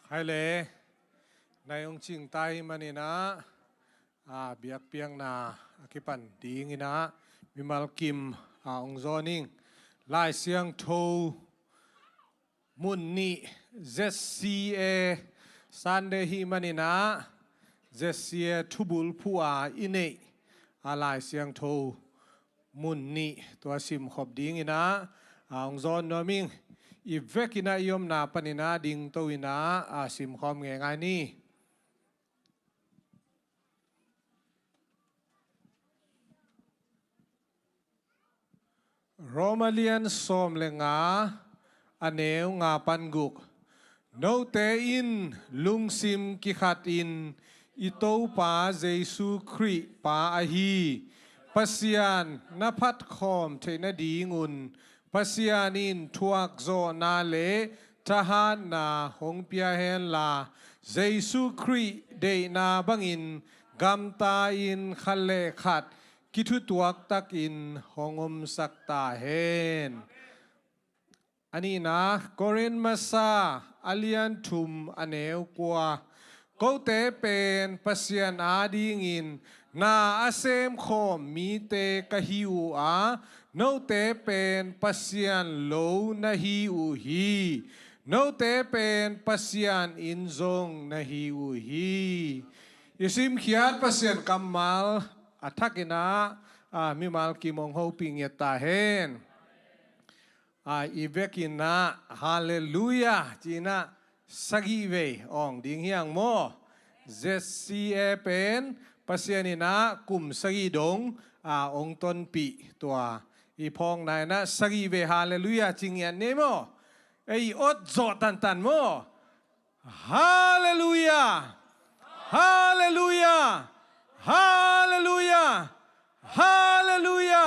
ใครเลยในองค์ชิงไตมันนี่นะเบียกเปียงนาคิปันดีงี้นะมีมัลกิมองค์จอนิงลายเสียงโทมุนนี่ ZCA ซันเดฮีมันนี่นะ ZCA ทุบุลพัวอินเนลายเสียงโทมุนนี่ตัวซิมขบดีงี้นะองค์จอนนอมิงอีเวกินายมนาปนินาดิงตัววินาสิมคอมง่ายนี่โรมาเลียนสมเลงาอเนวงาปันกุกโนเตอินลุงซิมกิขัดอินอิโตปาเจสุครีปาอหีปัสยานนภัทคอมเทนดีงุนปัสยานินทวกโซนาเลทหารนาหงเปียเฮนลาเจสุครีเดนาบังอินกัมตาอินคัลเลขัดกิทุตวกตักอินหงอมสักตาเฮนอันนี้นะกอรินมาซาอาเลียนทุมอเนวกว่าเขาเตเป็นปัสยานอาดีงินนาอาเซมคอมมีเตกะฮิวโนเตเป็นปัสยานโลนะฮิวฮีโนเตเป็นปัสยานอินซงนะฮิวฮียิสิมขียดปัสยานกัมมัลอัทักินะมิมัลกิมงโฮปิงเยตาเฮนอีเวกินะฮาเลลูยาจีนะสักิเวองดิงเฮียงโม ZCA เป็นปัสยานินะกุมสักิดงองต้นปีตัวอีพองนายนะสักิเวฮาเลลูยาจิงเงียนเนโมไออดจอตันตันโมฮาเลลูยาฮาเลลูยาฮาเลลูยาฮาเลลูยา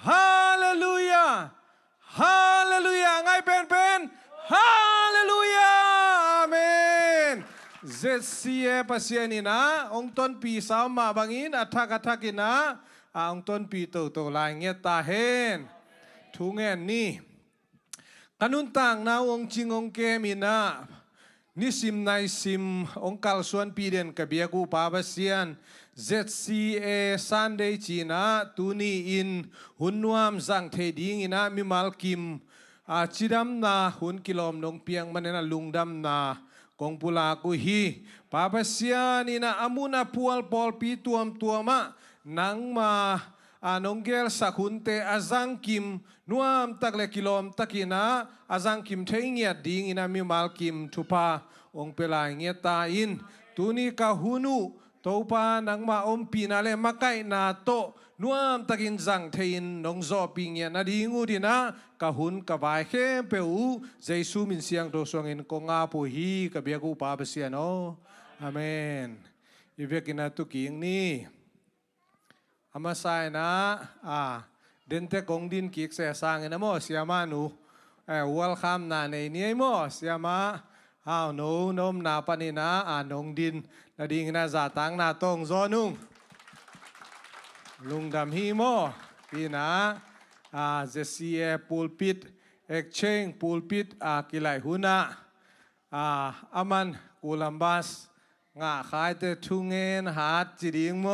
ฮาเลลูยาฮาเลลูยาไงเป็นฮาเลลูยาอาเมน ZCA ปัสยานินะองต้นปีสาวมาบังอินอัทักินะองต้นปีโตลายเงียตาเฮนทุงเงินนี่กันุนต่างนาองจิงองเกมินะนิสิมนายสิมองกัลส่วนปีเดนกับเบียกูปาบัสยาน ZCA ซันเดย์จีนะตูนีอินหุนวามจังเทดิงินะมิมัลกิมจิดัมนาหุนกิโลมนงเปียงมันนะลุงดัมนากงปุลากุฮีปาบัสยานินะอามุนาพัวลปอลปีตัวมะนังมานงเกลสักุนเตอาจังกิมนัวมตักเลกิโลมตักินะอาจังกิมเทงเงียดิงินะมิมัลกิมทุพาองเปลายเงียตาอินตูนีกาฮูนูโตปานังมาอมปีนาเลมาไกนาโตนัวมตักินจังเทอินนงโซปิงเงียนาดิงูดินะกาหุนกาบายเข้มเปอูเจสุมินเสียงโตสวงอินกงอาปุฮีกาเบียกูปาเปเสียโนอาเมนอีเวกินาตุกิงนี่อามาไซนะเดินเตกงดินกิกเสสางนะโมเสียมาหนูวัลคัมนาในนี้โมเสียมาหนูนมนาปนินะนงดินนาดิงนาจาตังนาตงโซนุงลุงดำฮีโมปีนะZCA ปูลปิดเอ็กเชงปูลปิดกิไลหุนะอามันกูลัมบัสงาขายเตทุงเงินหาจิดิงโม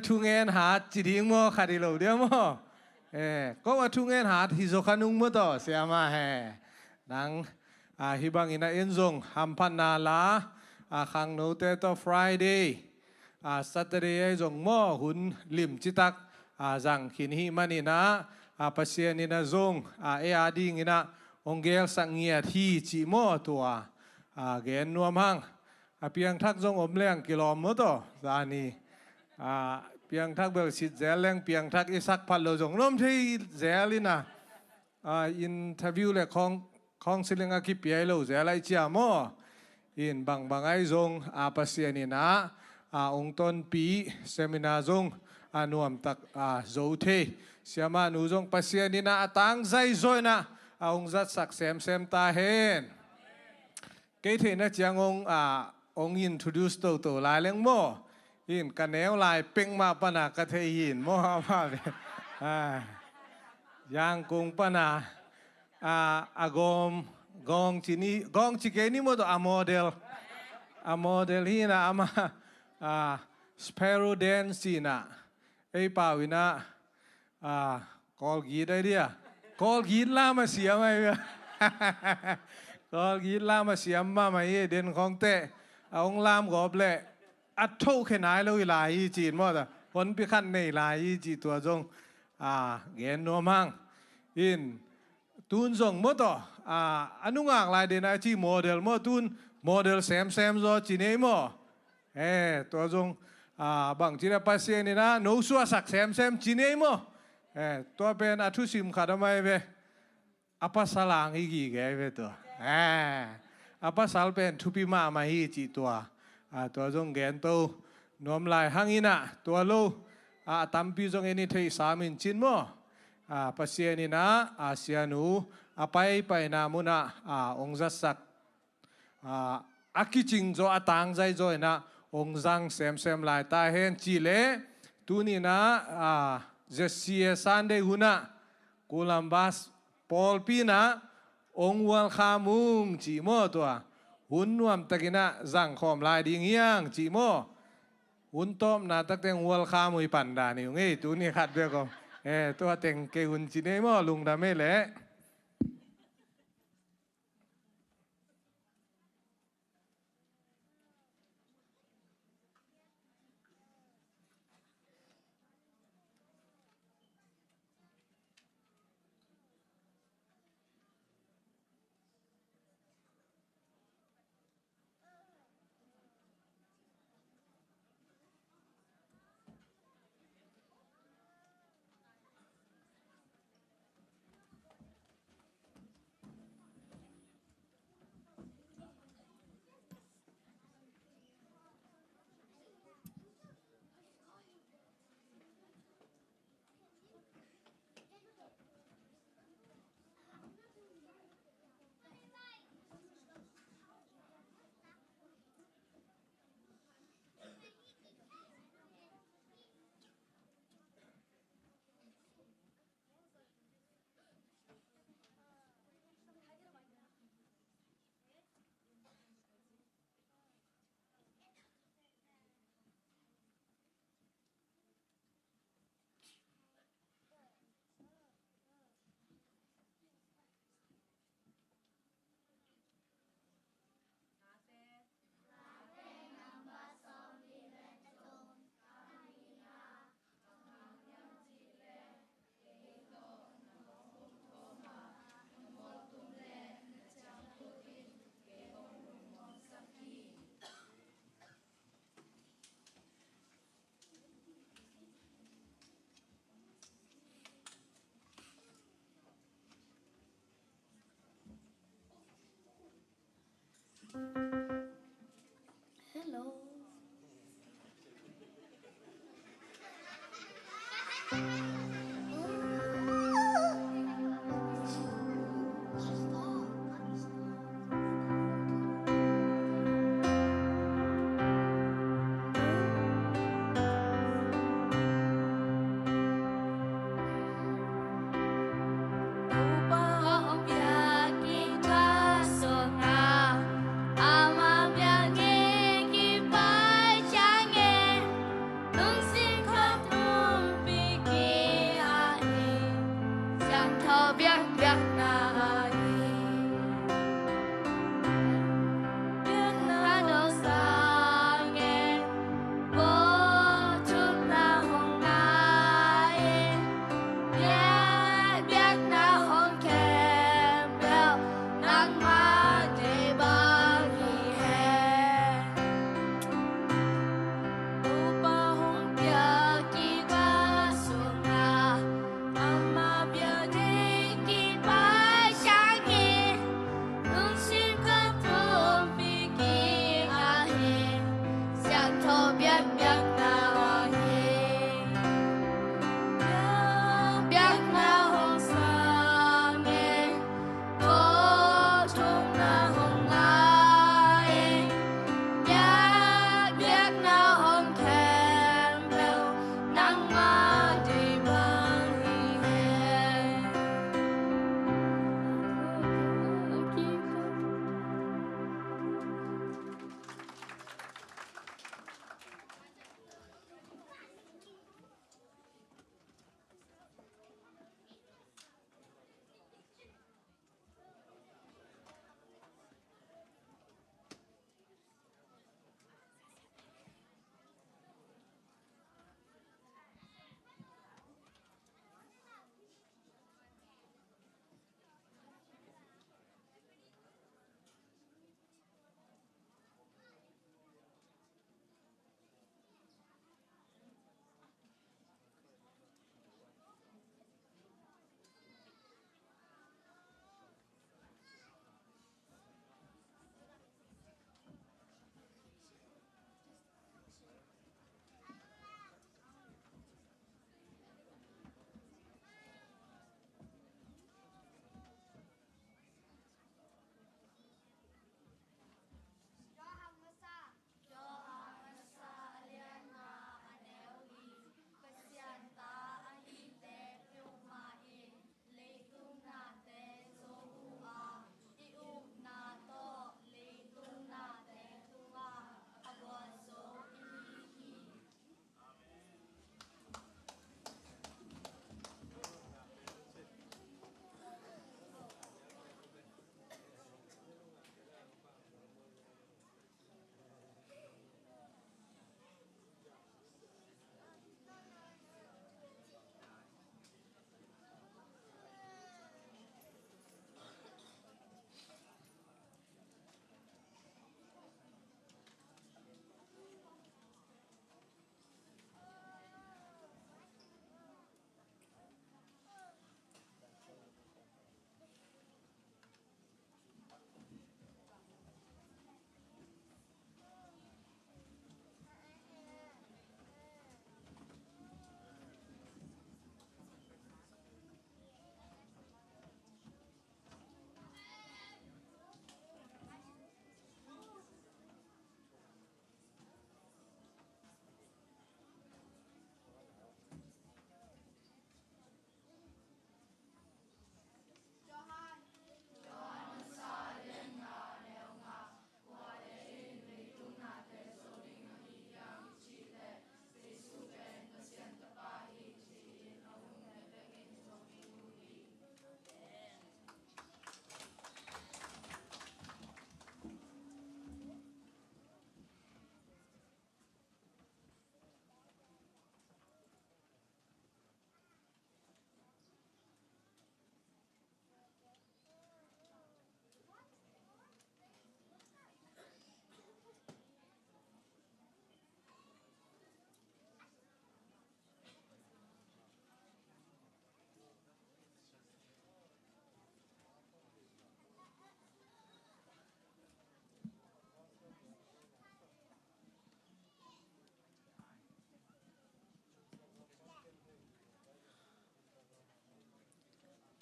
ทุงเงินหาจิดิงโมขาดิโลเดียวโมก็ว่าทุงเงินหาฮิโซคานุงโมต่อเสียมาแห่นังฮิบังอินาเอ็นซงฮัมพันนาลาขังโนเตโตฟรายเดย์Saturday จงโมหุนลิมจิตักจังขินฮิมันนี่นะปัสยานินะจงดิงินะองเกลสังเงียที่จิโมตัวเกนนัวมังเพียงทักจงอมเลี้ยงกิโลเมตรจานีเพียงทักเบลสิเจลเลี้ยงเพียงทักอิสักพันโลจงน้อมที่เจลินะอินทวิวเลยของสิลิงอาคิเปียโลเจลไอเจียโมอินบางไอจงปัสยานินะองต้นปีเซมินาจงนวมตักโจเทเสียมานูจงปัสยานินะตังใจจอยนะองจัดสักเซมตาเฮนเกยเทนะจังองอินทูดูสโตลายเลี้ยงโมอินกันแนวลายเป่งมาปนากระเทยินโมฮามาเยยังกงปนาอากม gong chike ni mo to a model hi na ama sparrow dance na ei pawina call gid idea call gid la ma siam ai call gid la ma siam ma mai den khong te ông lam gop le at thâu khe nai lo i lai chi mo ta pon pi khan nei lai chi tua jong gen no mang in tun jong mo to anungang lai de na chi model mo tun model sem zo chi nei mo tua jong bang chi na pasien ni na no su sak sem chi nei mo tua pen athu sim khadamai ve apa salang hi gi ge ve to apa sal pen thupi ma ma hi chi tua tua jong gen to nom lai hangina tua lo tampi jong eni thei samin chin mo pasien ni na asianu apai pai na muna ongza sak akiching zo atang zai zo na ongjang sem lai ta hen chi le tu ni na ZCA Sunday huna Columbus Paul pina ongwal khamung chi mo tua hun nuam takina zang khom lai ding yang chi mo hun tom na tak teng wal khamui panda ni ngei tu ni khat be ko tua teng ke hun chi nei mo lung da me le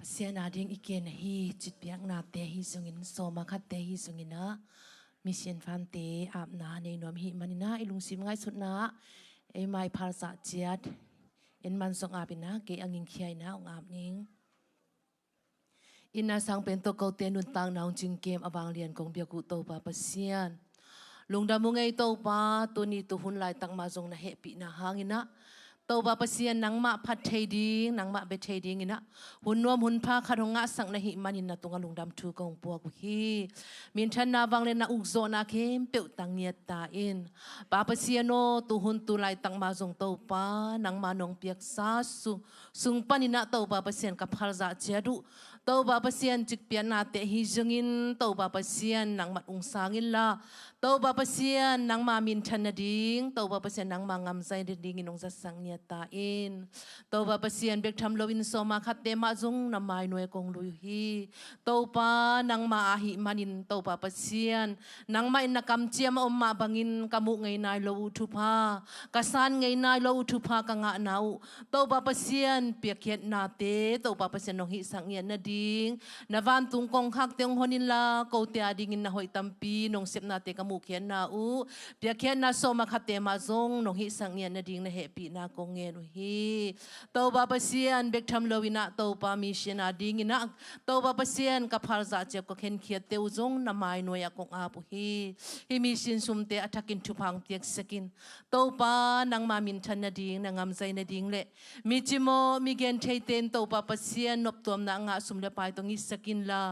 เสียนาเดียงอีเกนฮีจิตเปียกนาเตฮีสุงินโซมาคัดเตฮีสุงินะมิเชียนฟันเตอาบนาในนวมหิมันนะอิลุงซิมง่ายสุดนะไอไม้พาสะเจียดเอ็นมันส่งอาบินะเกอังยิงเขียนะองอาบนิงอินนาสังเป็นตัวเกาเตนุนตังนาวจิงเกมอบางเรียนกงเบียกุโตปาปเซียนลุงดามุงไงโตปาตัวนี้ตัวหุ่นลายตังมาจงนะเฮปีนะหางินะโตบาปเซียนนังมาพัดเทดิงนังมาเบเทดิงนะหุ่นนวมหุ่นผ้าขัดหงะสังนะหิมันินนะตรงลุงดำทูกงปัวกุฮีมินทันนาวังเลนะอุกโซนาเข้มเปียวตังเนียตาอินบาปเซียโนตุหุ่นตุไลตังมาจงโตปานังมานงเปียกซาสุงปานินะโตบาปเซียนกับพาราเจดุโตบาปเซียนจิกเปียนาเตฮิจงินโตบาปเซียนนังมัดองสางินลาโตบาปเซียนนังมามินทันนาดิงโตบาปเซียนนังมางำใจดิงอินองจัสังเนียตาอินโตบาปเซียนเบกทำโลวินโซมาคัดเตมาจงนำไม้หน่วยกงลุยฮีโตปานังมาอาหิมันินโตบาปเซียนนังมาอินนักำเจียมอมมาบังินกมุไงนายโลอุทุพากษันไงนายโลอุทุพากงะนาวโตบาปเซียนเปียกเขียนนาเตโตบาปเซียนนงหิสังเนียนาดิงนาวันตุงกงคักเตียงฮอนินลาโกเตียดิงินนาหอยตัมปีนงเสพนาเตกมุเขียนนาอูเปียกเขียนนาโซมาคัดเตมาจงนงหิสังเนียนาดิงนาเฮปีนากงเงรุฮีโตบาปเซียนเบกทำโลวินะโตปามิเชนาดิงินะโตบาปเซียนกับพาราเจ็บก็เข็นเขียดเตวจงนาไม้หน่วยกงอาปุฮีฮิมิชินสุมเตอทักินทุพังเปียกสกินโตปานังมามินทันนาดิงนางำใจนาดิงเละมิจิโมมิเกนเทเตนโตบาปเซียนนบตัวมนางะสุมเลปายตรงนี้สกินลา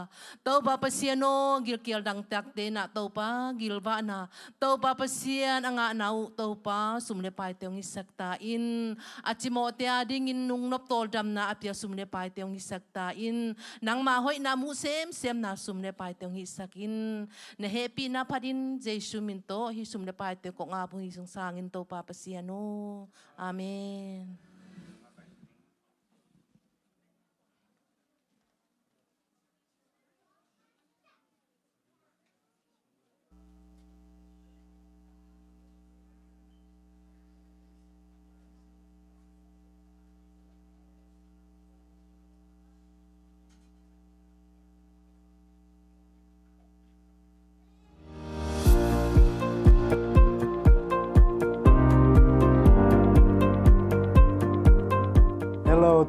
โตบาปเซียนโนกิลเกียลดังตักเตนะโตปากิลวานาโตบาปเซียนอ่างะนาวโตปาสุมเลปายตรงนี้สักตาอินอาจิโมเตียดิงินนุงนบโตดำนาอภิยสุมเลปายตรงนี้สักตาอินนางมาหอยนามุเซมนาสุมเลปายตรงนี้สักอินเนเฮปีนาพัดินเจสุมินโตฮิสุมเลปายตรงกงอาบุหิสงสางินโตปาปเซียนโนอาเมน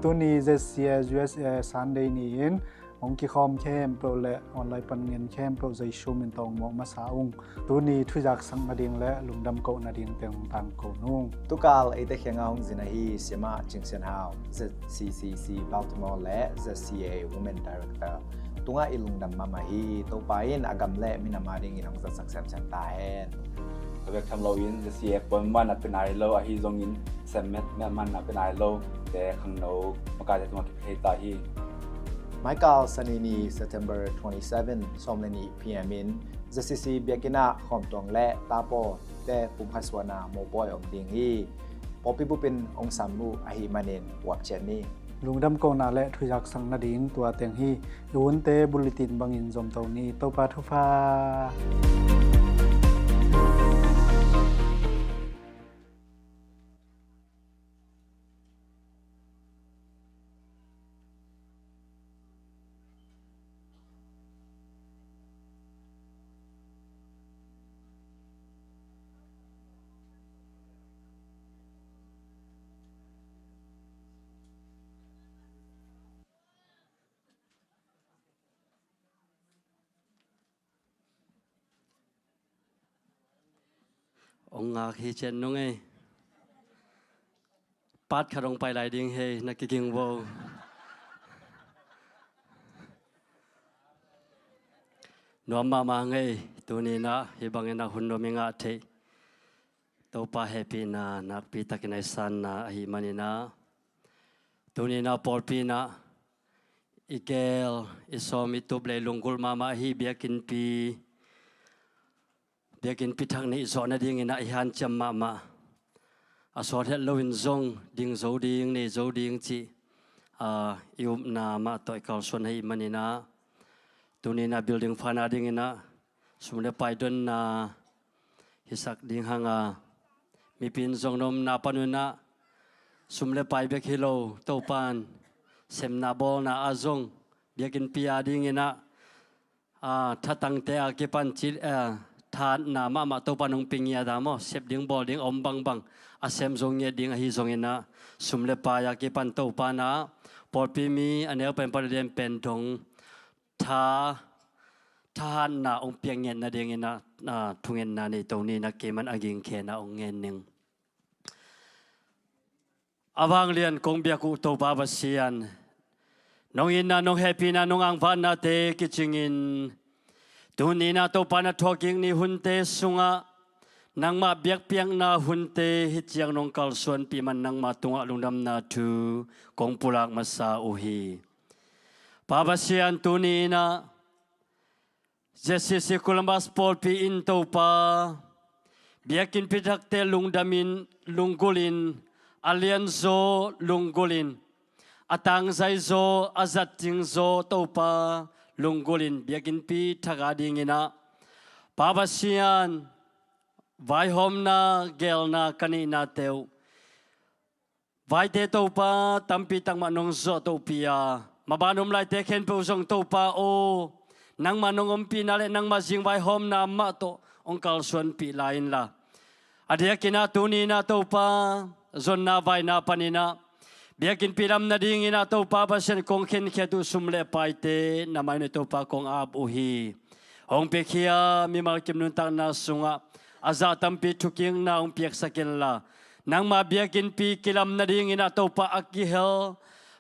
ตัวนี้ ZCA USA Sunday นี้องค์กิคอมเข้มโปรและออนไลน์ปันเงินเข้มโปรใจชูมินตองมองมาสาองตัวนี้ทุจักสังนาดิงและลุงดำโกนาดิงเตียงตังโกนุ่งตุกาลไอเตเขียงเอาจินาฮีเสียมาจิงเซียนฮาว ZCC Baltimore และ ZCA Women Director ตัวอีลุงดำมาฮีตัวไปอินอากำและมินามาดิงอินองจะสักแซมสันตาเฮนตัวเวกทำโลอิน ZCA ปนมันเป็นไอโลอาฮีจงอินเซมเมตแม่มันเป็นไอโลแต่ข้างโน้ประกาศจะตัวกิจเหตุตาฮีไมเคิลซันนี September 27 สมเลนี PM in ZCC เบียกินาคอมตวงและตาโปแต่ปุ่มพัสวนาโมบอยองดิงฮีปอปิบุปินองสัมมูอาฮีมานินวับเชนนี่ลุงดำโกนาและทุจักสังนาดิงตัวเตียงฮียูนเตบุลิตินบังอินจอมตัวนี้โตปาทุฟาองอาคีเชนนุ่งไงปัดขดงไปหลายดิ่งเฮนักกิงโวนัวมาไงตัวนี้นะฮิบังเงินหุ่นนมิงาเทตัวป้าเฮปีนานักปีตะกินไอซันนะฮิมันนะตัวนี้นะปอลปีนะอีเกลอิสอมิตุเบลลงกุลมาฮิเบียกินปีเบียกินพิทักนี้สอนนะดิ่งนะอิฮันจำมาอาสอนเฮลวินซงดิ่งโจดิ่งนี่โจดิ่งจีอิวนามาต่อยเขาส่วนให้มันนี่นะตัวนี้นะ building ฟานาดิ่งนะสมเด็จไปดนนะฮิสักดิ่งหางมีปินซงนมนาปนุนะสมเด็จไปเบกฮิโลโตปาน semna bol na azong biakin pia ding ina thatang te akipan chil than na ma to panung pingya damo sep ding bol ding om bang bang asem zong ye ding hi zong ina sumle pa ya kipan to pa na por pi mi anel pen par dem pen dong than na ong piang yen na ding ina thungen na ni to ni na keman aging khe na ong ngen ning awang lian kong biaku to pa basian nong ina nong happy na nong ang van na te kichingin tuni na to pa na talking ni hunte sunga nang ma biak piang na hunte hitiang nong kalsuan pi man nang matunga lungdam na tu kong pulak masa uhi pabasian tuni na ZCC Columbus Paul pi in to pa biakin pidak te lungdamin lunggulin alian zo lunggulin atang zai zo azat ting zo to pa lunggulin biakin pi thagading ina pabasian vai hom na gel na kanina teu vai te to pa tampi tang manong zo to pia mabanom lai te khen pe zong to pa o nang manong ompi na le nang mazing vai hom na ma to ongkal suan pi lain la adia kina tuni na to pa zon na vai na panina biakin piram na ding ina to pa basen kong khen khetu sumle pai te na mai ne to pa kong ab uhi hong pe khia mi mal kim nun tang na sunga aza tampi thuking na ong piak sakin la nang ma biakin pi kilam na ding ina to pa akihel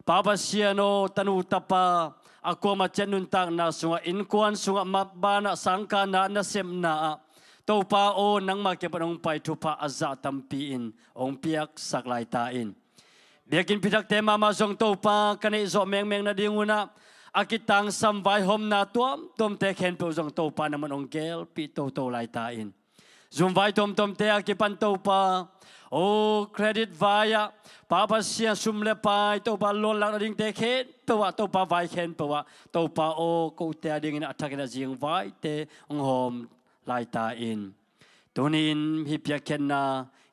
pabasiano tanu tapa ako ma chenun tang na sunga in kuan sunga mabana sangka na sem na to pa o nang ma ke panong pai thu pa aza tampi in ong piak saklai ta in biakin pidak te mama zong to pa kane zo meng meng na dinguna akitang sam vai hom na tom te khen pe zong to pa naman ong gel pi to lai ta in zum vai tom te akipan to pa o credit via papa sia sumle pai to pa lon la ding te khen to pa vai khen to pa o ko te ding in attack na jing vai te ong hom lai ta in tunin hi pia ken na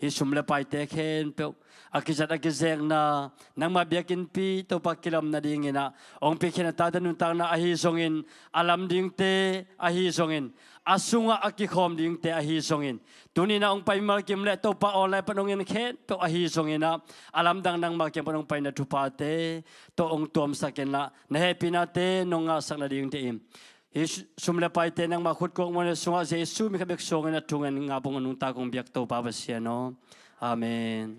hi sumle pai te khen pe akizat akizeng na nang mabiakin pi to pa kilam na ding ina ong pi khen ta tanun tang na ahi songin alam ding te ahi songin asunga akikhom ding te ahi songin tunina ong pai mal kim le to pa online panongin khen to ahi songina alam dang nang ma kim panong pai na thupa te to ong tom saken na happy na te nonga sak na ding te im sumle pai te nang ma khut kong mo sunga jesu mi khabek songen na thungen nga bong anung ta kong biak to pa basiano amen.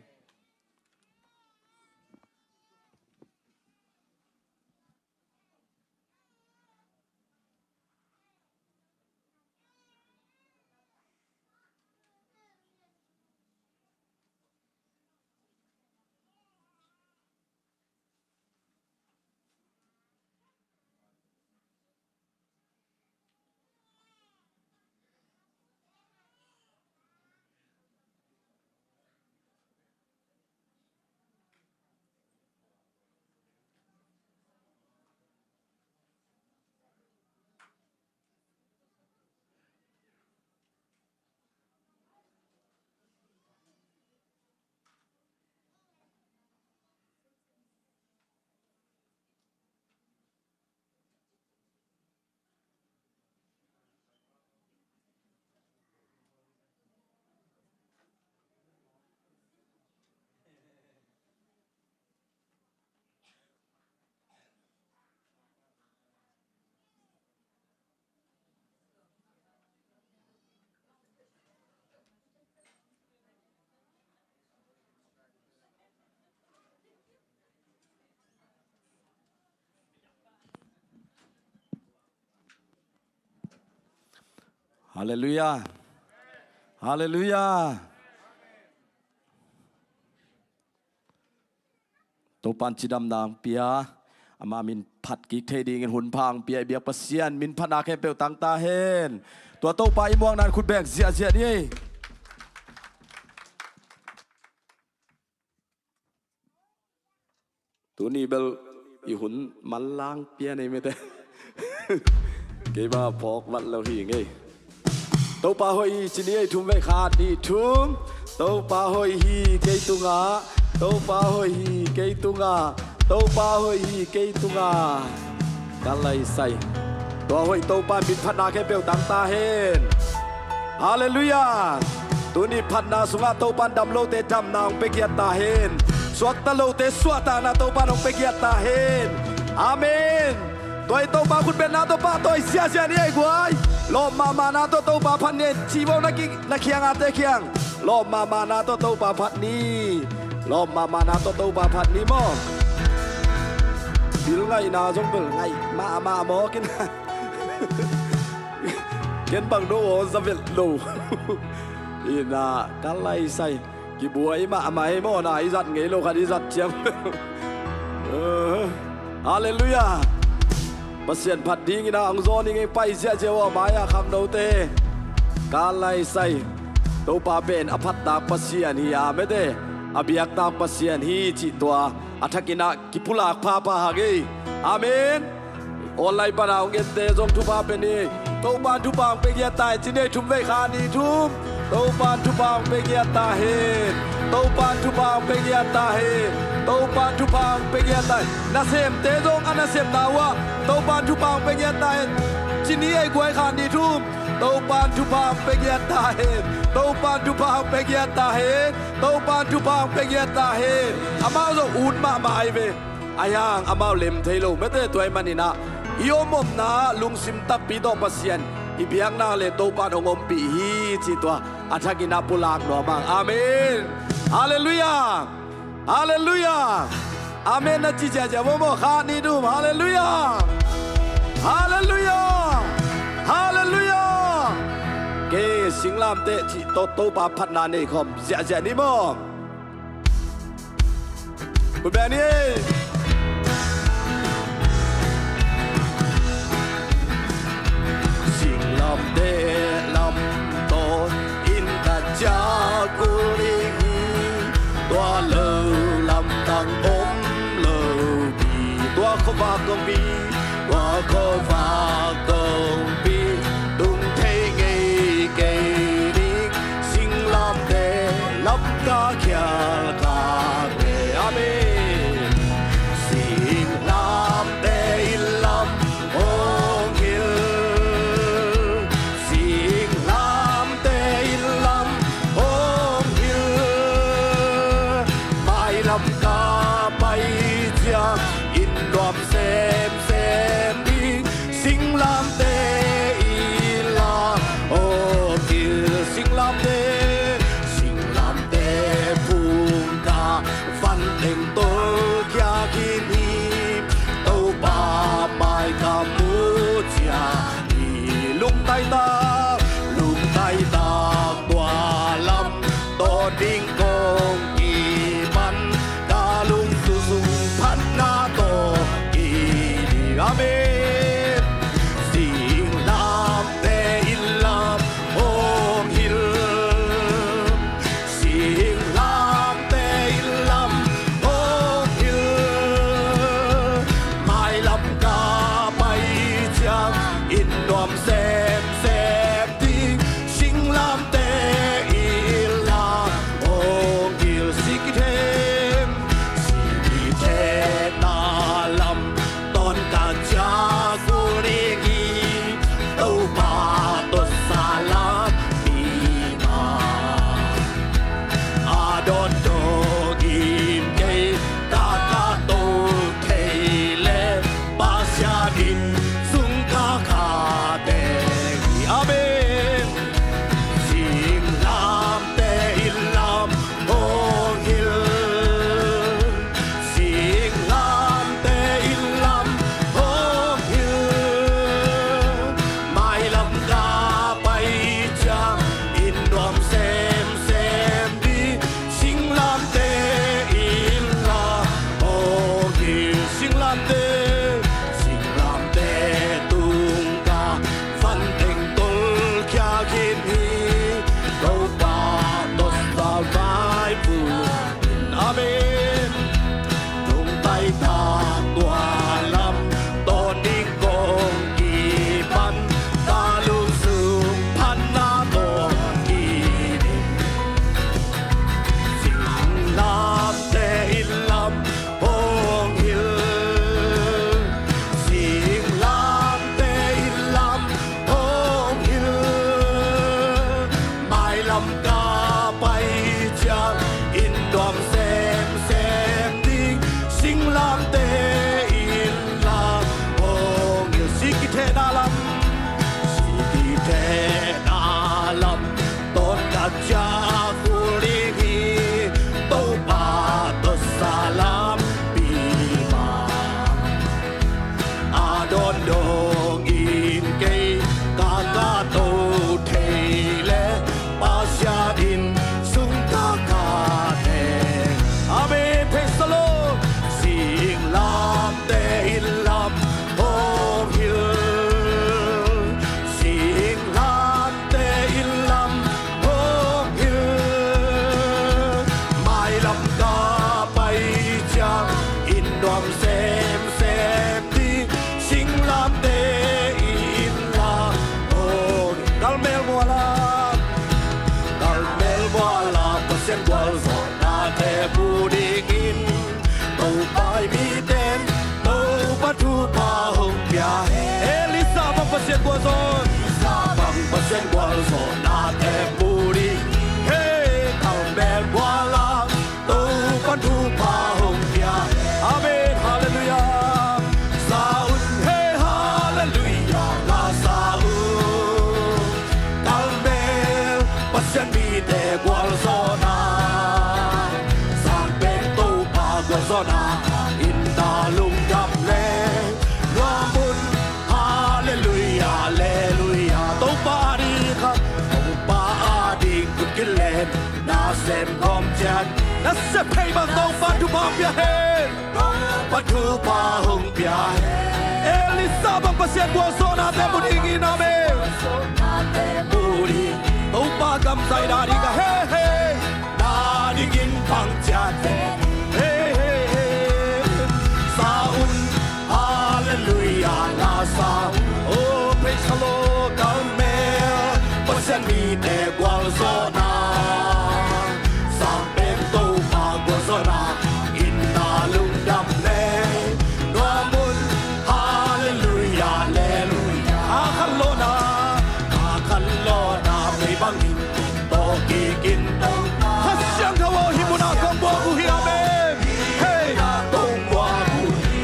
Hallelujah. Hallelujah. Topan cidam nang pia ama min phat ki theding in hun phang pia biak pasian min phana khe peu tang ta hen tua to pa imuang nan khut bek zia ni tu ni bel i hun man lang pia nei mete ke ba phok wat lo hi ngai to pa hoi chini ai thum ve kha di thum to pa hoi hi ke tunga to pa hoi hi ke tunga tàu pa hoi cây tung à cả lại say tua hoi tàu pa bị phát na cái bèo tăng ta hen hallelujah tu ni phát na sunga tàu pa đầm lâu te đầm na ông pe kia ta hen suat ta lâu te suat ta na tàu pa ông pe kia ta hen amen tôi tàu paคุณเป็นนาtàu pa tôi sia siaนี่ไอ้กวยลมมานาตัวtàu paพันเนี่ยชีวนักนักเคียงอาเตเคียงลมมานาตัวtàu paพันนี่ลมมานาตัวtàu paพันนี่มั้งbill ngay na giống bill ngay mà mò cái cái bằng đồ ra việt lù ina cá lay say cái buổi mà mò này giặt nghề lô khai đi giặt chiếm hallelujah bác sĩ phát đi ngay na ông John đi ngay bay xe chiều mà ya khăm đầu tê cá lay say tàu pa bên áp phát tạc bác sĩ hi à mấy tê abiyak tạc bác sĩ hi chỉ toa athakina kipulak pa pa hagi amen online pa naung ente jong thu pa pe ni to ban thu pang pe ya tai chine thum ve kha ni thum to ban thu pang pe ya ta he to ban thu pang pe ya ta he to ban thu pang pe ya tai na sem te jong ana sem na wa to ban thu pang pe ya tai chini ai kwai kha ni thum to ban thu pang pe ya ta he to ban thu pang pe ya ta he to ban thu pang pe ya ta he amao zo un ma mai ve ayang amao lem thailo mete toy manina iomom na lungsim tak pi do pasian ibiang na le to ban ongom pi hi chi to athakina pulak no mang amen hallelujah hallelujah amen na chi ja ja mo kha ni du hallelujah hallelujah hallelujah ke singlam te chi to ba phat na nei khom ja ja ni mo bu ba ni singlam te lam to in ta ja ku ri tua lơ lam tang om lơ bi tua kho ba kong bi tua kho ba kong bi tung thế ngây kê đi sinh lam te lấp ca kia ca về amen sinh lam te lam ong hill sinh lam te lam ong hill mai lam ca bay chia in đom xem นาลัมสิกิเทนาลัมต้นกัจจาคุริฮีโตปาตสาลามปีมาอาดอนดงอินเกกากาโตเทเลปาชาดินสุงกากาเทอาเมนเพสโลสิงลามเตอิลลามโอฮิลสิงลามเตอิลลามโอฮิลไม่ลำกาไปจากอินดอมเซมดีสิงลามเตอิลลามโอกัลเมลบัวลาKalmel wala pasien wal zona te budigin to pai mi ten to patu pa hong pya Elisa bang pasien wal zon bang pasien wal zona te budi hey Kalmel wala to patu pa hong pya Amen hallelujah Saud hey hallelujah la Saud Kalmel pasien mi te gwal zona sang ben to pa gwal zona in da lung dam le lua mun hallelujah hallelujah to pa di kha to pa di kut kilen na sem kom chan na se phei bang to pa tu pa pya he pa tu pa hung pya Elisa bang pasien gwal zona te budigin na me budi Tau pa gam sai da di ka hey hey da di gin pang chat hey hey hey Saun hallelujah la sa oh praise the Lord Kalmel pasien mi te gwal zona sang ben to pa gwal zona in na lung dam le noa mun hallelujah hallelujah akhalona bangin to kikin to hasyang kawo himuna kombo ku hiamen hey kombo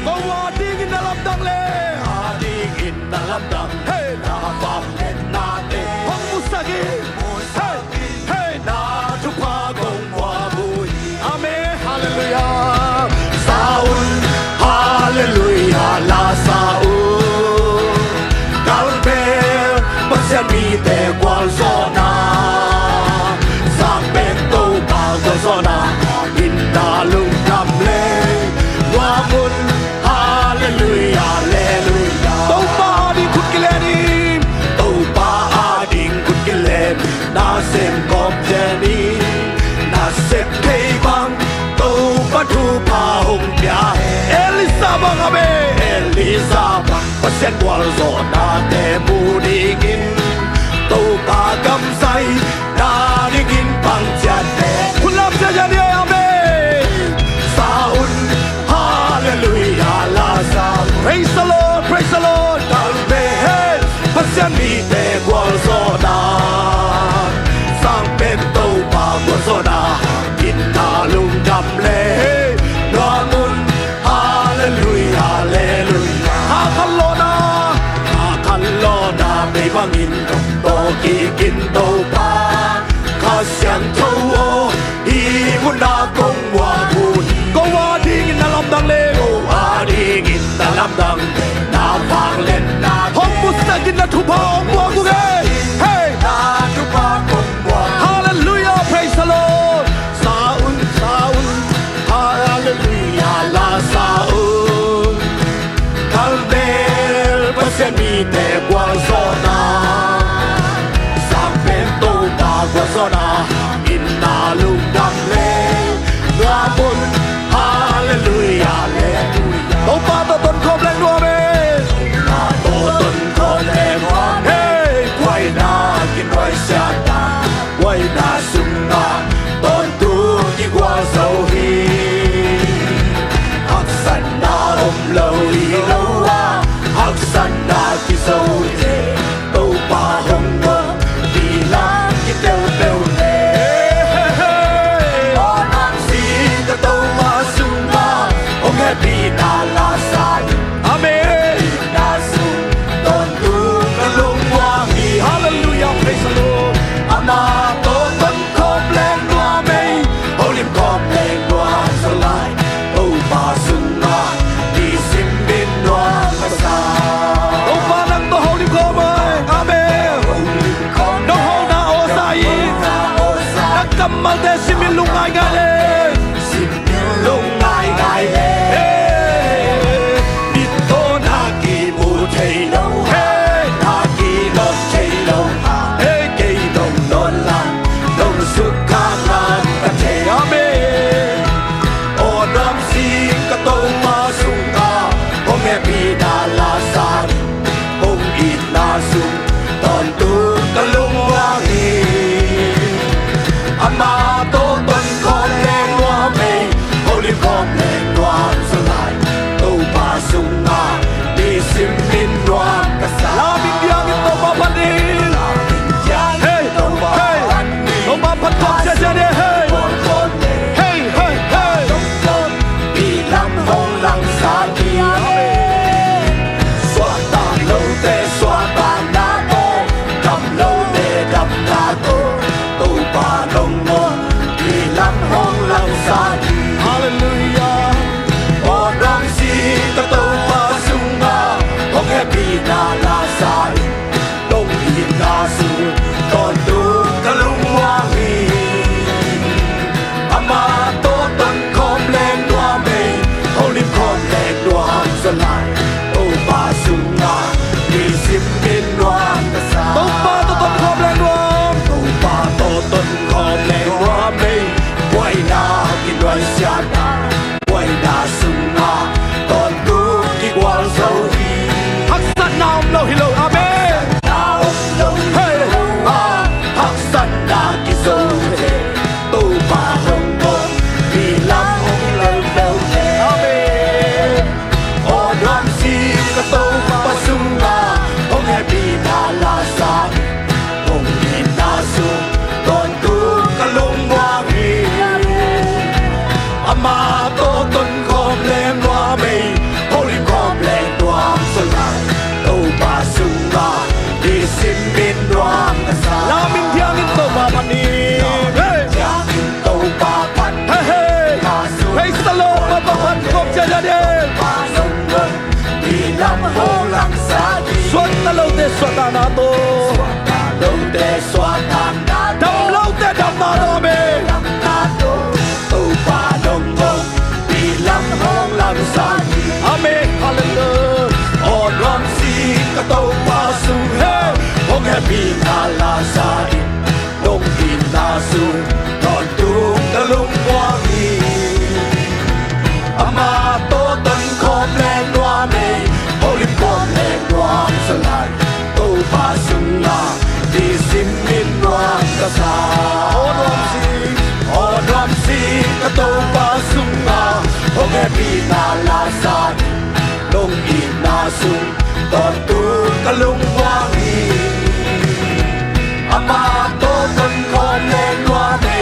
kombo dingin dalam dang le dingin dalam dang hey na pam na te hong musagi hey hey na tupa kombo bui amen hallelujah Saul hallelujah la Saul Kalmel pasien mi te gwal zona sang ben to pa gwal zona in da lung dam le lua mun hallelujah hallelujah to pa di kut kileni to pa di kut kilen na sem kom jeni na sem pei bang to pa tu pa hong pya Elisa bang abe Elisa bang pasien gwal zona te budigin to pa gam sai da di gin pang chat te kulap cha ja ni amen Saun hallelujah la sa praise the Lord Kalmel pasien mi te gwal zona sang ben to pa gwal zona in na lung dam le noa mun hallelujah hallelujah akhalona me bangin to kikin to pa ka siang to o hi mun na kong wa bun ko wa ding na lam dang le ko wa ding na lam dang na phang len na hong musagin na thu pa ong wa ku ge hey na thu pa kong wa hallelujah praise the Lord Saun hallelujah la Saun Kalmel pasien mi te gwal zona sang ben to pa gwal zona in na lung dam le lua mun hallelujah hallelujah to pa to ton kom leng no me to ton kom leng no hey kwai na kin wai sha ta wai na sung na ton tu ki gwal zo hi hak san na om lo hi lo wa hak san na ki zo te to pa hong mo di la ki teu teu le on am si ta to ma sung ma ong he bi na la sa amen na su ton happy na la sai đông in na su ton tu kalung wang hi ama to ton khom leng lua me holy khom leng lua so lai o ba sung na đi sim bin loan ta sa to pa to ton khom leng lua to pa to ton khom leng lua me quay na kin loan sia na quay na sung na ton tu ki wal so hi hắc san nam lo hi lo amen hey hắc san na ki so he to pa hong mo bi lam hong lo lo amen o drum si ka to pa sung na hong happy na la sa hong ni na su ton tu ka long wa hi ama to ton khom lem loa me holy khom lem loa so lai to pa sung na đi sim bin loa ka sa la min thiang in to pa pan ni hey thiang in to pa pan hey hey hey salo pa pan khom cha ya de pa sung ngon đi lam ho lang sa di suat ta lo te suat ta na to suat ta lo te suat ta na dam lo te dam na do me lam na to pa dong dong đi lam hong lam sa di amen hallelujah on ram si ka to pa su hey hong happy na la sa di dong in na su ton tu ka lung wa hi ama to ton khom leng loa me holy khom leng loa sa lai to pa sung na đi sim min loa ka sa on ram si ka to pa sung na hong happy na la sa di dong in na su ton tu ka lung wa hi ama to ton khom leng loa me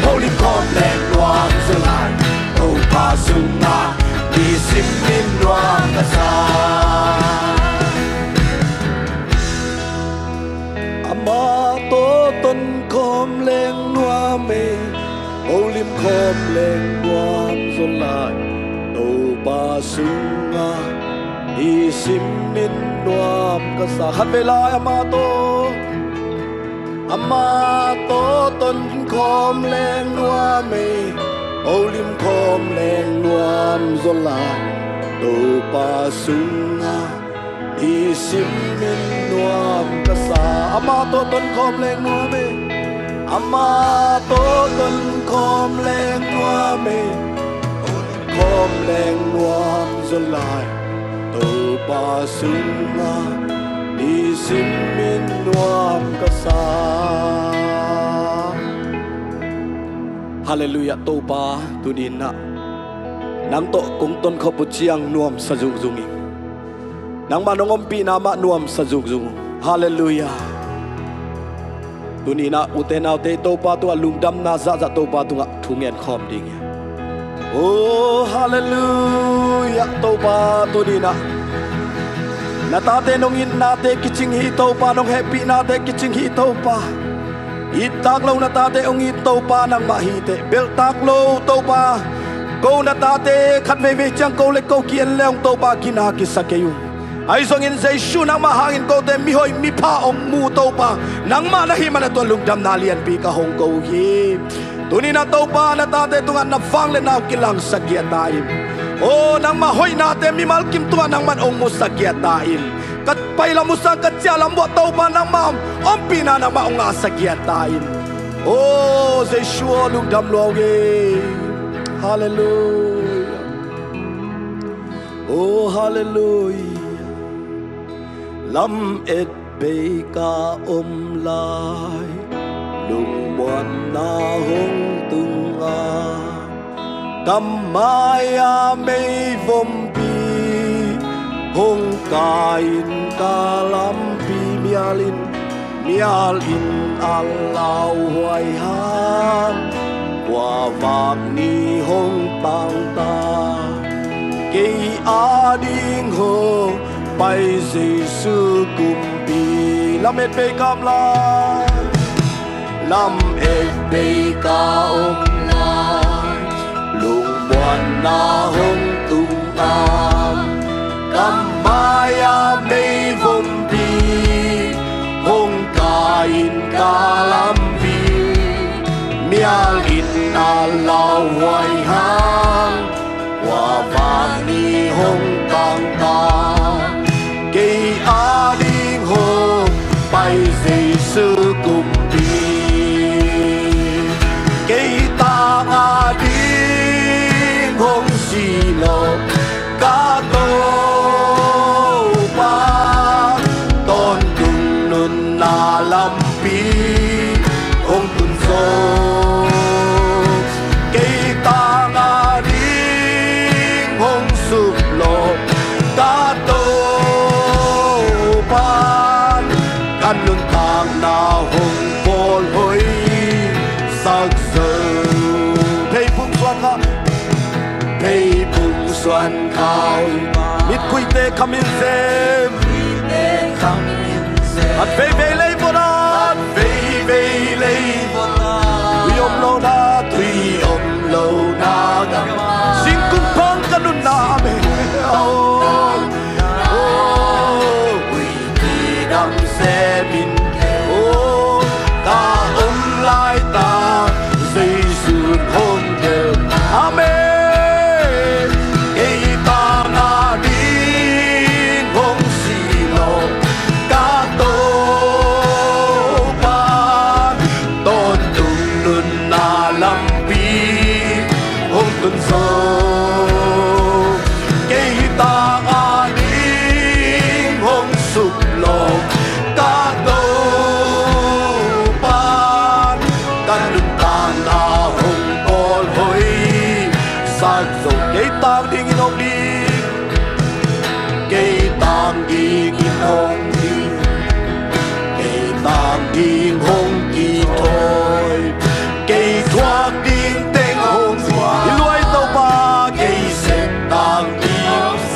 holy khom leng loa sa lai to pa sung na đi sim min loa ka sa ama to ton khom leng loa me holy khom leng loa sa lai to pa sung na đi sim min loa ka sa han ve lai ama to ton khom leng loa me olim khom leng loam zo lai to pa sunga đi sim min loam ka sa ama to ton khom leng loa me ama to ton khom leng loa me olim khom leng loam zo lai to pa sunga đi sim min loam ka sa hallelujah to pa tu din na nang to kung ton kho pu chiang nuam sa jung jungi nang ma nongom pi na ma nuam sa jung jung hallelujah tu ni na uten au te to pa tu alung dam na za za to pa tu nga thungen khom ding oh hallelujah to pa tu ni na ta te nong in na te kiching hi to pa nong happy na te kiching hi to pa itak lo na ta te ong i to pa nang ma hi te bel tak lo to pa ko na ta te khat ve ve chang ko le ko kien leong to pa kina ki sakeyu ai zong in zai shu nang ma hangin ko te mi hoi mi pha ong mu to pa nang ma na hi man to lung dam na lian pi ka hong ko hi tuni na to pa na ta te tunga na fang le naw kilang sakya taim o nang ma hoi na te mi mal kim tuwa nang man ong mo sakya taim kat pai la musa kat cia lam bo to pa nang mam om pina nang ma ong sakya taim o zai shu lung dam lo ge hallelujah oh hallelujah lam et be ka lai lung muan na hong tung a kam maya mei vom pi hong kain kalam pi mial in alau hoai ham qua vạc ni hong tang ta cây a ding ho bay Jesus cùng pi lam et be kam lai lam et be ka lai lung buan na hong tung tam cầm maya mây vùng bi hong ca in ca lam bi mial in na lao hoài hang hoa vani hong tang ta cây a đinh hong bay dây sư cùng đi cây ta a đinh hong xì lô ca tô ba tôn tung nun na lam pi hong tun so cây ta a đinh hong sụp lô ca tô ba căn luân tang na hong bol hoi sắc sơ thầy phụng xoan ha thầy phụng xoan khai mít quy tê khăm in xem ăn vây vây lấy vô đó vây vây lấy tùy ôm lâu na tùy ôm lâu na xin cung phong căn luân na mê quy tê đam xe min ta ôm lại ta dây sườn hôn đều amen cây ta na đi hông xì lô ca tô ba tôn tung nun na lam bi hông tuần sô cây ta na đi hông sụp lô ca tô ba căn đừng tàn na hông bol hoi sắc dầu cây tang đi nghìn hông đi cây tang đi nghìn hông đi cây tang đi hông kỳ thôi cây thoa đi tên hông đi loài tàu ba cây xếp tang đi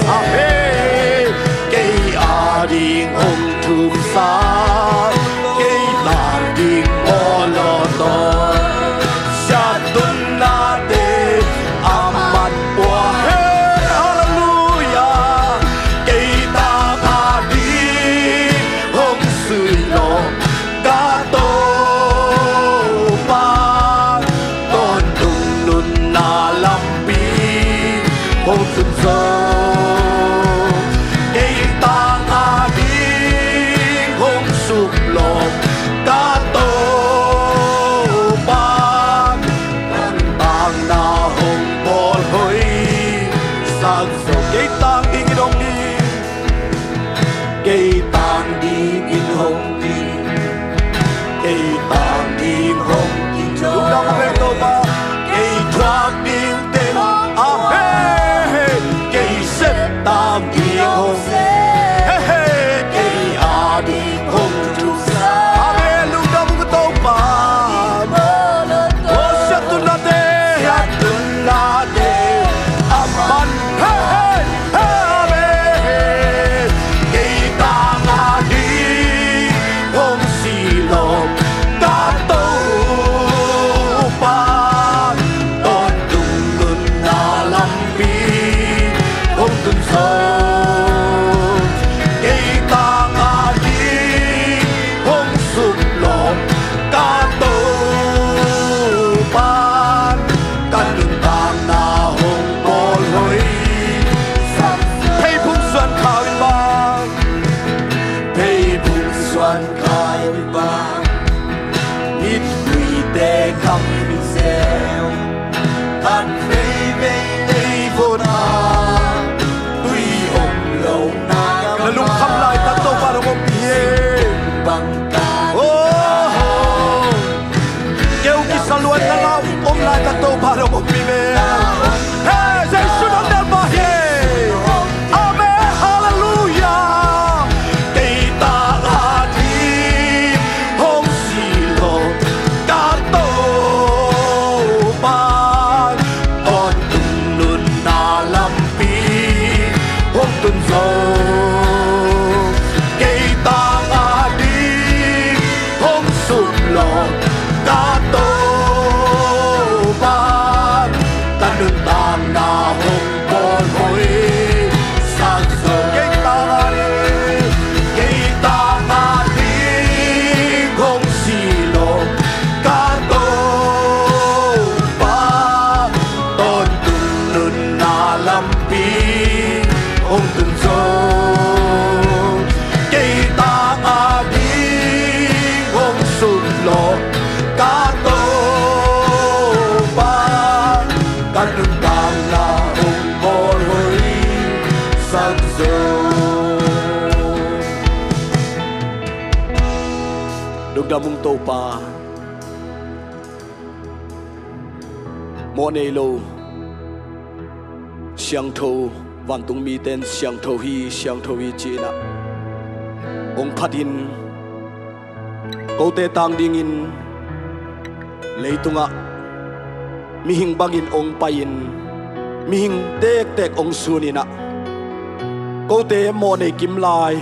à hê cây à đi hông thùm xa cây tang đi ô lô tô xa tuần na tê amat wa hey hallelujah cây ta tha đi hông sưởi lô ca tô ba tôn tung nun na lam bi hông sưn sơ cây ta tha đi hông sụp lô ca tô ba tang na hong bol hoi sang so cây tang đi nghìn hông đi cây tang đi nghìn hông đi cây tang đi hông đi lúc đó có bên tôi ba cây thoát đi tên à hê cây xếp tang đi hông hê hê cây à đi hông chú sa à hê lúc đó có tôi ba ô xếp tu na tê hát tu na tê aman hê hê hê hê cây ta na đi hông xì lô ca tô ba tôn tung nun na lam bi hông tuần sô cây ta na đi hông sụp lô ca tô ba căn đường tang na hông bol hoi thầy phụng xoan khai ba thầy phụng xoan khai ba ít quỷ tê khăm in xeo than vây vây đây vô na tuy ôm lâu na là lúc khăm lại ta tô ba đồng ôm bia bằng ca kêu kỳ sa luôn ta lao ôm lại ta tô ba đồng ôm bia hey dây xuống đón đêm ba hey amen hallelujah cây ta là đi ดุกดามุงโตปาโมเนโลเสียงโทวันตุงมีเต้นเสียงโทฮีจีนะองพัดินโกเตตังดิงินเลยตุงะมีหิงบังอินองไปอินมีหิงเตกองซูนินะโกเตโมเนกิมลาย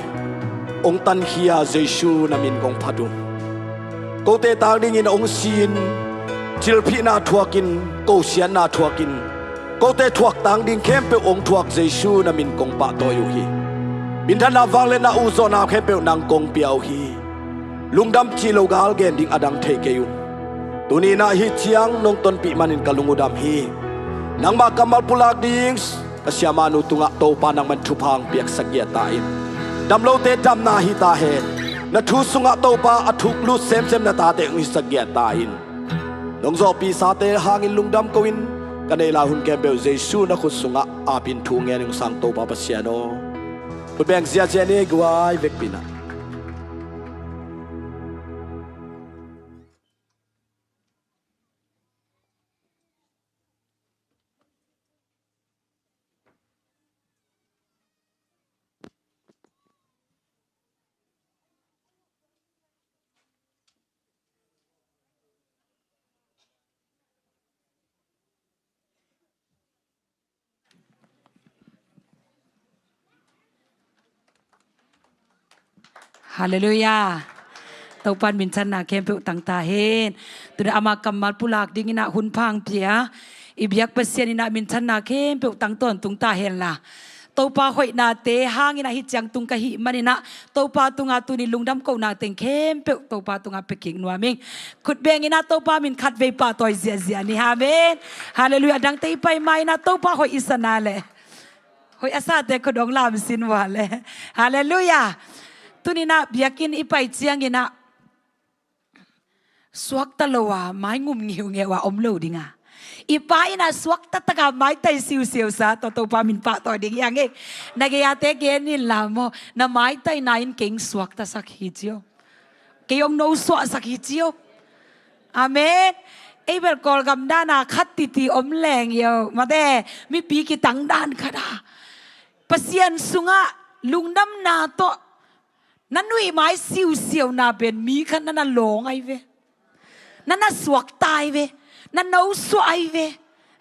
องตันเฮียเจชูนามินกองพัดุโกเตตังดิงินองซีนจิลพีนาทัวกินโกเซียนนาทัวกินโกเตทวกตังดิงเข้มเปองทวกเจชูนามินกงปะโตอยู่ฮีบินทันนาวังเลนาอูโซนาเข้มเปนางกงเปียวฮีลุงดำจีโลกาลเกนดิงอดังเทเกยุตุนีนาฮิเชียงนงตนปีมันินกะลุงอุดำฮีนางมากำมัลปุลากดิงกะเสียมานุตุงะโตปานังมันทุพังเปียกสักเกียตาอินดำโลเตดำนาฮิตาเฮนทุสุงะโตปาอทุกลุเซมนาตาเตงฮิสักเกียตาอินนงโซปีซาเตหางินลุงดำกวินกันในลาหุนแกเบลเจสูนักขุดสุงะอาบินทูงเงินสังโตปาปัสยาโนคุณแบงเสียเจเนกวายเวกปินะฮาเลลูยาตอปันมินชันนาเข้มเปตังตาเฮนตุนอามากัมมัลปุลากดิงินะหุนพังเปียอิบยักเปเซียนินะมินชันนาเข้มเปตังต้นตุงตาเฮนละตอปาหอยนาเตหางินะฮิจังตุงกะหิมันนะตอปาตุงอาตุนิลุงดำเกานาเต็งเข้มเปตอปาตุงอาเปกิงนัวมิงขุดเบงินะตอปามินขัดเวปาตอยเสียนี่ฮาเมนฮาเลลูยาดังเตไปไม่นะตอปาหอยอิสนาเลหอยอาซาเตขดองลามสินวาเลฮาเลลูยาตุนินะเบียกินอีไปเจียงกินะสวักตะลวะไม้งุมงิวเงวะอมโลดิงะอีไปนะสวักตะตะกะไม้ไตซิวเสียวซาตอตปามินปะตอดิงยังเงนากยาเตเกนิลามอนะไม้ไตนาอินเก่งสวักตะสักฮิจิโอเกยองโนสวะสักฮิจิโออาเมนไอเบลกอลกัมดานาคัดติติอมแรงเยวมาเดมีปีกิตังดานขดาปะเซียนสุงะลุงน้ำนาโตนั่นนุ้ยไม้สิวเสียวนาเป็นมีขันนั่นน่ะหลงไอเวนั่นน่ะสวกตายเวนั่นน่ะอุสวายเว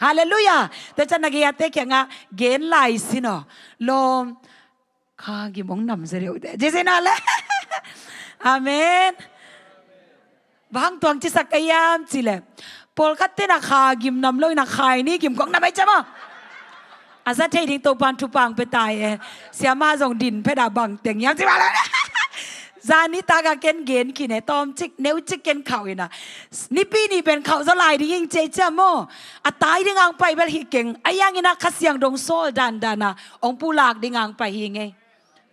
ฮาเลลูยาแต่จะนักยาเตะแข่งะเกณฑ์ไลสินะลมข้ากิมองนำเสียวเดเจสินะเลยอาเมนบางตัวจิสักยามจิเลพอลคัตเตนักข้ากิมนำเลยนักข้านี่กิมกองนำไม่ใช่มั้ยอาซาเทดิงตัวปันทุปังไปตายเสียมาส่งดินเพดาบังเตียงยังจิมาเลยจานิตากาเกนเกนกินตอมจิกเนวจิกเกนเขาอีนะนี่ปีนี้เป็นเขาสลายดิยิงเจเจโมอัตายดิงังไปเบลฮิเก่งไอ้ยังอินะขัดเสียงดงโซลดันดานะองปูลากดิงังไปฮิงไง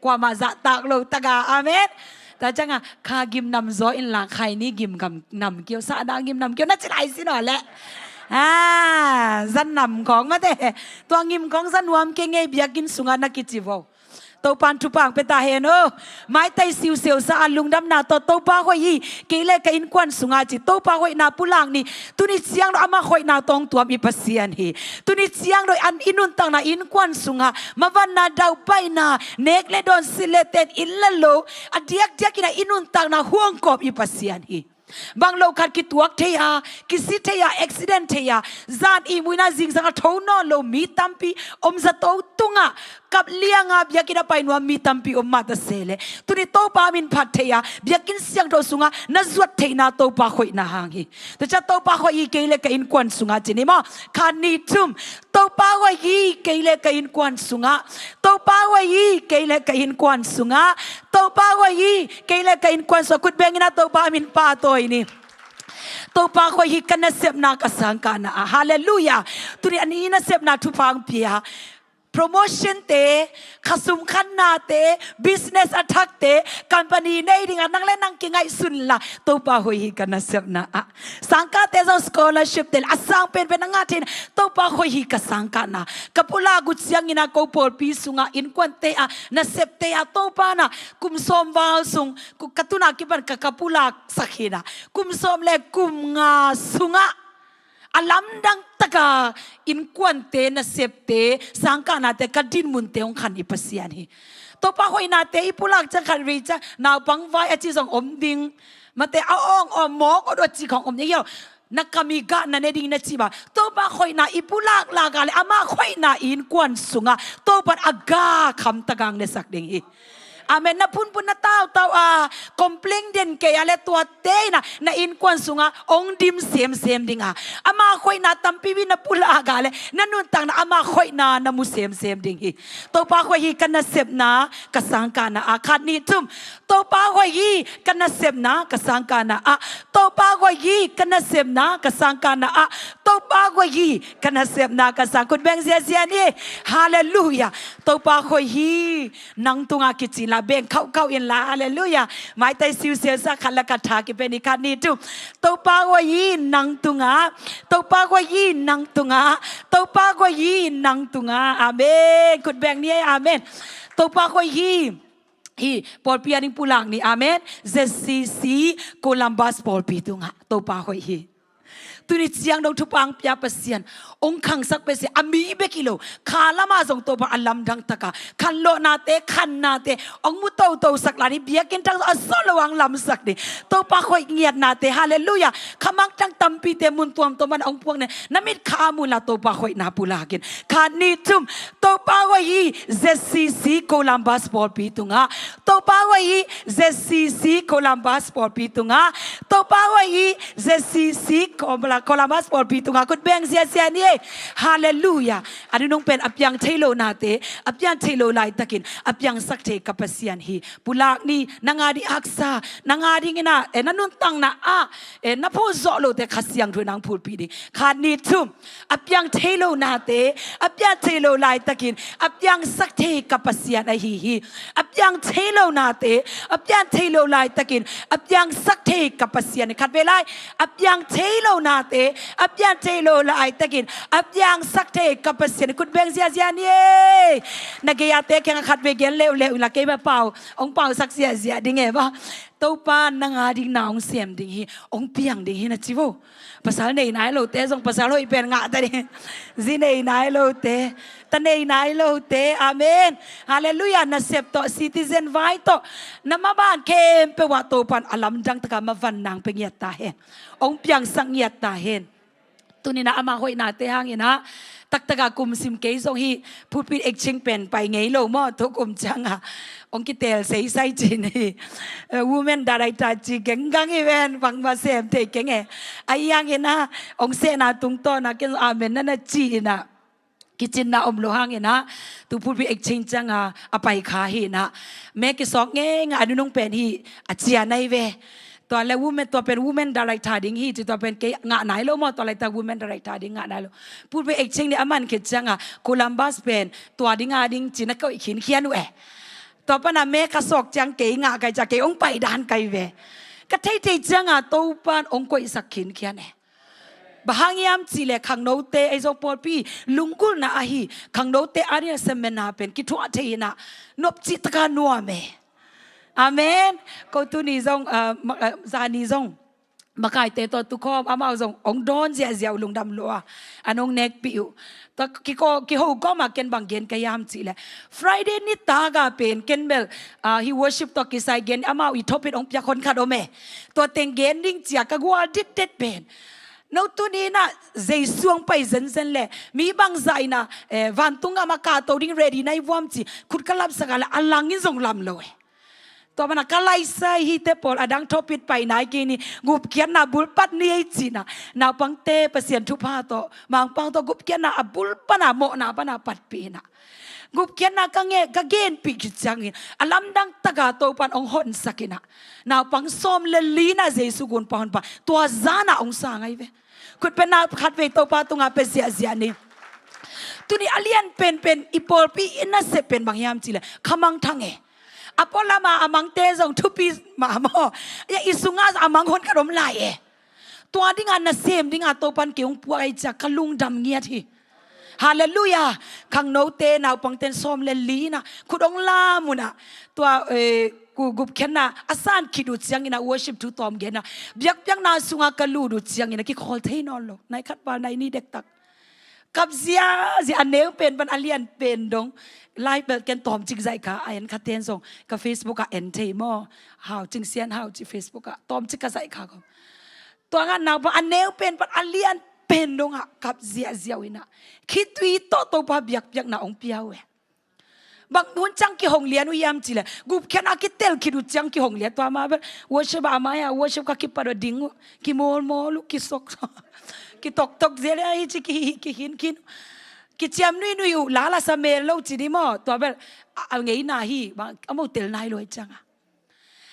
กว่ามาจะตากโลตากาอาเมนแต่จังอ่ะข้ากิมนำโซอินหลังใครนี่กิมกับนำเกี่ยวสะดางกิมนำเกี่ยวน่าจะไหลสิหน่อยแหละสันนำของมาเตะตัวงิมของสันวมเก่งไงเบียกินสุงานักกิจิวตัวปันทุปังเป็นตาเฮนไม้ไตซิวเสียวสะอาลุงดำนาตัวป้าหอยเกลเลกอินควันสุงาจิตัวป้าหอยนาปุลังนี่ตุนิเสียงเราอามาหอยนาตองตัวมีปัสยานฮีตุนิเสียงโดยอันอินุนตังนาอินควันสุงามาวันนาดาวไปนาเนกเลดอนสิเลเตนอินละโลอเดียกกินาอินุนตังนาห่วงกอบมีปัสยานฮีบางโลคัดกิตัวเทียกิสิเทียอุบิเหตุเทียจานอีมุยนาจิงสังทโนโลมีตัมปีอมสะโตตุงะกับเลี้ยงเบียกินไปนัวมีตัมปีอมมาตเสเลตุนิโตปามินพัดเทียเบียกินเสียงโดสุงะนัจวดเทียนาโตปาหอยนาหางฮีแต่จะโตปาหอยเกลเลกอินควันสุงะจินิมอคานิทุมโตปาหอยเกลเลกอินควันสุงะโตปาหอยเกลเลกอินควันสุงะโตปาหอยเกลเลกอินควันสุกุดเบงินาโตปามินปาโตiniตัวปากว่าฮิกันนะเสพนากสังกานะฮาเลลูยาตุนี่อันนี้นะเสพนาทุพังเปียพ promotion te khasum khan na te business attack te company nei ding anang le nang ki ngai sun la to pa hoi hi kana sep na a sangka te zo scholarship te asang pen pen nga tin to pa hoi hi ka sangka na kapula gut siang ina ko por pi sunga in kwan te a na sep te a to pa na kum som wal sung ku katuna ki ban ka kapula sakhina kum som le kum nga sunga alam dang taka in kwan te na sep te sangka na te kadin mun te ong khan ipasian hi to pa hoi na te ipulak cha khan ri cha naw pang vai achi song om ding mate aong om mo ko do chi khong om ne yo nakamiga na ne ding na chi ba to pa hoi na ipulak la ga le ama hoi na in kwan sunga to pat aga kham tagang ne sak ding hi amen na pun na tao complain den ke ale tua te na in kwan sunga ong dim sem dinga ama khoi na tampi bi na pula agale na nun tang na ama khoi na mu sem ding hi to pa khoi hi kan na sep na kasang ka na akhat ni tum to pa khoi hi kan na sep na kasang ka na a to pa khoi hi kan na sep na kasang ka na a to pa khoi hi kan na sep na kasang kun beng sia ni hallelujah to pa khoi hi nang tunga kichila beng kau in la hallelujah mai tai siu sia sa khala ka tha ki pe ni khat ni tu to pa khoi hi nang tunga to pa khoi hi nang tunga to pa khoi hi nang tunga amen kun beng ni amen to pa khoi hi por pianing pulang ni amen ZCC Columbus por pitunga to pa khoi hi tuni chiang dong thupang pya pasian ong khang sak pe se ami be kilo khala ma jong to ba alam dang taka khan lo na te khan na te ong mu to sak la ni bia ken tang so lawang lam sak ni to pa khoi ngiat na te hallelujah khamang tang tampi te mun tuam to man ong puang ne namit kha mu la to pa khoi na pula kin khan ni tum to pa khoi ZCC Columbus por pitunga to pa khoi ZCC Columbus por pitunga to pa khoi ZCC Columbus por pitunga kun beng sia ni hallelujah anu nong pen apyang thailo na te apyang thailo lai takin apyang sakte kapasian hi pulak ni nangadi aksa nangadi ngina nanun tang na na pho zo lo te khasiang thu nang phul pi di khan ni thum apyang thailo na te apyang thailo lai takin apyang sakte kapasian a hi apyang thailo na te apyang thailo lai takin apyang sakte kapasian khat ve lai apyang thailo na te apyang thailo lai takin apyang sakte kapasian kun beng sia ni nageya te keng khat ve gen leu la ke ba pau ong pau sak sia ding e ba to pa nanga ding naung sem ding hi ong piang ding hi na chivo pasal nei nai lo te jong pasal hoi pen nga ta ni zi nei nai lo te ta nei nai lo te amen hallelujah na septo citizen vai to na ma ban kem pe wa to pan alam dang ta ma van nang pe ngiat ta hen ong piang sang ngiat ta hen tunina ama hoi na te hang ina taktaga kum sim ke song hi pulpit exchange pen pai ngei lo mo to kum changa ong ki tel sei sai chin hi women director chi gengang event bang ma sem te keng e ayang ina ong se na tung to na ken amen na chi na kitchen na om lo hang ina tu pulpit exchange changa apai kha hi na me ki sok nge nga anu nong pen hi achia nai veตัวเลวูแมนตัวเป็นวูแมนดาราทาดิ้งฮีตัวเป็นเกะงะไหนโลมอตัวเลตัววูแมนดาราทาดิ้งงะไหนโลพูดไปเอกเชงเนี่ยอามันเกิดจังอ่ะโคลัมบัสเป็นตัวดิ้งอาดิ้งจีนักก็อีกหินเขียนด้วยตัวปนามเมฆสอกจังเกะงะไกจะเกะองไปด่านไกเวก็เทใจจังอ่ะตัวปนองก็อีสักหินเขียนเนี่ยบางยามจีเลขังโนเตไอโซปอลปีลุงกุลนะอาฮีขังโนเตอารีเซเมนาเป็นกิทัวเทียนะนบจิตกานัวเมamen ko tu ni zong za ni zong makai te to tu khom amao zong ong don zia lung dam lo anong nek piu to ki ho ko ma ken bang gen kayam chi le friday ni ta ga pen ken bel he worship to ki sai gen amao I topit ong pya kon khat o me to teng gen ding chia ka gwa dit pen no tu ni na zai suang pai zen le mi bang zai na van tunga ma ka to ding ready nai wam chi khut kalap sakala alangin zong lam loตัวมันก็ไล่ใส่ฮิตเตปอลอดังทอปิดไปไหนกินี่กุบเขียนนาบุลปัดนี่ไอจีน่ะนาปังเตเปเสียนทุพาโตบางปังโตกุบเขียนนาบุลปนาโมนาปนาปัดปีน่ะกุบเขียนนากังเงกเกนปีกิจังอินอลัมดังตะกาโตปันองหอนสักิน่ะนาปังส้มเลลีน่ะเจสุกุนปันปะตัวจาน่ะองสางไงเว้คุณเป็นนาขัดเวโตปาตุงาเปเสียนี่ ตุนี่อเลียนเป็นอีปอลปีอินนัสเป็นบางยามจีเลยขมังทังอปอลามาอามังเตซงทุปีมาหมอยาอิสุงาอามังคนขนมลายตัวดิ้งานน่ะเซมดิ้งานโตปันเกี่ยวปัวไอจากขลุงดำเงียทีฮาเลลูยาขังโนเตนาวปังเตนซอมเลลีนะคุดองลามุนะตัวกูกุบแค่น่ะอาสานคิดดูเสียงอินะ worship ทุตอมเกนะเบียกนาสุงากลูดูเสียงอินะคิคอลเทนอลโลในคัดบาในนี่เด็กตักกับเสียอันเนวเป็นบันอเลียนเป็นดงไลฟ์เปิดกันตอมจิกใจค่ะอันคัดเทนส่งกับเฟซบุ๊กกับเอ็นเทมอหาวจิงเสียนหาวจิเฟซบุ๊กกับตอมจิกกระใจค่ะก็ตัวงานนาวบันอันเนวเป็นบันอเลียนเป็นดงอ่ะกับเสียวินะคิดวีโตโตปาเบียกนาองเปียวบางนู้นจังกี่หงเลียนวิยามจีเลยกูแค่นักกิเตลคิดูจังกี่หงเลียนตัวมาแบบว่าเชื่อบ้าไหมอะว่าเชื่อกับกิปาร์ดิ้งกิโมลุกิสกกิตกเสียเลยจีกิหินกิเจียมนุยลาลาสเมลเราจีดีมั้งตัวแบบเอาไงน่าฮีบางเอาเตลนายลอยจังอะ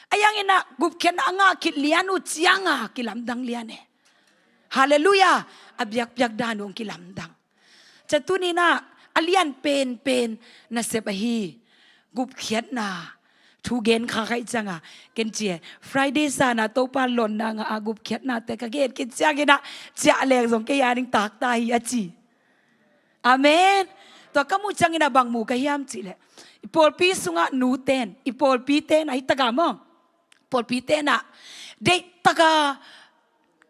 ไอ้ยังไงนะกูแค่นักงาคิเลียนอุจังอะกิลำดังเลียนฮาเลลูยาอับยักดานองกิลำดังจะตุนี่นะอเลียนเป็นนะเสบฮีกุบเขียนนาทูเกนข้าใครจังอ่ะเกนเจีย Friday ซานะโตปาลอนนางอากุบเขียนนาแต่ก็เกนกินจังกินะจะแรงส่งแกยานิงตากตายอาจีอาเมนตัวก็มูจังกินะบางมูก็ยามจีเลยอีปอลปีสุงะนูเตนอีปอลปีเตนไอตะกามองปอลปีเตนอ่ะเด็กตะกา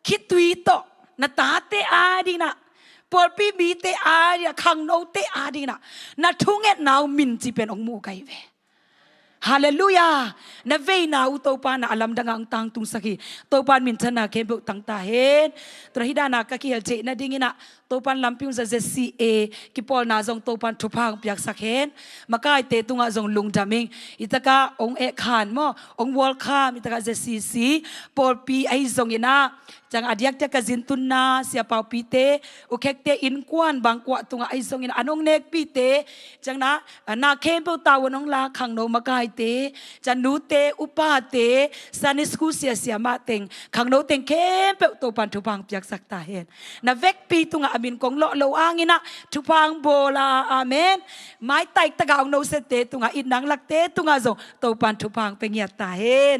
คิดวีโตนะตาเตอาดีนะปอลปีบีเตอาดีขังโนเตอาดีนะนาทุ่งเอ็ดนาวมินจีเป็นองมูไกเวฮาเลลูยานะเวนาอุโตปานะอลัมดังอังตังตุงสักีโตปานมินทนาเคบุตังตาเฮนตระหิดานาก็คิเฮเจนะดิงินะโตปานลัมพิวซะ ZCA กิปอลนาจงโตปานทุพังเปียกสักเฮนมากายเตตุงะจงลุงดามิงอิตะกะองเอขานมอองวอลคามอิตะกะ ZCC ปอลปีไอจงอินะจังอดียกจะกะจินตุนนาเสียเปาปีเตอุเคกเตอินกวนบางกว่าตุงะไอจงอินะอนงเนกปีเตจังนะนาเคมเปตาวนองลาขังโนมากายเตจันนูเตอุปาเตซานิสกุเสียมาเต็งขังโนเต็งเคมเปโตปันทุพังเปียกสักตาเห็นนาเวกปีตุงะอามินกงโลโลอางินะทุพังโบลาอาเมนไม้ไตตะกาวโนเสเตตุงะอินนังลักเตตุงะจงโตปันทุพังเปงเงียตาเห็น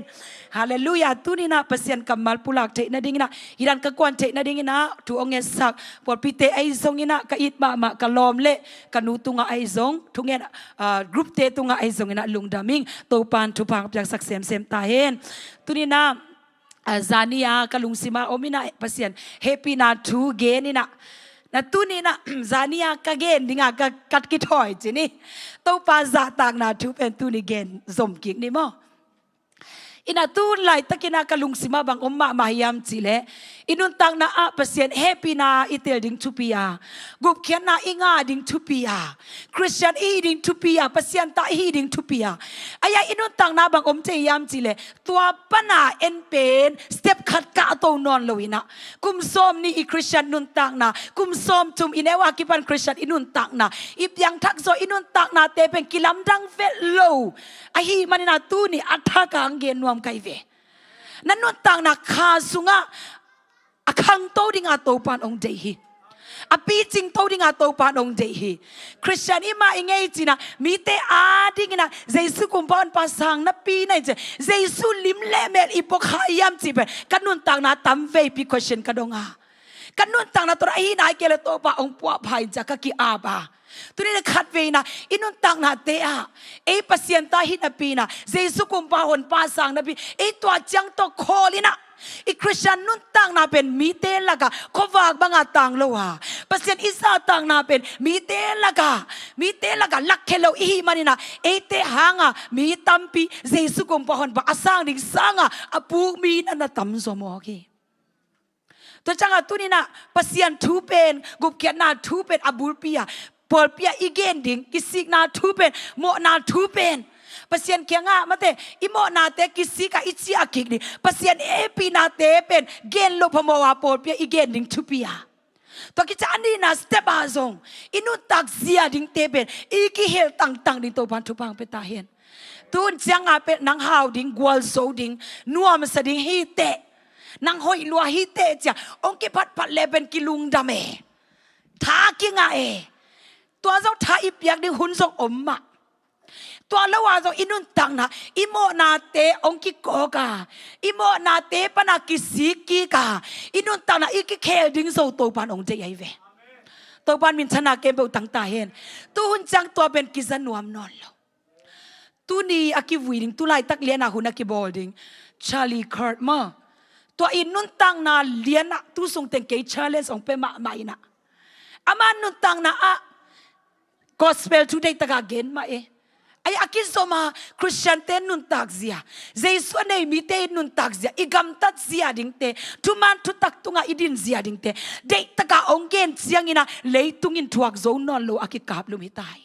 ฮาเลลูยาตุนีนะเปเซียนกัมมัลปุลักเทนะดิงนะฮิรันกะกวนเทนะดิงนะทุองเงสักปอดปีเตไอซงนะกะอิดมากะลอมเลกะนูตุงะไอซงทุงเงกรุ๊ปเตตุงะไอซงนะลุงดามิงโตปานทุพังเปียกสักเซมตาเห็นตุนีนะซานิยากะลุงซิมาโอมินะเปเซียนเฮปีนาทูเกนี่นะนะตุนีนะซานิยากะเกนดิงะกะกัดกิถอยจินี่โตปาซาตางนาทูเป็นตุนีเกนสมกิกนี่มั้งอินาตูนไลตะกินากะลุงสิมาบังอมมะมาฮิยามจิเลอินุนตังนาอะเปเซียนเฮปีนาอิเตลดิงทุปียากุบเขียนนาอิงาดิงทุปียาคริสเตียนอีดิงทุปียาเปเซียนตาฮีดิงทุปียาอายาอินุนตังนาบังอมเจยามจิเลตัวปนาเอ็นเป็นสเต็ปขัดกะโตนอนลวินะกุมซอมนี่อีคริสเตียนนุนตังนากุมซอมจุมอินเอวากิปันคริสเตียนอินุนตังนาอิบยังทักโซอินุนตังนาเตเป็นกิลัมดังเฟลโลอฮีมันนาตูนี่อัฐกังเกนนวมไกเวนั่นนุนตังนาคาสุงะอคังโตดิงาโตปานองเดฮีอปีจิงโตดิงาโตปานองเดฮีคริสเตียนอีมาอิงเอจินะมีเตอาดิงนะเจสุกุมปานปาสังนะปีนะเจสุลิมเลเมลอีปกขายามจิเปกันนุนตังนาตัมเวปีคเชนกะดงากันนุนตังนาตัวไอนาเกเลโตปาองปัวภายจักกิอาบาตัวนี้ขัดเวนะอินุนตังนาเตอะเอปัสยันตาหินปีนะเจสุกุมปาหนปาสังนะปีเอตัวจังโตโคลินะอีคริสเตียนนุนตังนาเป็นมีเตลละกะขวากบังอาตังโลหะปัสยันอิสาตังนาเป็นมีเตลละกะลักเคโลอีมันนี่นะเอเตหางะมีตัมปีเจสุกุมปาหนปาอสังดิสังะอปูมีนันตัมสมอกีตัวจังตุนี่นะปัสยันทูเป็นกุบเกียนาทูเป็นอบูลปียปอลปียอีเกนดิงกิสิกนาทูเป็นโมนาทูเป็นปัสยันเคียงะมาเตอิโมนาเตกิสิกาอิจิอากิกดิปัสยันเอปีนาเตเป็นเกนโลพโมวาปอลปียอีเกนดิงทูปียตัวกิจอันนี้นะสเตปอาซงอินุตักเซียดิงเตเป็นอีกิเฮลตังดิงโตพันทุพังเปตาเห็นตุนจังอาเป็นนางฮาวดิงกวลโซดิงนัวมสดิงฮีเตนางหอยลัวฮิเตจ้ะองค์กิพัดเลเป็นกิลุงดาเมทากิงาเอ ตัวเจ้าท้าอีเปียกดิหุ่นทรงอมมาตัวละว่าเจ้าอินุนตังนะอิโมนาเตองกิโกกาอิโมนาเตปนากิสิกิกาอินุนตังนะอีกิเคลดิ้งโซตัวปานองเจยัยเวตัวปานมินชนะเกมเบลตังตาเห็นตัวหุ่นจังตัวเป็นกิจันนวมนอนแล้วตัวนี้อากิวิดิงตัวไล่ตักเลียนอาหุ่นอากิบอลดิงชาลีคาร์ดมาตัวอินุนตังนาเลียนตัวส่งเต็งเกย์ชาเลนส่งเป็นมานะอามันนุนตังนะอะgospel today ตะกาเกนมาไอ้อากิสมาคริสเตียนเตนุนตักเสียเจสุในมิเตนุนตักเสียอีกำตัดเสียดิ่งเตทุมันทุตักตุงอิดินเสียดิ่งเตเด็กตะกาองเกนเสียงอินะเลยตุงินทวกโซนนอนโลอากิกาบลุมิตาย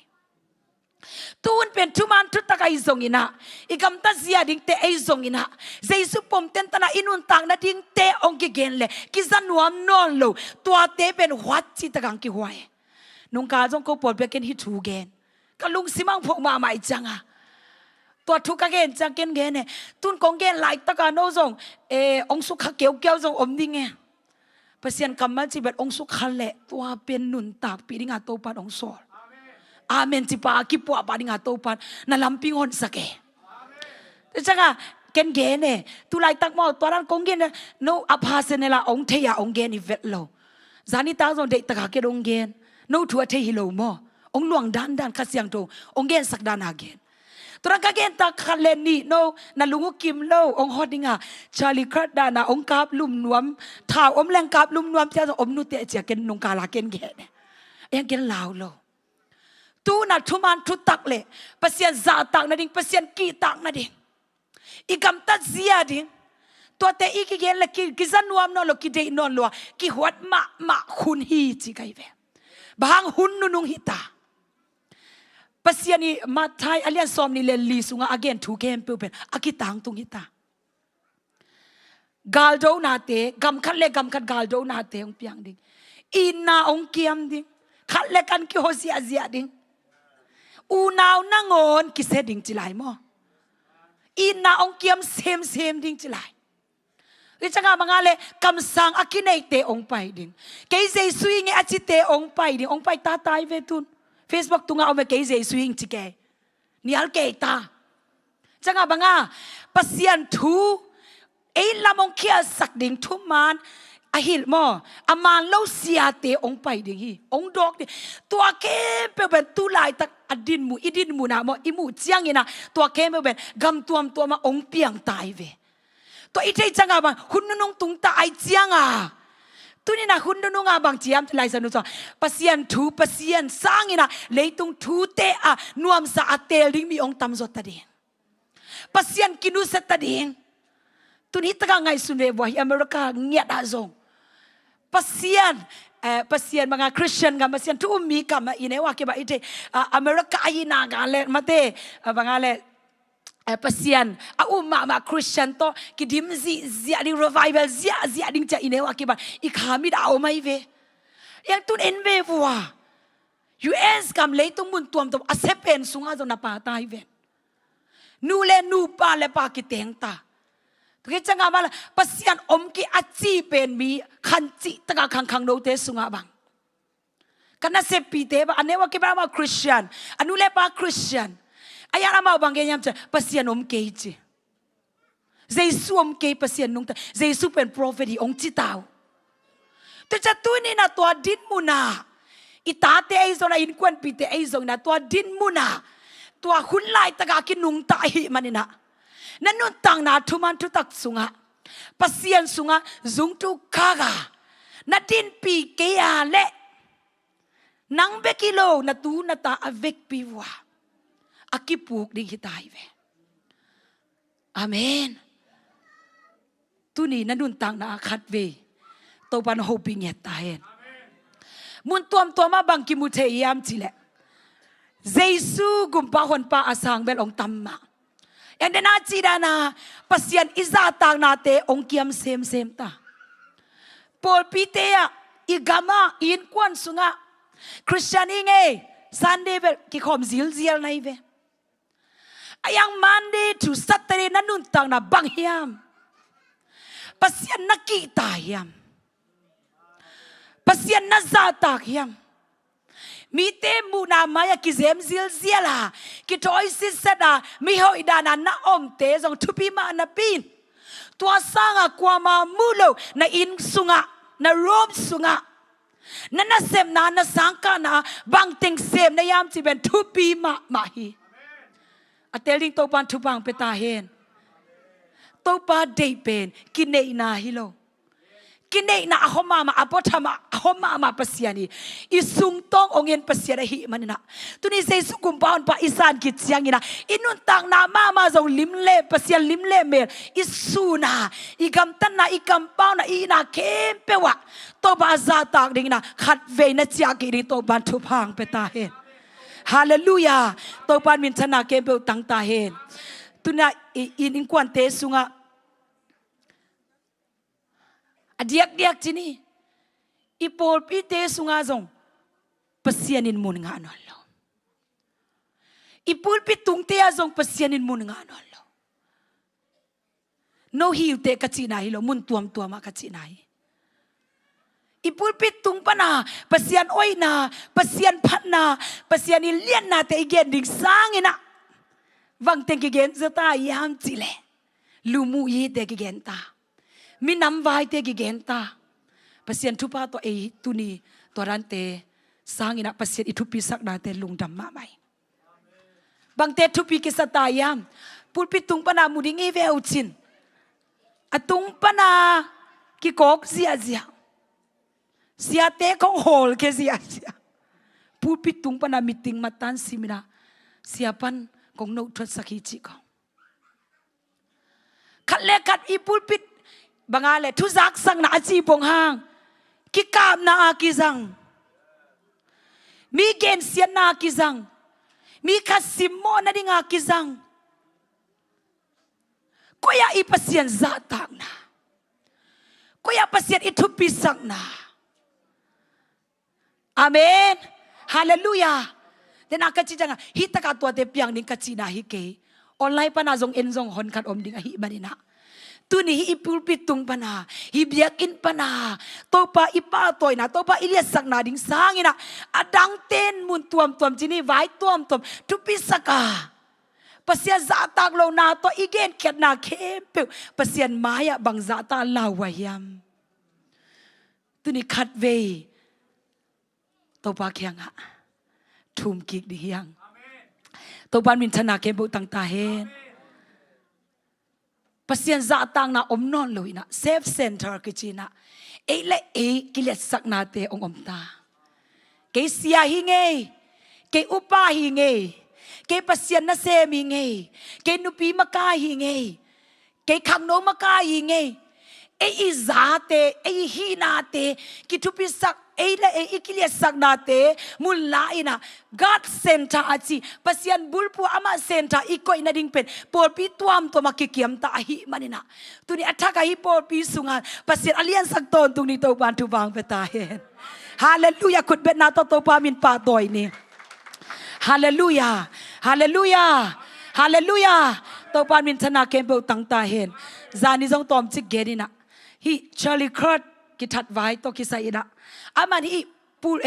ตูนเป็นทุมันทุตักไอซงอินะอีกำตัดเสียดิ่งเตไอซงอินะเจสุปมเตนตนะอินุนตักนะดิ่งเตองกิเกนเลยกิซันวมนอนโลตัวเตเป็นหัวจิตตะกังกิหวยนุ่งกาจงก็ปวดเบกเกนฮิทูเกนก็ลุงสิมังพกมาใหม่จังอ่ะตัวทุกข์เกนจังเกนเนี่ยตุนกงเกนไหลตะการโนซงองสุขเกี่ยวซงอมดิ่งเปเซียนคำมันจีเบ็ดองสุขเละตัวเป็นหนุนตากปีดิ่งอาโตปันองสอลอาเมนจิปากิปัวปาดิ่งอาโตปันนั่นลำปิงหอนสักแต่จังอ่ะเกนเนี่ยตุไหลตักมอตัวนั้นกงเกนโนอภาเซเนลาองเทียองเกนอีเวตโลจานิตาซงเด็กตะกาเกนองเกนโนทัวเทฮิโลมอองหลวงด้านขัดเสียงโตองเกนสักดานอาเกนตัวนั้นก็เกนตาคันเลนนี่โนนั่นลุงกิมโลองฮอดดิงาชาลีครัดดานาองกาบลุ่มนวมท้าวอมแรงกาบลุ่มนวมเจ้าอมนุเตเจียเกนนงกาลาเกนเกนยังเกนลาวโลตูนัดทุมันทุตักเลยเปเซียนซาตักนั่นดิงเปเซียนกีตักนั่นดิงอีกำตัดเสียดิงตัวเตอีกเกนเลยกิจันนวมนอนโลกิเดนอนโลกิหัวมะคุณฮีจิไกเวบางหุ่นนุงหิตาปัสยานีมาไทยอเลียนซอมนี่เลลีสุงอาเกนทูเกมเปิลเป็นอากิตังตุงหิตากาลโดนาเตกำคัดเล็กกำคัดกาลโดนาเตองเปียงดิอินนาองเกียมดิคัดเล็กกันกิโฮเซียเซียดิอูนาวนั่งอนกิเซดิงจิไลมออินนาองเกียมเซมดิงจิไลวิจังอาบังอาเลคำสั่งอากินเอเตองไปดิงเกยเจสุยงอาจิเตองไปดิงองไปตาตายเวทุนเฟซบุ๊กตุงเอาไปเกยเจสุยงจิเกนี่อัลเกตาจังอาบังอาปัสยันทูเอลามองเคียสักดิงทุมันอาหิลมออามันเล่าเสียเตองไปดิงฮีองดอกดิตัวเกมเป็นตุลายตักอดินมูอิดินมูนะมออิมูเจียงอินะตัวเกมเป็นกำตัวมาองเปียงตายเวตัวอีเจจังอาบังหุ่นนงตุงตาไอเจียงอ่ะตัวนี้นะหุ่นนงอาบังเจียมลายสนุกจังปัสยันทูปัสยันสร้างอินะเลยตุงทูเตอะนวมสะอาเตลิงมีองตำจดตะเดงปัสยันกินุเสตะเดงตัวนี้ตะกางไงสุนเรวะอเมริกาเงียดอาจงปัสยันบางคริสเตียนกันปัสยันทุกมีกันมาอินเอวะเก็บไอเจอเมริกาอินากันเลยมาเตบางอะไรpasien ma Christian to kidim zia ding revival zia ding cha inew akiba ikhami da omai ve yang tun enve wa US kam leitung mun tuam to asepen sunga zo na pa tai ve nu le nu pa le pa ki teng ta to ke changa bala pasien om ki achi pen mi khan chi taka khang no te sunga bang kana se pi te ba anewa ke ba ma Christian anu le pa Christian ayah nama abang kaya macam pasien om keji, Yesus om kej pasien nung ta, Yesus pen prophet ong citau. Tu jatuh ni na tua din muna, itate aizona inkuan pite aizona tua din muna, tua hunlai tagakin nung tahi manina, nanun tang na tuman tutak sunga, pasien sunga zung tu kaga, natin pi kaya le, nang bekilo na tu na ta avek piwa. Akipuk di kita iwe. Amen. Tuni nanun tang na akat we. Topan hoping yet tahen. Mun tuam bang kimute yam chile. Yesu gumpahon pa asang bel ong tamma. And then achida na pasyan izatang nate ong kiam sem ta. Paul pitea igama in kwan sunga. Christian inge Sunday bel kikom zil na iwe. Ayang Monday to Saturday nanuntang na bangyam. Pasyan nakita yam. Pasyan nazatak yam. มีเตมูนามายกิเซมซิลเซียลากิทอยซิสดามีหอยดานานาอมเตจงทุพิมานาปินตัวสร้างกว่ามามูโลนาอินสุงะนาโรมสุงะนั่นน่ะเซมนาน่ะสังกานาบางเต็งเซมนายามที่เป็นทุปีมาฮีอเตลิงตัวปันทุบังเปตาเฮนตัวปาเดเป็นกินเนนาฮิโลกินเนนาอหมามาอปทมาอหมาปัสยานีอิสุงตององเงินปัสยาหิมันนะตุนี่เซสุกุมปาอนปาอิสานกิจยังอินะอินุนตังนามาจงลิมเล่ปัสยาลิมเล่เมลอิสุนาอิกัมตันนาอิกัมปาวนาอินาเข้มเปวะตัวบาซาตากดิ่งนะขัดเวนัจยากิริตัวบันทุพังเปตาเฮนฮาเลลูยาตัวบันมินชนะเกมเปวตังตาเฮนตุน่าอินควันเตสุงะDiak sini, ipol pite sungazong pasyanin mo nga anolo. Ipol pitung te azong pasyanin mo nga anolo. No hilte katsinahi lo muntuam tuama katsinahi. Ipol pitung pa na pasyan oy na pasyan pat na pasyan ilian na te igen ding sangin na. Wang tengkigen sa tayam sile lumuyi te kigen ta. Minam vai te gigenta pasien tupa to tuni torante sangina pasien itu pisak na te lungdam mamai bang te tupi kisatayam pulpitung pana muding eve ucin atung pana kikok sia te kong hol ke sia pulpitung pana meeting matan simina siapan kong no trot sakichi ko kalekat ipulpit bangale tuzak sang na aji pong hang kikam na akizang mi gen sian na akizang mi kasimo na ding akizang kuya ipasyan zatang na kuya pasyan itu pisang na amen hallelujah den akachijanga hitaka tua te piang ding kachina hike online pa na zong enzong hon kat om ding hi manina tuni ipul pitung pana hibiakin pana topa ipatoy na topa iliasak na ding sangin na adang ten mun tuam jini vai tuam tupisaka pasya zatag lo na to igen ket na kempe pasyan maya bang zata lawayam tuni khatve topa kyanga thum kik di hiang topan min thana kembu tang ta hen pasien zatang na omnon loina safe center kichina ele kilet sakna te ong omta ke sia hinge ke upa hinge ke pasien na semi nge ke nupi maka hinge ke khangno maka hinge izate hinate kitupi sak ikilia saknate mulaina God center achi pasien bulpu ama center ikoi na ding pen polpi tuam to makikiam ta hi manina tuni athaka hi polpi sunga pasien alian sakton tung ni to ban tu bang petahen hallelujah kut bet na to pa min pa toy ni hallelujah hallelujah hallelujah to pa min thana kembo tang ta hen zani jong tom chik gerina hi Charlie Kurt kitat vai to kisaida aman hi pul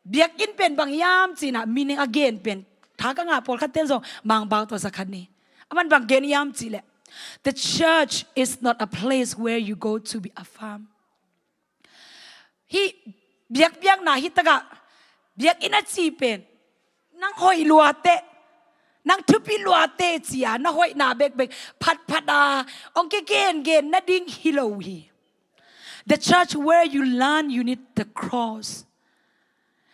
biakin pen bang yam china meaning again pen thaka nga pol khaten so mang baw to sakhani aman bang gen yam chile the church is not a place where you go to be affirmed hi biak na hi taga biak ina chi pen nang hoi luate nang tupi luate chia na hoi na bek phat ong ke gen na ding hilo hi. The church where you learn you need the cross.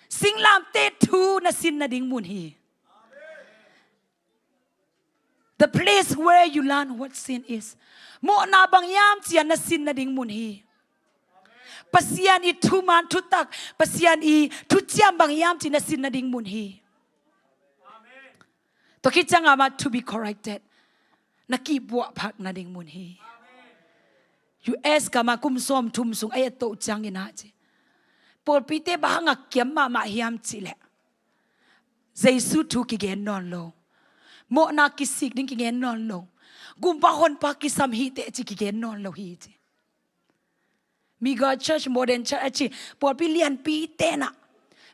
Sing lam te tu na sin na ding mun hi. The place where you learn what sin is. Mo na bang yam chia na sin na ding mun hi. Pasian i tu man tu tak pasian i tu chiam bang yam chia na sin na ding mun hi. To kitang ama to be corrected. Nakibuwa pak na ding mun hi. US kama kumsom tumsung ay to chang inaji. Por pite bahanga kiam ma hiam chile. Jesu tu kigen non lo. Mo na kisik ding kigen non lo. Gumpahon pa kisam hite chi kigen non lo hi chi. Mi God Church Modern Church por pilian pite na.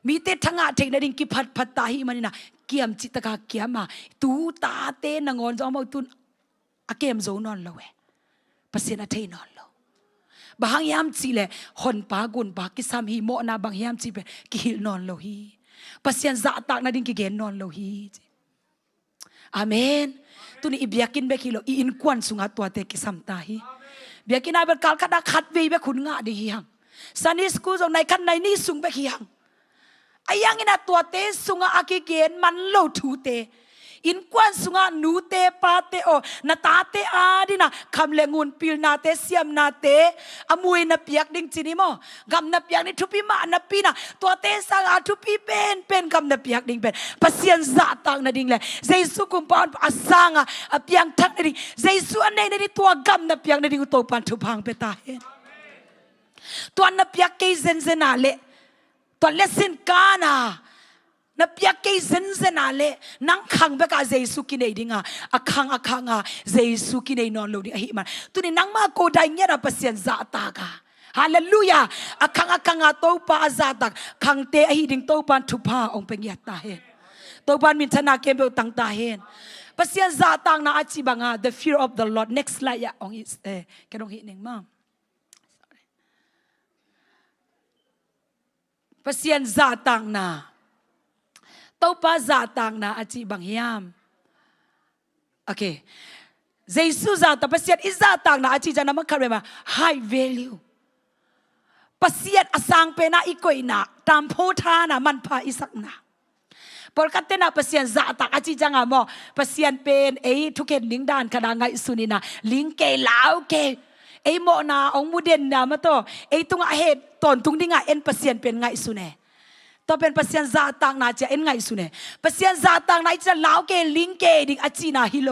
มีเตทั้งอาเทนดิ่งกิพัดพัดตาหิมันนะเกี่ยมจิตกาเกี่ยมมาตูตาเตนงอนจอมเอาตุนอาเกมโซนอนเลยภาษาอาเทนอนเลยบางยามจีเลยคนปากุนปากิสามฮีโมนาบางยามจีเปกิฮิลนอนเลยฮีภาษาจะตากนาดิ่งกิเกนนอนเลยฮีอาเมนตุนี่อิบยากินเบกิโลอินควันสุงาตัวเตกิสัมตาฮีเบียกินายเบลกาลคัดขัดวีเบขุนงาดีฮังซันนิสกูจงในคันในนี่สุงเบกิฮังอายังอินาตัวเตสุงาอากิเกนมันโลทูเตอินควันสุงานูเตปาเตโอนาตาเตอาดินะคำเลงุนปิลนาเตเซียมนาเตอมวยนาเปียกดิ่งจินิโมกำนาเปียกนี่ทุปีมานาปีนะตัวเตสังอาทุปีเป็นกำนาเปียกดิ่งเป็นภาษาจะต่างนาดิ่งเลยเจสุกุมปานอาสังอาเปียงทักนาดิ่งเจสุอันไหนนี่ตัวกำนาเปียกนาดิ่งตัวปันทุพังเปตาเห็นตัวนาเปียกเกยเซนเซนาเลตัวเลสินกานานับยาเกยเซนเซนาเลนังขังเบกาเจสุกินเอดิงาอคังเจสุกินเอนอนโลดิหิมันตุนี่นังมาโกได้เงียระเปเซียนซาตากาฮาเลลูยาอคังโตปาซาตากขังเตอหิดิงโตปันทุพาองเปงยาตาเฮนโตปันมินธนาเกมเบลตังตาเฮนเปเซียนซาตางนาอาจิบังา the fear of the Lord next slide yaองอิสแกต้องหิหนึ่งมั่งเปเซียนซาตางนาโตปาซาตางนาอาจิบังยามโอเคเจสุซาตาภาษาอิซาตางนาอาจิจานามักคาเรมา high value ภาษาอสังเป็นอีกอยนาตามโพธานามันพาอิสักนาปรกัตเตนาภาษาซาตาอาจิจังามอภาษาเป็นทุกเห็นลิงดานขนาดไงสุนินาลิงเกลาวเกโมนาองมุเดนนามาโตตุงอาเหตุตอนตุงดิ้งาเอ็นภาษาเป็นไงสุเนตัวเป็นภาษาซาตังนาจะเอ็นไงสุเนภาษาซาตังนาจะลาวเกลิงเกดิอาจีนาฮิโล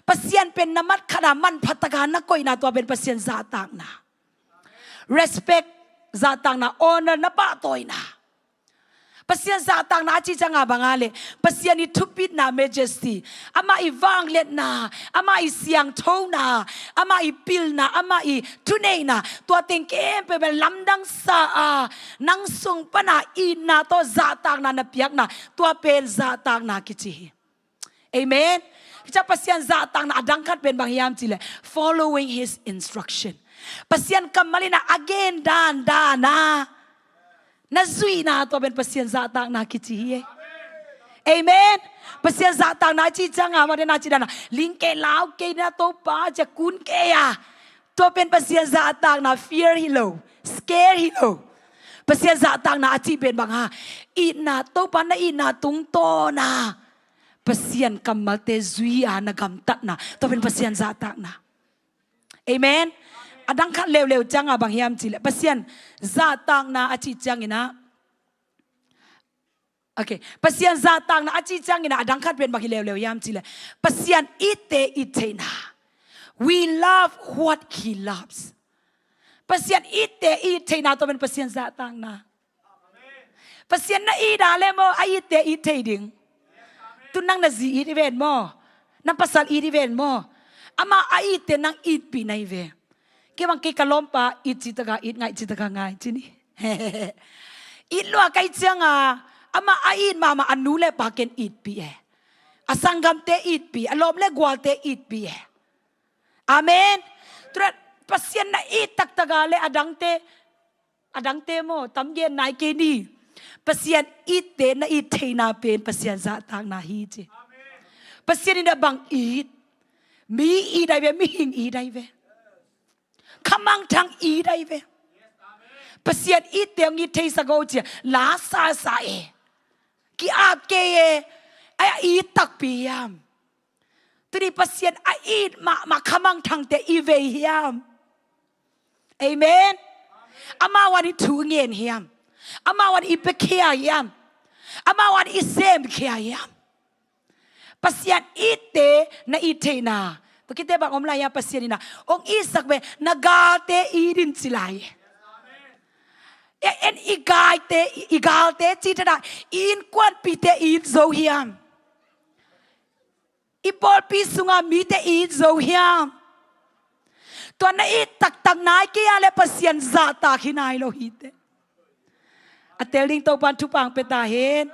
ภาษาเป็นนามัดขนามันพัตกานักกอยนาตัวเป็นภาษาซาตังนา respect ซาตังนา honor นับปะตัวนาภาษาซาตังนาจีจังอาบังอาเลภาษานี่ทุบิดนา majesty อามาอีวังเล็ดนาอามาอีเสียงโทนาอามาอีปิลนาอามาอีทุเนนาตัวเต็งเกมเป็นลำดังสานังทรงปนาอีนาตัวซาตังนานับยักนาตัวเป็นซาตังนากิจิเอเมนจะภาษาซาตังนาดังคัดเป็นบางยามจิเล following his instruction ภาษากำมาลินา again ดานานาซุยนาตัวเป็นภาษาซาตังนาคิจิเอเมนภาษาซาตังนาจิจังอามาเดนาจิดานาลิงเกลาวเกนาโตปาจะกุนเกียตัวเป็นภาษาซาตังนา fear ฮิโล scare ฮิโลภาษาซาตังนาอาจิเป็นบางฮะอีนาโตปานาอีนาตุงโตนาภาษากำมาเตซุยอานะกำตัดนาตัวเป็นภาษาซาตังนาเอเมนอดังคัดเร็วๆจังอาบางยามจิเลภาษาซาตังนาอาจิจังอินะโอเคภาษาซาตังนาอาจิจังอินะอดังคัดเป็นบางเร็วๆยามจิเลภาษาอิเตนา we love what he loves ภาษาอิเตนาตัวเป็นภาษาซาตังนาภาษาอีดาเลโมอิเตดิงตุนังนาซีอีเวนโมนับภาษาอีเวนโมอามาอิเตนังอีปีในเวเกี่ยงกี่กะล้มปะอิจิตกะอิดไงจิตกะไงจีนี่อิดลัวไกจังอามาอิดมาอันนู้เลปะเกนอิดปีอาสังกัมเตอิดปีอารมณ์เลกวาเตอิดปีอาเมนตรัสภาษาในอิดตักตะกาเลอดังเตโมตั้มเย็นนายเกนีภาษาอิดเตนอิดเทนาเป็นภาษาซาตังนาฮีจีภาษานี่นะบังอิดมีอิดได้เวมีหิงอิดได้เวขมังทางอีได้เวภาษาอีเตียงอีเทสกอจีลาซาเอกีอาเกเอไออีตักปียามตัวนี้ภาษาอีมาขมังทางเตอีเวียมเอเมนอามาวันนี้ถูเงินเฮียมอามาวันอีเปเคียยามอามาวันอีเซมเคียยามภาษาอีเตนะอีเทนาตัวคิดแต่บางอมลายภาษานี่นะองอีสักเบนกาเตอีดินสิลายเอ็นอีกาเตจิตระอินควันปีเตอีโซเฮียมอีบอลปีสุงามีเตอีโซเฮียมตัวนั้นอีตักนายเกียร์เลภาษาซาตาขินายโลหิต ateling to pan thu pang peta hen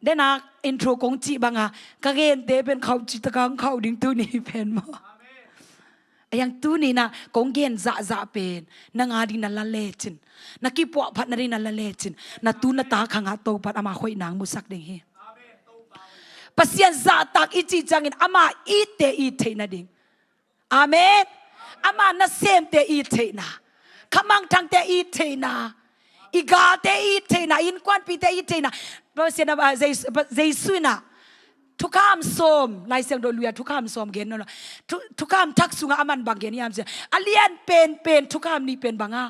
dena intro kong chi banga ka gen te pen khau chi ta kang khau ding tu ni pen mo yang tu ni na kong gen za pen na nga ding na la lechin na ki po phat na rin na la lechin na tu na ta khanga to pat ama khoi nang musak ding he pasien za tak ichi changin ama ite na ding amen ama na sem te ite na kamang tang te ite na iga te ite na in kwan pi te ite na pasien ba Jesus naทุกคำสมลายเสียงโดลุยทุกคำสมเกณฑ์นั่นแหละทุกคำทักสุงอามันบางเกณฑ์ยามเสียอเลียนเป็นทุกคำนี้เป็นบางอ่ะ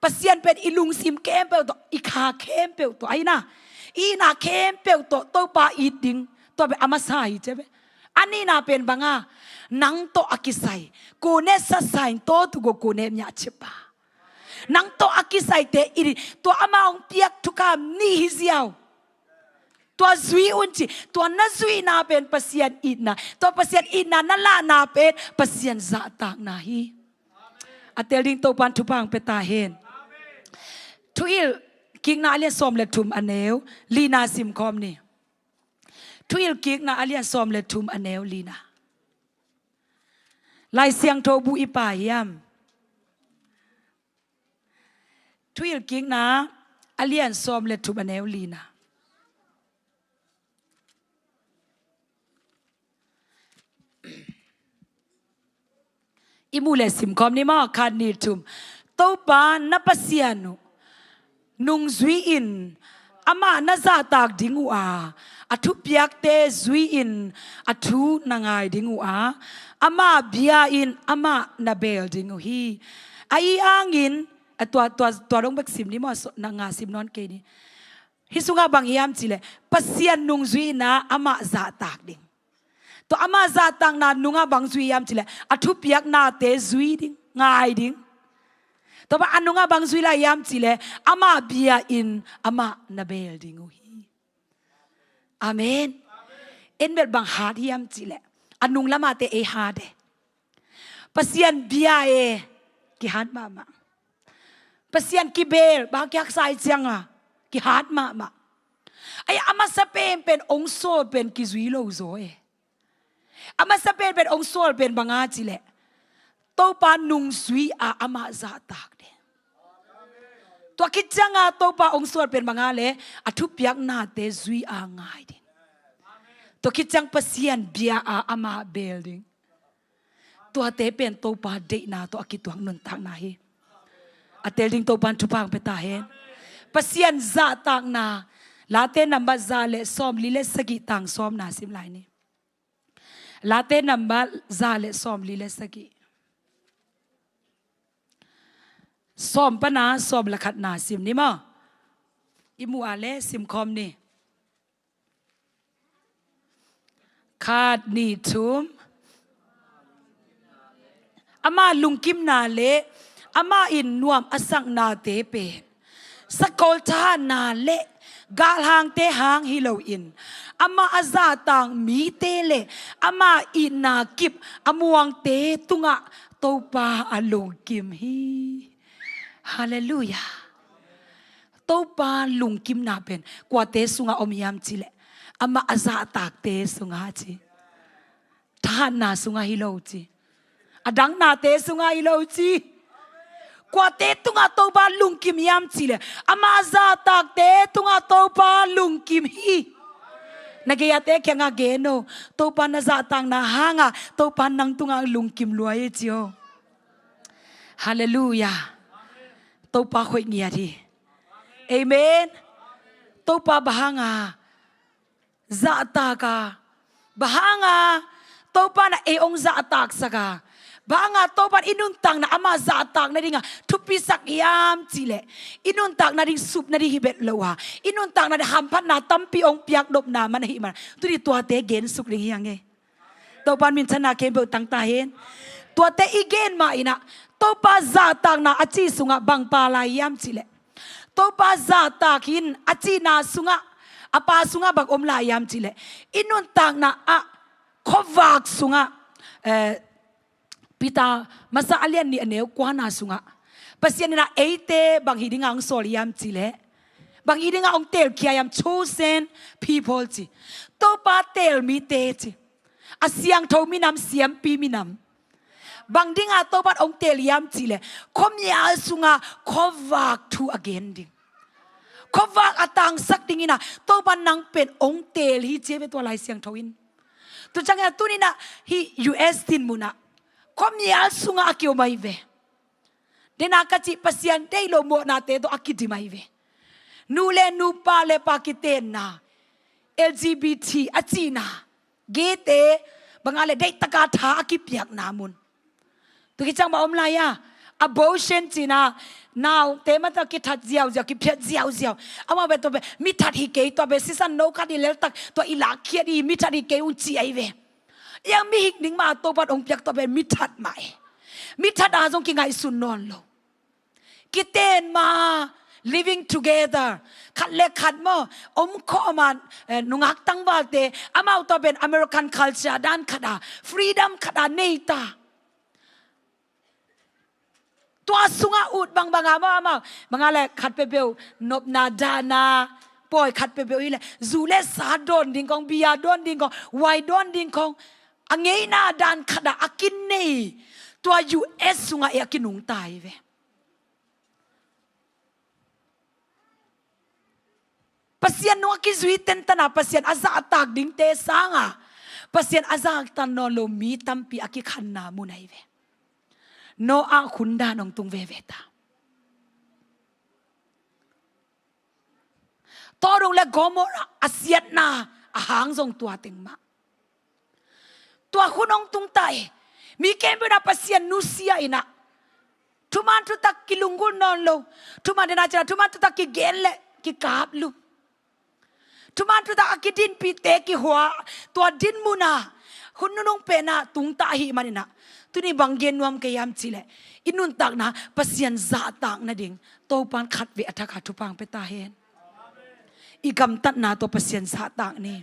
ปัสยานเป็นอีลุงซิมเข้มเปิลตัวอีขาเข้มเปิลตัวไอ้น่ะอีน่ะเข้มเปิลตัวปลาอีดิงตัวเป็นอามาสายใช่ไหมอันนี้น่ะเป็นบางอ่ะนังตัวอากิไซกูเนสสายตัวตัวกูเนมยาชิบะนังตัวอากิไซเตอีตัวอามาองเปียกทุกคำนี่ฮิเซียวตัวซวีอุนจิตัวนัซวีนาเป็นปัสยันอินนาตัวปัสยันอินนานั่นละนาเป็นปัสยันจะตากนาฮีอัตเตลิงตัวปันทุพังเปตาเฮนทุอิลกิงนาเลียสอมเลทุมอันเนวลีนาซิมคอมนี่ทุอิลกิงนาเลียสอมเลทุมอันเนวลีนาลายเสียงโทบูอิปายยมทุอิลกิงนาเลียนสอมเลทุมอันเนวลีนาอิมูเลสิมคอมนี่มาคานีทุมตัวปานนับเสียนุนุงซวีอินอามานาซาตากดิงูอาทุเปียกเตซวีอินอาทุนางายดิงูอามาเบียอินอามานาเบลดิงูฮีไออ่างอินตัวรงเบกสิมนี่มานางาสิมนอนเกนี่ฮิสุงาบางยามจิเลปัสยานนุงซวีนะอามาซาตากดิงตัวอามาซาตังนานุงาบังซุยยามจิเลอทุเปียกนาเตซุยดิงง่ายดิงตัวว่าอนุงาบังซุยลายามจิเลอามาเบียอินอามานาเบลดิงโอฮีอาเมนเอ็นเบลบังฮาร์ดยามจิเลอนุงละมาเตเอฮาเดปัสยันเบียเอกิฮาร์ดมาปัสยันกิเบลบางยักษ์สายเจียงกิฮาร์ดมาไออามาสเปนเป็นองโซเป็นกิซุยโลโซเออามาสเปนเป็นองค์โซลเป็นบางอาจิเลตัวปานุงซุยอามาซาตากเดตัวคิดจังตัวปาองค์โซลเป็นบางอาเลอทุบยักนาเตซุยง่ายดิตัวคิดจังปัสยันเบียอามาเบลดิตัวเตเป็นตัวปาเดนาตัวคิดตัวนุนทางนาฮีอเตลิงตัวปันทุพังเปตาเฮนปัสยันซาตากนาลาเตนัมบาซาเลซอมลิเลสกิตังซอมนาซิมไลนี่ลาเตนัมบาซาเลซอมลิเลสกีซอมปนาซอมละขัดนาซิมนี่มั้งอิมูอาเลซิมคอมนี่ขาดนี่ทุมอามาลุงกิมนาเลอามาอินนวมอสังนาเตเปสกอลทานาเลกาลหางเตหางฮิโลอินอามาอาซาตังมีเตเลอามาอินากิบอามวงเตตุงะโตปาอลุงกิมฮีฮาเลลูยาโตปาลุงกิมนาเป็นกว่าเตสุงะอมยามจิเลอามาอาซาตากเตสุงะจิทานนาสุงะฮิโลจิอดังนาเตสุงะฮิโลจิกว่าเตตุงะโตปาลุงกิมยามจิเลอามาอาซาตากเตตุงะโตปาลุงกิมฮีnagayate kya nga geno to pa na zatang na hanga to pa nang tunga lungkim luay jiyo hallelujah to pa khoi ngia di amen to pa bahanga zataka bahanga to pa na eong zatak saka bahanga to pa inuntang na ama zatak na dinga tupisak yam chile inuntang na ding sup na di hibet lowa inuntang na hampan na tampi ong piak dop na man hi man tu di tua te gen suk ring yang e to pan min chana ke be tang ta hen tua te igen ma ina to pa zatak na achi sunga bang pa la yam chile to pa zatak hin achi na sunga apa sunga bag om la yam chile inuntang na khovak sunga pita masa alian ni aneu kwana sunga pasien na eite bang hidingang soliam chile บางอีนี่งาองเตลเคียยาม chosen people จีโตปาเตลมีเตจีอาเสียงโทมีนำเสียมปีมีนำบางดิ้งอาโตปัดองเตลยามจีเลยคมยาสุงาคอวากทูอเกนดิ้งคอวากอตังสักดิ้งนะโตปันนังเป็นองเตลฮีเจเปตัวลายเสียงทวินตัวจังยาตัวนี้นะฮี US ตินมุนะคมยาสุงาอากิโอไม่เวเดนักจิปัสยันได้โลโมนาเตตัวอากิดิไม่เวนูเลนูปาเลปากิเตนะ LGBT อาจีนะเกเตบางอะไรได้ตะกาถาอากิเปียกนามุนตัวกิจังมาอมลายะ abortion จีนะนาวเตมันตะกิทัดเจียวเจียวกิเปียเจียวเจียวเอามาเป็นตัวเป็นมิทัดฮิเกตัวเป็นซิสันโนคัดดิเลตักตัวอิลักเคียดีมิทัดฮิเกอุจีไอเวยังมีหิกนิ่งมาตัวปัดองเปียกตัวเป็นมิทัดใหม่มิทัดอาจงกิงไงสุนนอนโลกิเตนมา living together ขัดเล็กขัดมาอมข้อมันนุงักตั้งบาเตอามาตัวเป็น American culture ด้านขัดา freedom ขัดาเนต้าตัวสุงาอุดบางบางอะไรขัดเปเบลนบนาดานาปล่อยขัดเปเบลอีเลยจูเลสาดอนดิ้งของเบียดอนดิ้งของไวดอนดิ้งของอังเงยนาดานขัดาอากินเนตัว US สุงาเอกินุงตายเวpasien no ki zui ten tana pasien aza atak ding te sanga pasien aza tan no lo mi tampi aki khanna munai ve no a khunda nong tung ve ve ta to rong le gomora asiat na a hang jong tua teng ma tua khunong tung tai mi kem be na pasien nu sia ina tuman tu tak kilungul non lo tuman dena jara tuman tu tak ki gelle ki kap luทุกมันทุกตากิดินปีเตกิหัวตัวดินมุนาคุณนุ่งเป็นนะตุงตาหิมันนะตุนี่บังเกนวมกยามจิเลอินุนตักนะปัสยันซาตักนะดิ่งโตปันขัดเวอทักขัดทุปังเปตาเฮนอีกำตัดนะตัวปัสยันซาตักนี่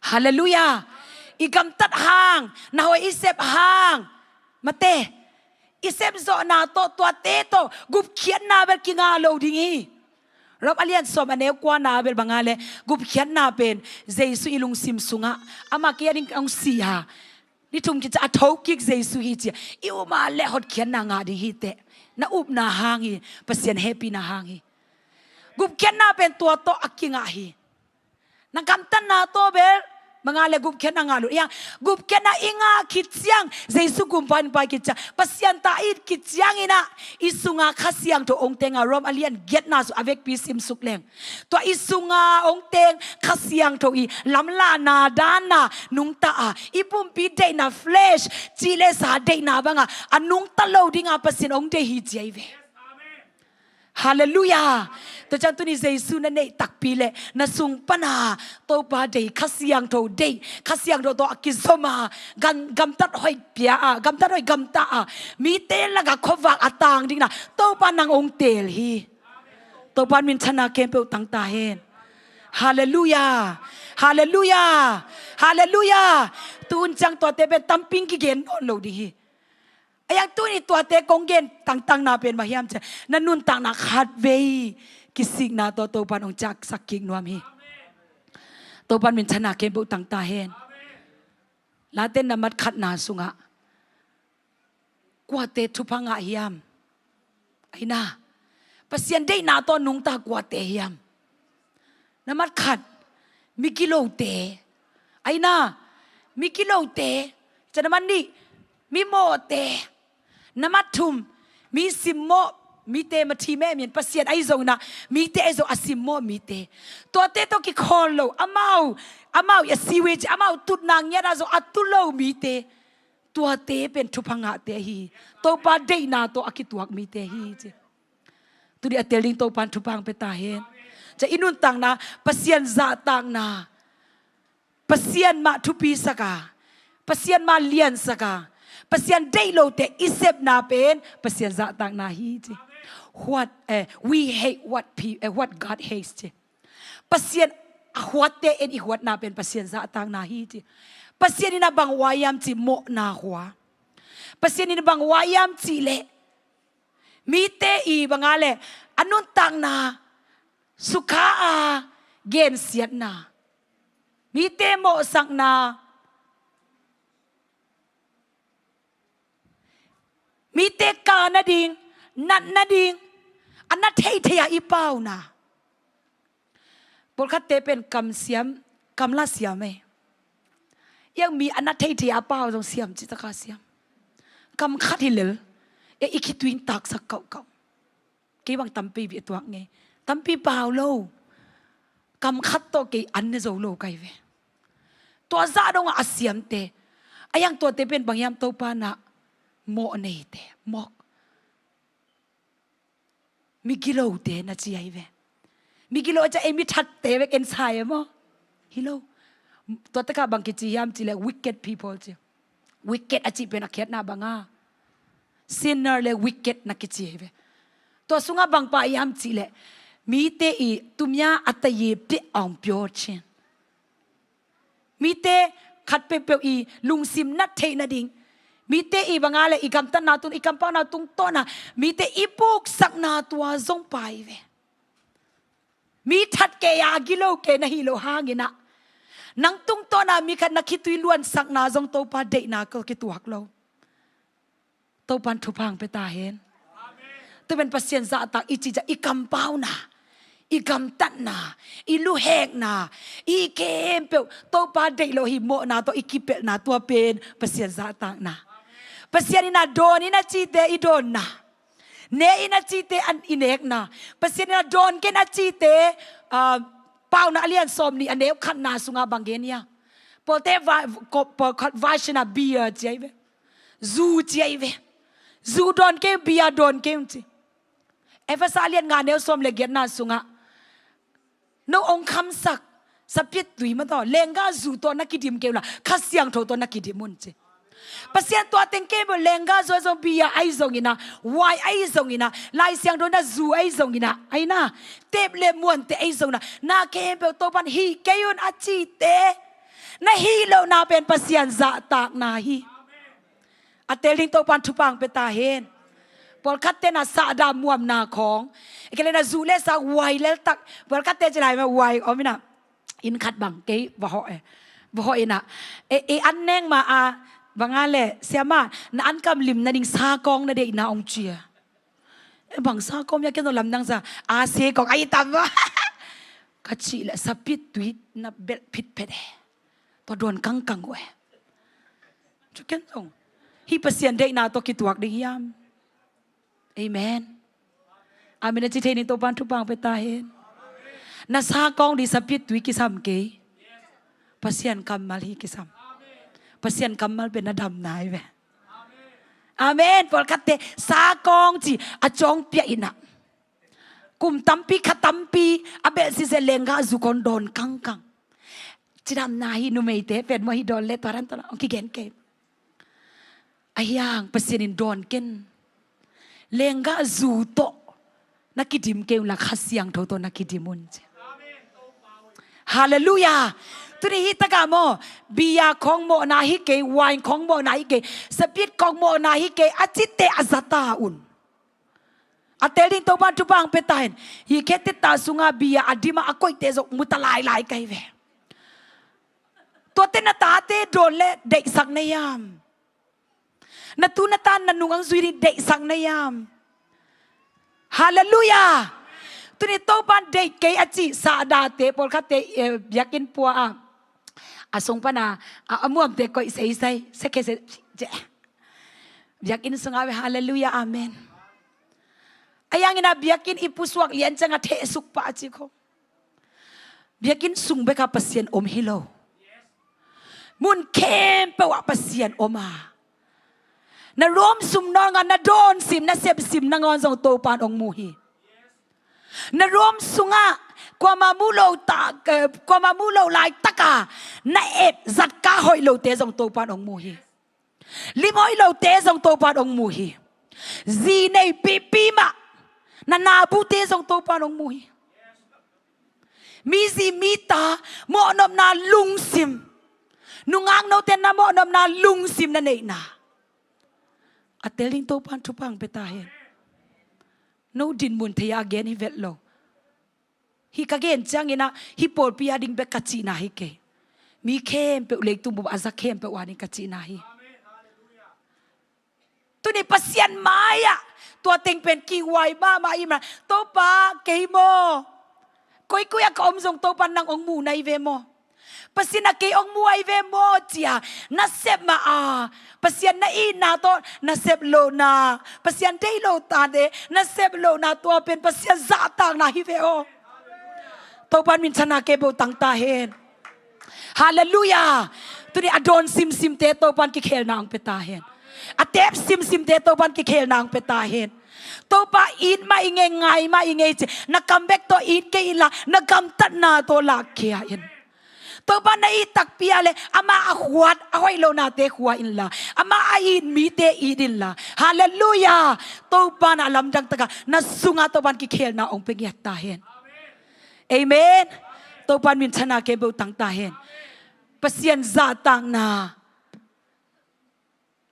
ฮาเลลูยาอีกำตัดห่างนะหัวอิเซบห่างมาเตอิเซบโซนาโตตัวเตโตกุบเขียนนาเบลกิงาโลดิ่งรับอเลียนสมอันเนกว่านาเบลบางอะไรกุบเขียนนาเป็นเจสุอิลุงซิมสุงะอามาเกียริงองเสียนี่ทุ่งกิจอัฐากิกเจสุฮิจิอิวมาเล่หดเขียนนางาดิฮิเตนะอุบนาหางฮีเปเซียนเฮปีนาหางฮีกุบเขียนนาเป็นตัวโตอักกิงาฮีนักกำตันนาโตเบลบางอะไรกุบเขียนนางาลุยังกุบเขียนนาอิงาคิดเสียงเจสุกุมปันไปกิจเปเซียนตาอิดคิดเสียงอินะอิสุงาขัดเสียงตัวองเตงอารมณ์อเลียนเก็ตนาสุอเวกปีซิมสุกเลงตัวอิสุงาองเตงขัดเสียงตัวอีลำลานาดานานุงตาอีปุ่มปีเดนาเฟลชจีเลสาเดนาบังอันนุงตะโลดิงาเปเซียนองเตฮิเจเวฮาเลลูยาตัวจันตุนิเจสุนันเนตักปีเลนัสุงปนาโตปาเดขัสยังโตเดขัสยังโตอักิสมากำตัดหอยเปียกำตัดหอยกำตามีเตลละกับขวักอตางดิงนะโตปานังองเตลฮีโตปานมินชนะเกมเปตังตาเฮนฮาเลลูยาฮาเลลูยาฮาเลลูยาตูนจังตัวเตเป็นตัมปิงกิเกนโอโลดีฮียังตัวนี้ตัวเตกงเกนต่างๆนาเป็นมาเฮียมเจนันนุนต่างนาขาดเวกิสิกนาตัวปันองจักสักกิกนวมฮีตัวปันเป็นชนะเกมบุต่างตาเฮนลาเต้นนมัดขัดนาสุงะกว่าเตทุพังอาเฮียมไอ้นาปัสยันได้นาตัวนุงตากว่าเตเฮียมนมัดขัดมิกิโลเตไอ้นามิกิโลเตจะนมันนี่มิโมเตนมัดทุมมีสิมโมมีเตมาทีแม่เมียนปัสยันไอโซนะมีเตไอโซอาสิมโมมีเตตัวเตตัวกิคอลโลอามาอย่าซีเวจอามาตุดนางเงี้ยนะโซอัตุโลมีเตตัวเตเป็นทุพังะเตฮีตัวปาเดนาตัวอากิตัวมีเตฮีเจตัวนี้เตลิงตัวปันทุพังเปตาเฮนจะอินุนต่างนะปัสยันซาต่างนะปัสยันมาทุปีสกาปัสยันมาเลียนสกาปัสยันได้โลเตอิเซบนาเป็นปัสยันซาต่างนาฮีเจwhat we hate what God hates เจปัสยันหัวเตเอ็นอีหัวนาเป็นปัสยันซาต่างนาฮีเจปัสยันนี่นะบางวายามจีโมนาหัวปัสยันนี่นะบางวายามจีเลมีเตอีบางอะไรอันนู้นต่างนา สุขาอาเกณฑ์เสียนามีเตโมสักนามีเตกานาดิงนันนาดิงอันนั้นเทียอีเป้านะบทคัดเตเป็นกำเสียมกำละเสียมไหมยังมีอันนั้นเทียเป้าตรงเสียมจิตตะกาเสียมกำคัดหิเลอีคิดวินตักสักเก่ากี่บางตั้มปีบีตัวไงตั้มปีเปล่าโลกำคัดตัวกี่อันเนี่ยโจโลไกเวตัวซาดงอาเสียมเตอายังตัวเตเป็นบางยามตัวปานะโมเนเตหมอกมีกิโลเตนะจีไอเวมีกิโลจะเอมิทัดเตเวกเอ็นไซม์มั้งฮิโลตัวตะกาบางกิจียามจีเล wicked people จี wicked อาจีเป็นนักเขียนนาบังอา sinner เล wicked นักกิจีไอเวตัวสุงาบางปายามจีเลมีเตอีตุมยาอัตเยปติอ่องเปียวเชนมีเตขัดเปเปียวอีลุงซิมนัดเทนัดดิงมีเตอีบางอะไรอีกำตันนาตุนอีกำปานาตุงต้นนะมีเตอีปุกสักนาตัวจงไปเวมีทัดเกียกิโลเกนะฮิโลฮางินะนังตุงต้นนะมีขัดนักคิดตุยล้วนสักนาจงโตปาเดนาก็คิดตัวฮักเราโตปันทุพังไปตาเห็นตัวเป็นปัสเซียนซาตาอีจิจะอีกำเป้านะอีกำตันนะอีลูแหกนะอีเกมเปียวโตปาเดโลหิโมนะตัวอีกิเปนะตัวเป็นปัสเซียนซาตานะปัสเซียนนะโดนนี่นะจีเตอีโดนนะเนอินะจีเตอันอินเอกนะปัสเซียนนะโดนเกนะจีเตเป้านะเลียนสมนี่อันเนวขันนาสุงาบังเกนียพอเตวาพอขัดวาชนะเบียร์จีไอเวซูจีไอเวซูโดนเกมเบียร์โดนเกมจีเอฟซาเลียนงานเนวสมเลเกียนาสุงาโนองคำสักสับเปียตุยมาต่อเลงกาซูตัวนักกิดิมเกล่ะข้าเสียงโทตัวนักกิดิมุนจีปัสเซียนตัวเต็งเกมเลงกาโซโซบียาไอซงอินะวายไอซงอินะลายเสียงโดนนะซูไอซงอินะไอนะเตบเลมวนเตไอซงนะนาเกมเปตัวปันฮีเกยุนอาจีเตนะฮีเลวนาเป็นปัสเซียนจะตากนาฮีอัตเตลิงตัวปันทุปังเปตาเฮนพอคัดเตนะสะดามวมนาของเกเลนะซูเลสะไวเลตักพอคัดเตจะไหลมาไวอ๋อไม่นะอินคัดบังเกยบ่ฮอนะอันเน่งมาอาบางอะไรเสียมานะอันกำลิมนะดิ่งสากองนะเด็กนะองเจียบางสากองอยากกินตัวลำนังซะอาเซกองไอตามวะกัจจิละสับปิดตุยนะเบ็ดผิดเพดตัวโดนกังเว้ยจุกันตรงฮีเปอร์เซียนเด็กนาตัวกิตัวเด็กยามเอเมนอามินจิเทนิตัวปันทุปังไปตาเห็นนาสากองดิสับปิดตุยกิสัมเกย์เปอร์เซียนกำมัลฮีกิสัมเปอร์เซียนกำมัลเป็นนาดำนายเว้ยอาเมนพอคัดเตสากองจีอาจงเปียอินะกุมตัมปีขัดตัมปีอาเบสิเซเลงกาจุคนโดนกังจีดำนายนุเมยเตเป็นว่าฮิโดนเลตวารันตนะองคิเกนเกมอายังเปอร์เซียนโดนเกนเลงกาจูโตนักกิดิมเกมละขัดเสียงโทโตนักกิดิมุนเจฮาเลลูยาตุนี้ฮิตกาโมบียาของโมนาฮิเกวายของโมนาฮิเกสปิดของโมนาฮิเกอาจิตเตอาซาตาอุนอาเตลิงตัวบ้านทุบังเปตายน์ฮิเคติตาสุงาบียาอดีมาอากอยเตจกมุตลายไกเวตัวเตนตาเตโดนเละเด็กสักในยามนตุนตานนุงังซุยเด็กสักในยามฮาเลลูยาตุนี้ตัวบ้านเด็กเกอจิสาดาเตปอลคัตเตอยากกินปัวอาสงปนาอาม่วมเตก็ใส่เกษเจอยากกินสงาเวฮาเลลูยาอาเมนอายังนะอยากกินอิปุสวกเลียนจังเทสุกปะจิโคอยากกินสุงเบกาปัสเซียนอมฮิโลมุนเข้มเปว่าปัสเซียนอมานะรวมสุมนองนะโดนสิมนะเสพสิมนะงอนจงโตปานองมูฮีนะรวมสุงะกว่ามามูโลตากว่ามามูโลลายตะกานะเอ็ดจัดกาหอยโลเตจงโตปานองมูฮีลิมหอยโลเตจงโตปานองมูฮีจีในปีมานะนาบูเตจงโตปานองมูฮีมีซีมีตาโมนมนาลุงซิมนุงอังโนเตนะโมนมนาลุงซิมนั่นเองนะอัตเตลิงโตปานทุปังเปตาเห็นโนดินมุนเทียเกนฮิเวตโล hi kagen changina hi por pia ding be kachina hi ke mi khem pe ulek tu bu aza khem pe wani kachina hi tu ni pasian maya tua teng pen ki wai ma ima to pa ke mo koi kuya ka om jong to pan nang ong mu nai ve mo pasina ke ong mu ai ve mo chia na sep ma pasian na i na to na sep lo na pasian dei lo ta de na sep lo na tua pen pasian za tang na hi ve o to pan min chana ke bo tang ta hen hallelujah tu ni adon sim te to pan ki khel na ang pe ta hen atep sim te to pan ki khel na ang pe ta hen to pa in ma inge ngai ma inge na come back to in ke ila na kam tat na to la kya in to pa na itak piale ama ahwat ahoy lo na te khwa in la ama ain mi te idin la hallelujah to pa na alam dang taga na sunga to pan ki khel na ong pengyat ta hen amen to pan min chana ke bo tang ta hen pasien za tang na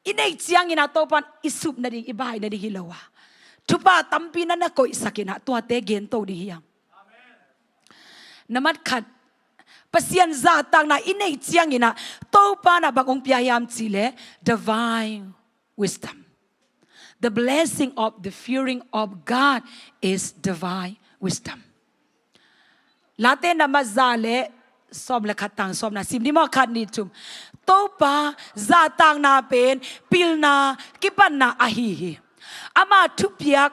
inay chiang ina to pan isup na ding ibahay na ding hilawa tupa tampi na ko isakina tua te gento di hiyang namat khat pasien za tang na inay chiang ina to pa na bagong piyayam chile divine wisdom. The blessing of the fearing of God is divine wisdom. Late na mazale som la khatang som na sim di mo khat ni tum to pa za tang na pen pil na kipan na ahi ama tupiak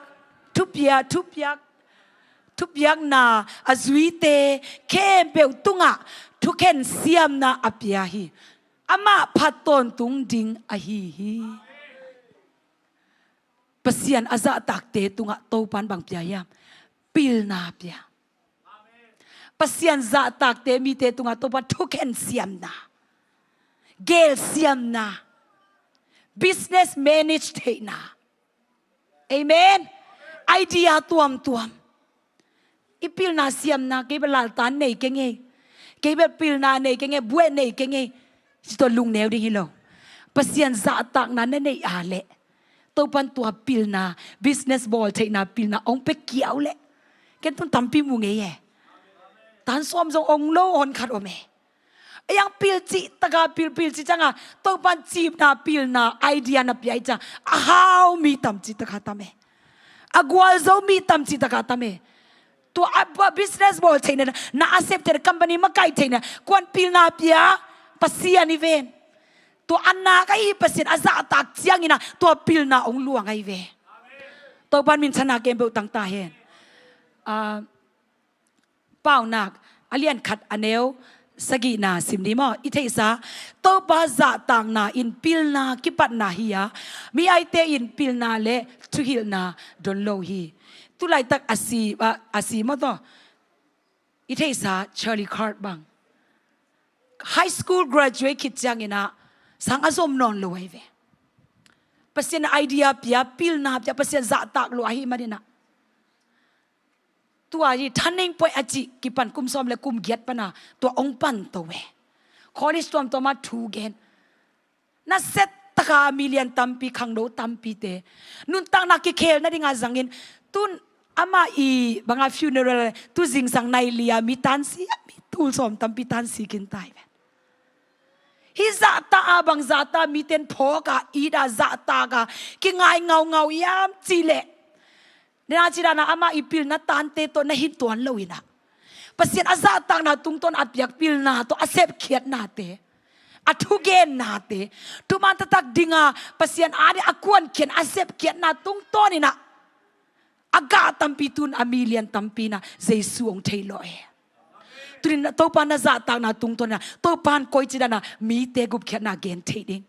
na azuite kempe tunga tuken siam na apiahi ama paton tung ding ahi pasian aza takte tunga to pan bang piayam pil na pia pasian za takte mi te tunga to pa tuken siam na gel siam na business manage te na amen idea tuam ipil na siam na ke belal tan nei kenge ke be pil na nei kenge bue nei kenge sto lung neu ding hilo pasian za tak na nei ale to pan tua pil na business ball te na pil na ong pe kiau le ken tun tampi mu nge ye tan som jong ong lo on khat o me yang pil chi taga pil chi changa to pan chip na pil na idea na pi cha how mi tam chi ta khata me agwal zo mi tam chi ta khata me to abba business ball chain na accepted company makai chain kwan pil na pia pasian event to anna kai pasin aza tak chiang ina to pil na ong luang ai ve to pan min chana kem bo tang ta hen pau nak alian khat aneu sagi na simni mo ithesa to ba za tang na in pil na kipat na hiya mi ai te in pil na le to hil na don lo hi tu lai tak asi mo to ithesa Charlie Card bang high school graduate kit jang ina sang azom non lo ai ve pasien idea pia pil na pia pasien za tak lo hi manina tua yi thaning poi aji kipan kum som le kum giat pana to ong pan to we college tom to ma thu gen na set taka million tampi khangdo tampi te nun tang na ki khel na dinga zangin tun ama i banga funeral tu jing sang nai lia mi tan si mi tul som tampi tan si kin tai hi za ta abang za ta mi ten phoka ida za ta ga ki ngai ngau yam chile na chira na ama ipil na tante to na hituan loina pasien aza tang na tungton at piak pil na to accept khiat na te athugen na te tuman tatak dinga pasien ade akuan khen accept khiat na tungton ina aga tampitun a million tampina jesu ong theiloe turin to pan na za tang na tungton na to pan koi chida na mi te gup khiat na gen theding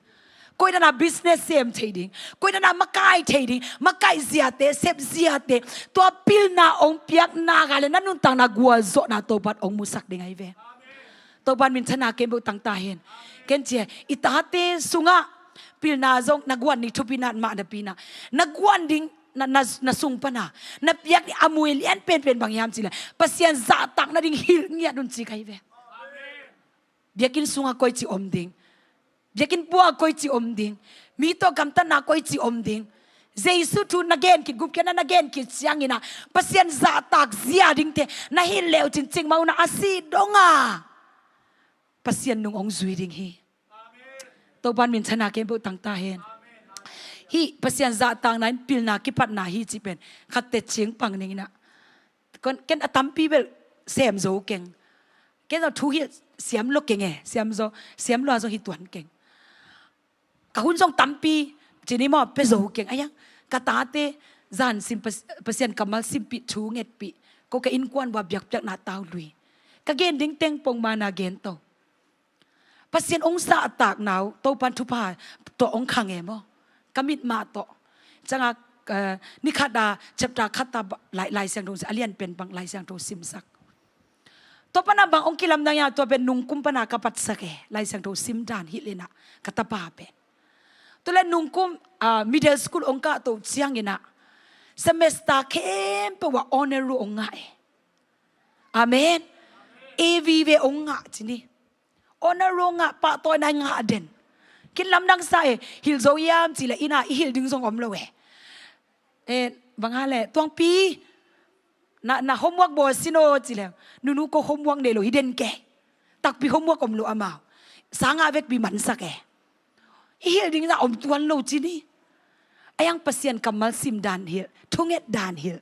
koi na business sem trading koi na makai trading makai ziate sep ziate to pil na ong piak na gale na nun tang na gua zo na to pat ong musak ding ai ve to ban min thana kem bu tang ta hen ken che itate sunga pil na zong nagwan ni thupina ma na pina nagwan ding na sung pana na piak ni amuel yan pen bang yam chila pasien za tak na ding hil ngia dun chi kai ve biakin sunga koi chi om ding biakin bua koi chi om ding mi to kam ta na koi chi om ding Jesu tu nagen kit gup kena nagen kit siang ina pasien za tak zia ding te na hi leo chin ching mau na asi donga pasien nung ong zui ding hi to ban min chana ke bu tang ta hen hi pasien za tang nain pil na ki pat na hi chi pen khat te ching pang ning na kon ken atam pi bel sem zo keng ken zo thu hi siam lo keng e siam lo zo hi tuan keng ka hun jong tam pi chini mo pe zo keng ayang katate zan sim pasien kamal sim pi thu nget pi ko ka in kwan wa byak byak na taw lui ka gen ding teng pong mana gen to pasien ong sa atak naw to pan thu pa to ong khang e mo kamit ma to changa ni khada chapter khata lai sang do alian pen bang lai sang do sim sak to pana bang ong kilam na ya to ben nung kum pana kapat sak e lai sang do sim dan hi lena kata pa pe to le nung kum middle school ong ka to chiang ina semester kem pe wa honor ru ong nga e amen av ve ong nga chini honor ru nga pa to na nga den kin lam nang sa e hil zo yam chi le ina i hil ding zong om lo we bang ha le tuang pi na homework bo sino chi le nu ko homework ne lo hiden ke tak pi homework om lo amao sanga vek bi man sa ke hil ding na om tuan lo chi ni ayang pasien kamal sim dan hil thunget dan hil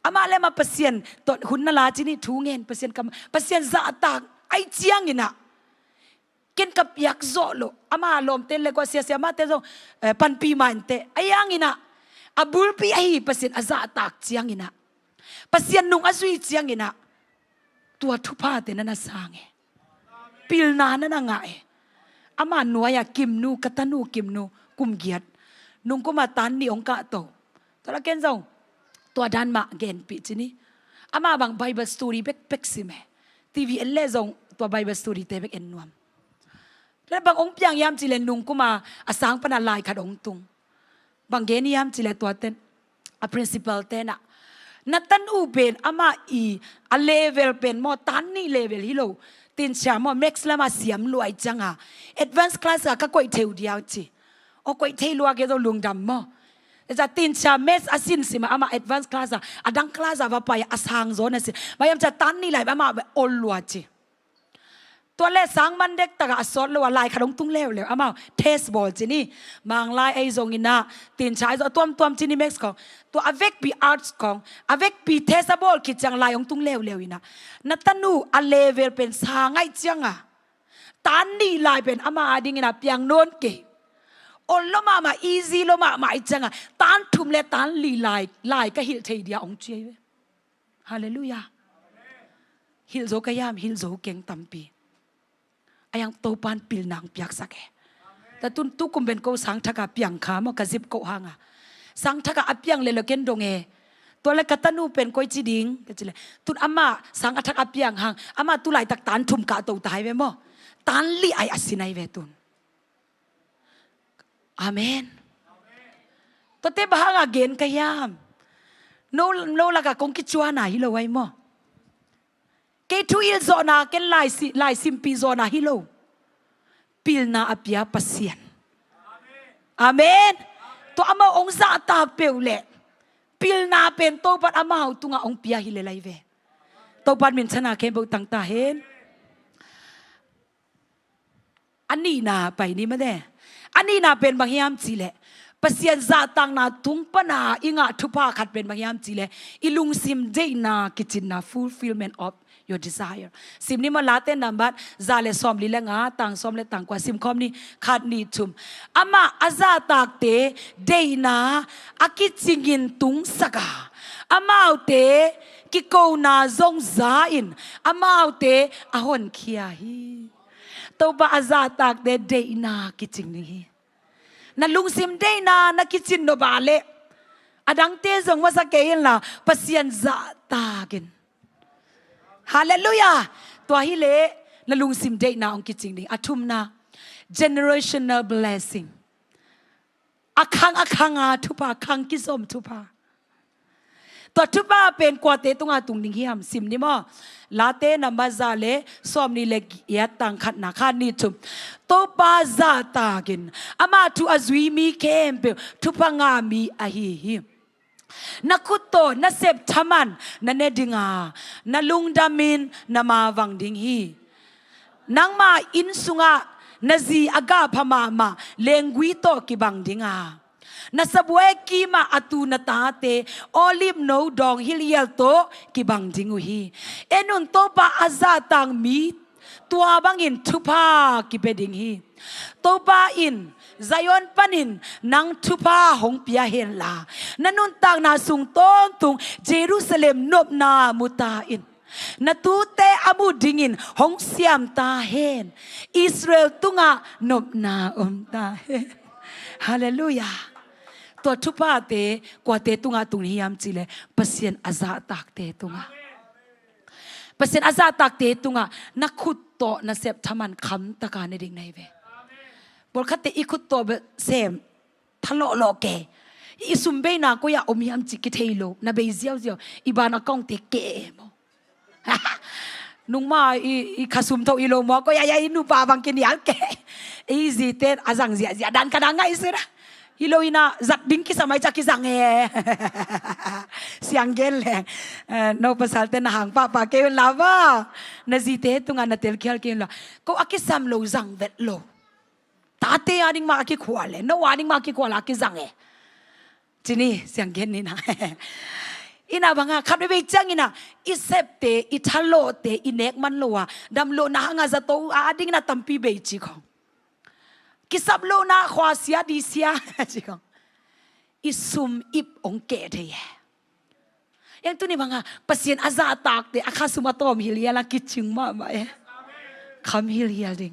ama le ma pasien to hun na la chi ni thungen pasien kam pasien za tak ai chiang ina ken kap yak zo lo ama lom ten le ko sia ma te zo pan pi man te ayang ina abul pi ai pasien aza tak chiang ina pasien nung azui chiang ina tua thu pa te na sange pil na nga e ama nuaya kimnu katanu kimnu kumgiat nung ko matan ni ong ka to la ken zo tua dan ma gen pi chini ama bang bible story bek sime tv en le zong tua bible story te bek en nuam le bang ong piang yam chilen nung ko ma asang pana lai khat ong tung bang gen yam chile tua ten a principal te na tan u ben ama a level pen mo tan ni level hilo tin cha mo max lama siam luai changa advanced class ka koi theu diaw chi o koi thei lua ke do lung dam mo za tin cha mes asin sima ama advanced class adang class va pa asang zo na si bayam cha tan ni lai ama ol lua chiตัวเลขสังมันเด็กตะกะสดเลยว่าลายขนมตุ้งเล้วเอามาเทสบอลจีนี่บางลายไอซงอินะตีนชายตัวจีนี่เม็กซ์ของตัวอเวกปีอาร์ตของอเวกปีเทสบอลคิดจังลายของตุ้งเล้วอินะนัตนูอเลเวลเป็นสางไอจังอ่ะตานนี่ลายเป็นอามาดิ่งอินะเปียงโน่นเกอลละมาอีซี่ละมาไอจังอ่ะตานทุ่มเลตานลีลายก็ฮิลเทียองเจียฮาเลลูยาฮิลโซกยามฮิลโซเก่งตัมปีayang topan pil nang piak sake ta tun tu kum ben ko sang thaka piang kha mo ka zip ko hanga sang thaka apiang le loken donge to le katanu pen koi chi ding ka chile tun ama sang athak apiang hang ama tu lai tak tan thum ka to tai ve mo tan li ai asinai ve tun amen to te bahanga gen kayam no la ka kong ki chuana hi lo wai mo ke tu il zona ken lai simpi zona hilo pilna apia pasien amen to ama ong za ta peule pilna pen to pat ama tunga ong pia hile lai ve to pat min chana ke bo tang ta hen ani na pai ni ma de ani na pen bang hiam chile pasien za tang na tung pana inga thupa khat pen bang hiam chile ilung sim de na kitchen na fulfillment of your desire sim ni ma late nambat zale som li la nga tang som le tang kwa sim khom ni khat ni chum ama aza tak te deina akitsingin tung saka amau te ki ko na zong za in amau te ahon khia hi to ba aza tak te deina kiching ni na lung sim deina na kitchen no bale adang te zong wa sa kein la pasien za takin hallelujah tua hi le na lung sim date na ong kiching ding athum na generational blessing akhang thupa khang ki som thupa ตัวทุบ้าเป็นกว่าเตตุงาตุงดิงเฮียมซิมนี่มั้งลาเตนัมบาซาเลซ้อมนี่เล็กยัดตังขัดนาคานี่ทุมโตปาซาตากินอามาทุอาซุยมีเข้มเปทุพังามีอาฮีฮินักขุดโตนักเสพทมันนันเนดิงานัลุงดามินนามาวังดิงฮีนังมาอินสุงานาซีอากาพม่ามาเลงกุยโตกิบังดิงานาสบวยกีมาอตูนาตาเตโอลิมโนดองฮิลิเอลโตกิบังดิงุฮีเอนุนโตปาอาซาตังมีตัวบังอินทุพากิเปดิงฮีโตปาอินไซออนปันินนังทุพาหงเปียเฮนลานันนุนตังนาสุงต้นตุงเยรูซาเล็มนบนามุตาอินนาตูเตอามูดิงินหงเสียมตาเฮนอิสราเอลตุงานบนาตาเฮนฮาเลลูยาตัวทุพาเตกว่าเตตุงตุงนิยามจิเลเปเซียนอาซาตักเตตุงเปเซียนอาซาตักเตตุงนักขุดโตนักเสพทมันคำตะการในดิ่งในเวบทคัตเตอีขุดโตเบเซมทะเลาะโลเกอีสุมเบนาก็อยากอมยามจิกิเทโลนาเบเซียวเซียวอีบานากองเตเกมนุ่งมาอีขสุมเท่าอีโลมอก็ยายนูปาบังกินยาเกอีจีเตอาจังเสียดันกันง่ายสิระฮิโลอินาจัดดิ้งกิสมัยจักกิสังเฮเสียงเกลแรงโนภาษาเตนหางป้าเกลลาวานาจีเตตุงานนาเตลเกลเกลลาก็อากิสัมโลจังเวทโลตาเตอาดิ้งมาอากิขวาเลยโนอาดิ้งมาอากิขวาลากิสังเฮจีนี่เสียงเกลนี่นะอินาบังคับได้ไปจังอินาอิเซปเตอิทาโลเตอิเนกมันโลอะดัมโลนะหางาจะโตอาดิ้งนาตัมปีเบจิของกิสับโลนาขวาเสียดีเสียจิของอิสุมอิบองเกตเฮยังตัวนี้บังปัสเซียนอาซาตากเตอาคาสุมาโตมฮิลียลักกิจิงมาไหมคำฮิลียดิง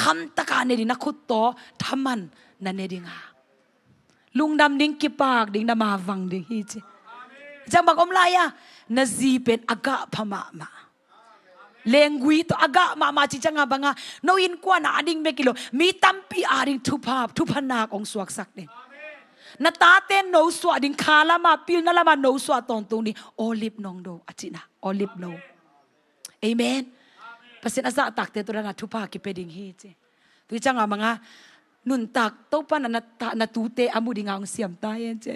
คำตะการเนดินักขุดโตทำมันนั่นเนดิงาลุงดำดิ้งกิปากดิ้งดำมาวังดิ้งฮิจิจังบักอมลายะนาซีเป็นอากาพม่ามาเลงกุยตัวอากามาจิจังบังโนอินกว่านาดิ้งเบกิโลมีตัมปีอาดิ้งทุพนาของสวกสักเดงนาตาเตนโนสวดิ้งคาลามาปิลนาลามาโนสวตอนตรงนี้โอลิฟนองโดอจินะโอลิฟโนเอเมนภาษาอาซาตักเตตัวนั้นทุพากิเปดิ้งฮีเจตัวจังบังนุนตักโตปานาตูเตอามูดิ้งangเสียมตายเจ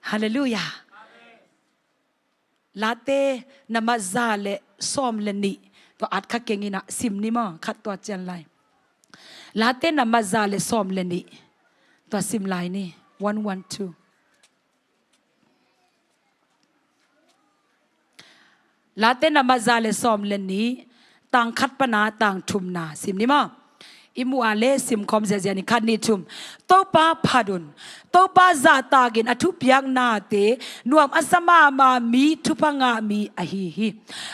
ฮาเลลูยาลาเตนามาซาเลซ้อมเลนีตัวอัดขักเก่งนะซิมนี่มั้งขัดตัวเจนไลลาเตนามาซาเลซ้อมเลนีตัวซิมไลนี่112ลาเตนามาซาเลซ้อมเลนีต่างขัดปนาต่างทุมนาซิมนี่มั้งอิมูอาเลซิมคอมเซียนี่ขัดนี่ทุมโตปาพาดุนโตปาซาตากินอทุพยังนาเตนวมอัสมามามีทุพังามีอหิฮิ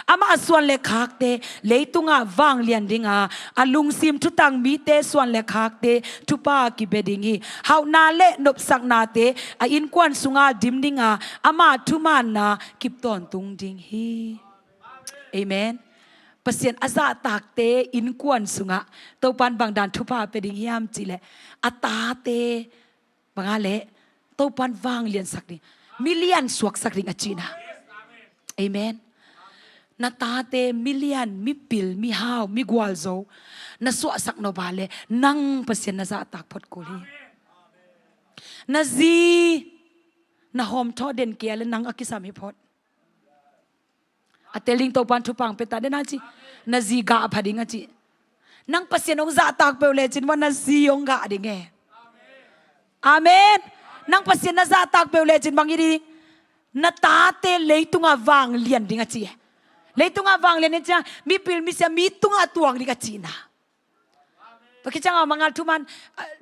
อามาส่วนเลขากเตเลยตุงาวางเลียนดิงาอาลุงซิมทุตังมีเตส่วนเลขากเตทุปากิเบดิงฮีเฮานาเลนบสักนาเตอาอินควันสุงาดิมดิงาอามาทุมานากิบตอนตุงดิงฮีเอเมนภาษาอาซาตากเตอินกวนสุงะตัวปันบางดานทุพาเป็นดิ่งยามจิเลอัตาเตบางอะไรตัวปันวางเลียนสักดิมิเลียนสวกสักดิงอจีนะเอเมนนาตาเตมิเลียนมิปิลมิฮาวมิกวาลโซนาสวกสักโนบาเลนังภาษาอาซาตากพดกุลีนาซีนาหอมทอเด่นเกียร์และนังอักิสามิพดอัตลิงตัวปันทุปังเปตาเดนัจินาซีกาพดิงจินังภาษาองซาตากเปเลจินว่านาซีองกาดิงเออาเมนนังภาษานาซาตากเปเลจินบางยีดินาตาเตเลยตุงาวางเลียนดิงจิเลยตุงาวางเลียนเนี่ยจ้ามีปิลมิเสียมีตุงอาตัวงดิงจินะปะคิดจังเอามังอาทุมัน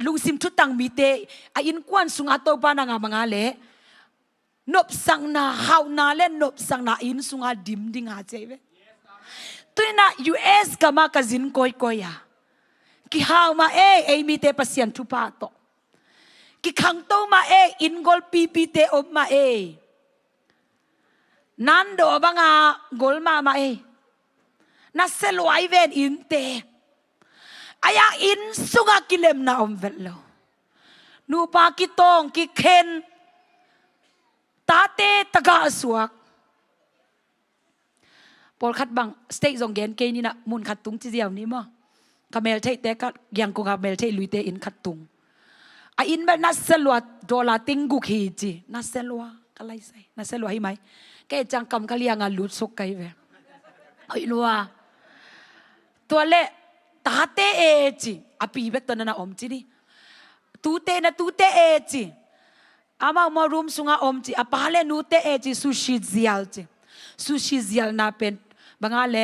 ลุงซิมทุตังมีเตอินควันสุงอาโตปานังอามังอาเลนบสังนาเฮานาเล่นนบสังนาอินสุงาดิมดิงาเจเวตุยนา US กามาคาซินโกยโกยากิฮาวมาเอมีเตปัสยันทุปาโตกิขังโตมาอินกอลปีเตอบมานันโดบังากอลมานัสเซลไวเวนอินเตอายาอินสุงากิเลมนาอมเวลโลนูปากิตองกิเคนต ตาเตตะกะสวกปอลคัดบังสเต็กซองเกนเกนี่นะมุนขัดตุงจีเดียวนี้มั้งกาเมลเทเตก็ยังคงกาเมลเทลุยเตอินขัดตุงอินเบนัสเซลวดดอลลาติงกุกฮีจีนัสเซลวก็ไล่ใส่นัสเซลวให้ไหมแกจังกำกะเลียงาลุดสกไกเวไอ้ลัวตัวเล่ตาเตเอจีอปีเบกตัวนั้นอมจีนี่ตูเตนะตูเตเอจีอามารุมสุงาอมจีอปาเลนูเตเอจีซูชิเซียลจีซูชิเซียลน่าเป็นบางอะไร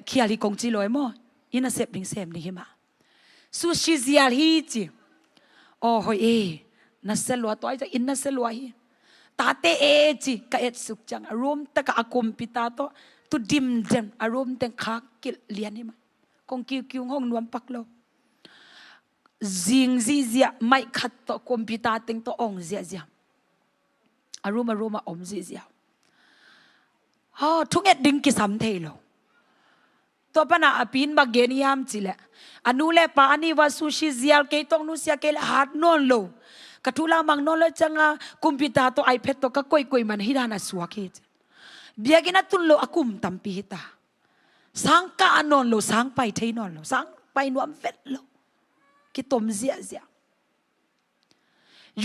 ขี้อะไรกงจีลอยมั้งอินเซปดิ้งเซมนี่มาซูชิเซียลฮีจีโอ้โหนัสเซลัวตัวไอ้จะอินนัสเซลัวฮีตาเตเอจีก็เอ็ดสุกจังอารมณ์แต่ก็อากุมปิตาโตตุดิมเจมอารมณ์แต่ขากิเลียนนี่มั้งคงคิวห้องนวมปักโลจิงซีเซียไม่ขัดต่อคอมพิวเตอร์ติงต่อองเซียเซียอารมณ์อมซีเซียทุกเอ็ดดิ้งกิสามเทโลตัวปนาอภินบางเกณฑ์ยามจิเลอนุเลปาอันนี้ว่าซูชิเซียลเกยตองนุเซียเกลฮาร์ดนอนโลกระทุลามังนอนเลยจังคอมพิวเตอร์ตัวไอแพดตัวก็ก่อยมันฮิดานาสวาเกจเบียกินาตุนโลอากุมตัมปีตาสังกานอนโลสังไปเทนอนโลสังไปนวมเวทโลกิตอมเซีย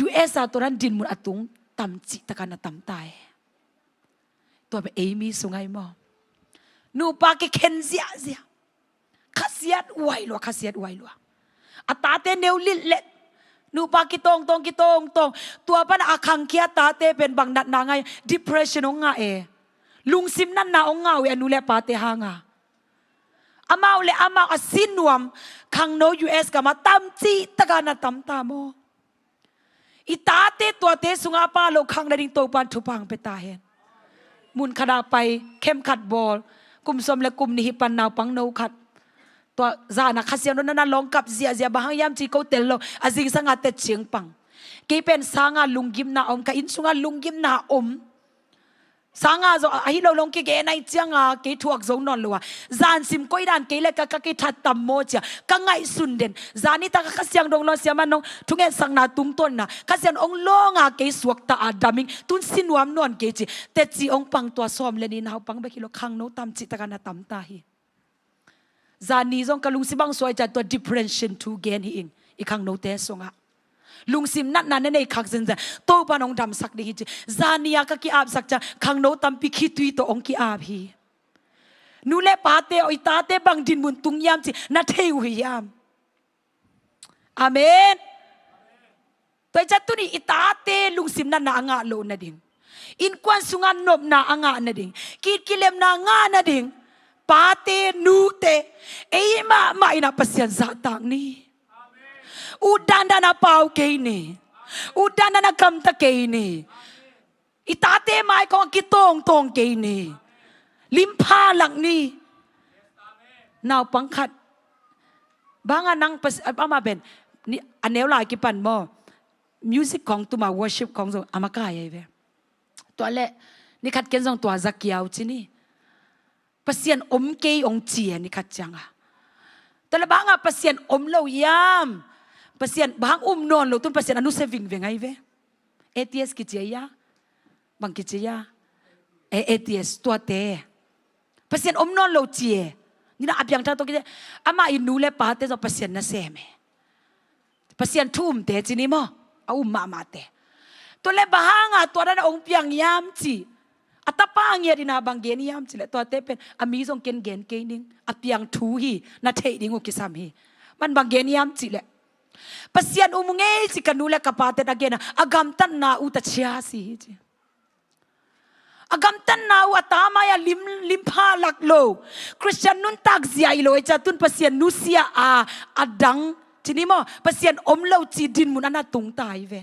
US ตัวนั้นดินมุนอตุงตัมจิตะกันตัมตายตัวเป็นเอมี่สุงไงมอนูปากิเคนเซียขัดเสียดไวลัวอัตตาเตเนวลิเล็ดนูปากิตองตัวปันอาคังเคียตาเตเป็นบังนัดนางไง depression องงาลุงซิมนั่นนาองงาเวนูเลปาเตหางาอามาเลอามาอสินวมคังโน US กามาตัมจีตะกานาตัมตาโมอิตาเตตัวเตสุงาปาโลคังนาดิงโตปันทุพังเปตาเฮนมุนขดาไปเข้มขัดบอลกุมสมและกุมนิฮิปันนาวปังโนขัดตัวจานะขัดเสียงนั้นลองกับเสียบางยามจีเขาเตลโลอาจิงสังอาเตเชียงปังกีเป็นสางาลุงกิมนาอมกับอินสุงาลุงกิมนาอมสางาโซอาฮิโลลงกีเกนไอเจียงากีทวกโซนนลัวจานซิมก้อยดานกีเล็กกะกีทัดตัมโมเจียกังไงสุนเดนจานิตาขัดเสียงดงลอเสียมันนงทุกเงสังนาตุ้งต้นนะขัดเสียงองลงอากีสวกตาอาดามิงตุนสินวามนวลกีจีเตจีองปังตัวซ้อมเลนินเอาปังไปกิโลคังโนตัมจิตะกันนาตัมตาฮีจานีจงกะลุงสิบังสวยจัดตัว depression to gain ฮีอิงอีคังโนเตสงะลุงซิมนัดนั้นในขักเซนเซโตปานองดำสักดีจีจานียากะกีอาบสักจังคังโนตัมปิคิตุยโตองกีอาบฮีนูเลปาเตออิตาเตบังดินมุนตุงยามจีนาเทวฮิยามอาเมนตัวจัตุนีอิตาเตลุงซิมนัดนาangะโลนาดิงอินควันสุงานนบนาangะนาดิงกีดกิเลมนางานาดิงปาเตนูเตเอมาอินาปัสยันซาตางนี่อุดันดานาปาวเกนี่อุดันดานาคำตะเกนี่อิตาเตไม้ของกิตองเกนี่ลิมพาหลังนี่นาวปังขัดบางอันนั่งเอามาเป็นนี่อันเนวลายกิปันมอมิวสิกของตัวมา worship ของตัวอามากายเว้ยตัวเละนี่ขัดเกณฑ์ของตัวซักยาวจีนี่ปัสยันอมเกยองเจียนี่ขัดจังอ่ะแต่ละบางอ่ะปัสยันอมเล่ายามปัสยันบางนอนเราตุ้นปัสยันอนุเซวิงเวงไงเว้ยATS กิจยาบางกิจยาATS ตัวเตปัสยันอมนอนเราเจียนี่นะอับยังท่าตัวกิจอามาอินูเลปาเตจะปัสยันน่ะเซมปัสยันทุ่มเตจีนี่มั้งเอามาเตตัวเลบางอ่ะตัวนั้นองเปียงยามจีอัตปางเงียดินาบางเกนี่ยามจิเลตัวเตเป็นอามีทรงเกณฑ์เกนิงอับยังทูฮีนาเทดิงอุกิสามฮีมันบางเกนี่ยามจิเลปัสยันอุมงเอจิกันนูเลกปาเตตะเกนะอากามตันนาอุตเชียสีจีอากามตันนาอุตามายาลิมพาลักโลคริสเตียนนุนตักเสียโลจะตุนปัสยันนุเซียอาดังทีนี้มั้งปัสยันอมโลจีดินมุนอนาตุงตายเว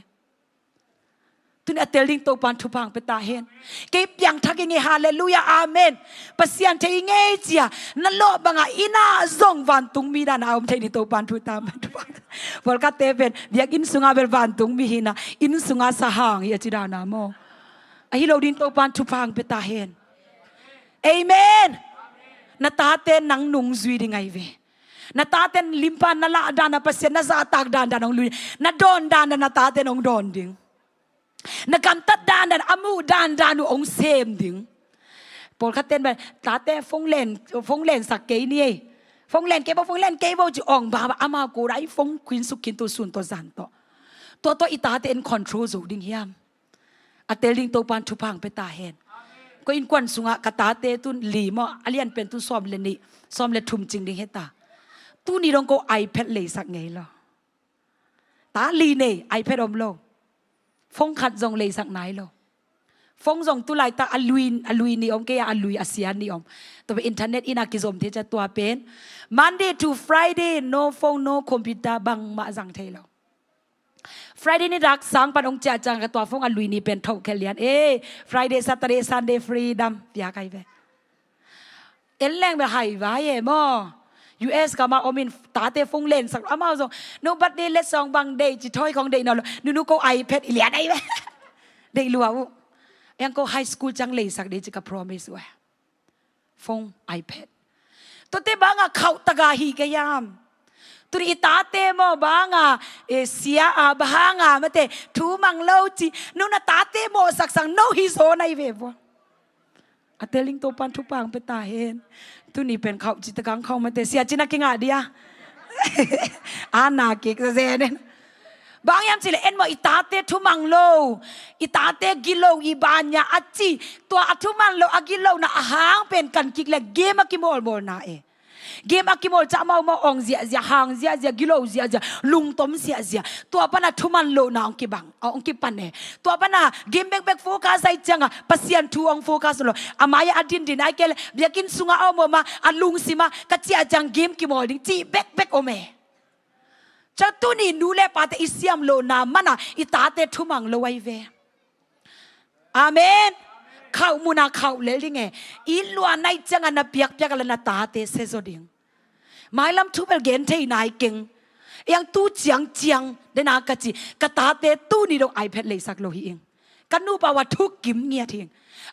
ตุนอัตเตลิงโตปันทุพังเปตาเฮนเก็บยังทักยังไงฮาเลลูยาอาเมนปัสยันเทยังไงเจียนั่นโลบังอินาซงวันตุงมีดานาอมเทนิโตปันทุตามทุพังวอลกัตเตเป็นเบียกินสุงาเบลวันตุงมีหินะอินสุงาสหางยาจิดานาโมอหิโลดินโตปันทุพังเปตาเฮนเอเมนนาตาเตนังนุงซุยดิไงเวนาตาเตนลิมปานนาลาดานาปัสยันนาซาตากดานดานองลุยนาดอนดานนาตาเตนองดอนดิงนักการตัดดา dan amu dan nu ong sem ding pol khaten ba ta te phong len sak ke ni phong len ke bo ji ong ba ama ko rai phong queen su kin to sun to zan to ita te en control zo ding hiam ateling to pan thu pang pe ta hen ko in kwan sunga kata te tun li mo alian pen tu som le ni som le thum jing ding heta tu ni dong ko ipad le sak ngei lo ta li ne ipad om lo phong khat jong le sak nai lo phong jong tu lai ta alui ni om ke ya alui asian ni om to internet ina ki zom the cha tua pen Monday to Friday no phone no computer bang ma jang thei lo Friday ni rak sang pan ong cha chang ka tua phong alui ni pen thau ke lian Friday Saturday Sunday freedom pia kai ve el leng be hai wa ye mo US ก็มาอมินตาเตฟงเล่นสักอามาส่ง nobody let song bang day จิถอยของ day นอนูก็ iPad อีเหลียได้ไหม day ลัวยังก็ high school จังเลยสัก day จิกะ promise ไว้ฟง iPad ตัวเตบางอ่ะเขาตะกาฮีกะยามตัวอีตาเตมอบางอ่ะเสียบางอ่ะมาเตทูมังเล่าจีนูน่ะตาเตโมสักสัง no his own ไอเวฟอะเตลิงโตปันทุปังไปตาเห็นตุนี่เป็นเขาจิตกังเขามาเตเสียจินักกิงอาเดียอานาเกกเซเนบางยามสิเลเอ็นมาอิตาเตทุมังโลอิตาเตกิโลอีบานยาอัจจิตัวอัทุมังโลอากิโลนะหางเป็นกันกิกและเกมอากิโมลโมลนาเกมอากิโมลจะมาองเสียหางเสียกิโลเสียลุงต้มเสียตัวปนัดทุมันโลนาองกิบังองกิปันเนตัวปนัดเกมแบกโฟกัสใส่จังอ่ะปัสยันทูองโฟกัสโลอามายาอดินดินไอเกลเบียกินสุงาเอาโมมาอันลุงสิมากัจเจียจังเกมกิโมลดิจีแบกโอเมจะตัวนี้นูเลปาเตอิสยามโลนามันอ่ะอิตาเตทุมังโลไวเวอาเมนเข้ามุนาเข้าเลยดิไงอิลวานในจังอันนับเปียกกันละตาเตเซโซดิงไม่ลำทุบเบลเกนเทนายเก่งยังตู้เจียงเดนากะจีกะตาเตตู้นี่ดอกไอแพดเลยสักโลหิเองกันนูปาวะทุกกิมเงียทิ้ง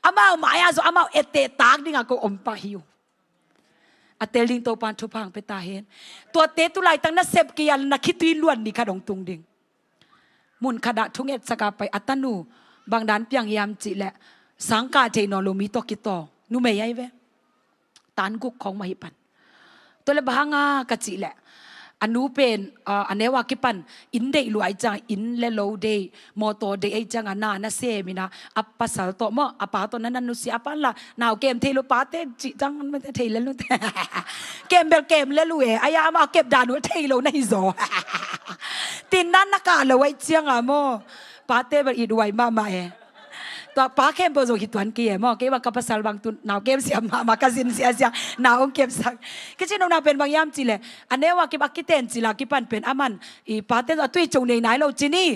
อามาหมายอาโซอามาเอเตตากดิงก็อมปะหิวอเตลิงโตปานทุพังไปตาเห็นตัวเตตุไลตั้งนัเซบเกียนนักคิดตุยล้วนนี่ค่ะดงตุงดิงมุนขดาทุงเอสกาไปอัตนูบางด้านเปียงยามจิแหละสังกาเจนอโลมีตอกิตอนูเมยัยเวตานกุกของมหิปันตัวเลบหางากะจิแหละอันนู้เป็นอันเนว่ากิปันอินเดย์ลวยจังอินเลโลเดย์มอโตเดย์จังอันน่ะเซมินะอัปปัสสาวโตมออัปปาตัวนั้นนุสิอัปปันละนาวเกมเทลุปาเตจิจังมันเทเลลุเกมเบลเกมเลลุเออายามาเก็บดานุเทโลในโซตินนั้นนักการเลยไว้เจียงอ่ะมอปาเตเบลอีดไว้มาเอตัวป้าเข้มโปรโจหิตวันเกียร์มอเก็บว่ากับภาษาบางตุนนาวเกมเสียมากระสินเสียนาวเก็บสักก็เช่นเราเป็นบางยามจีเลยอันนี้ว่าเก็บอักกิเตนจีละกิปันเป็นอามันอีป้าเต้นตุ้ยจงในไหนเราจีนี่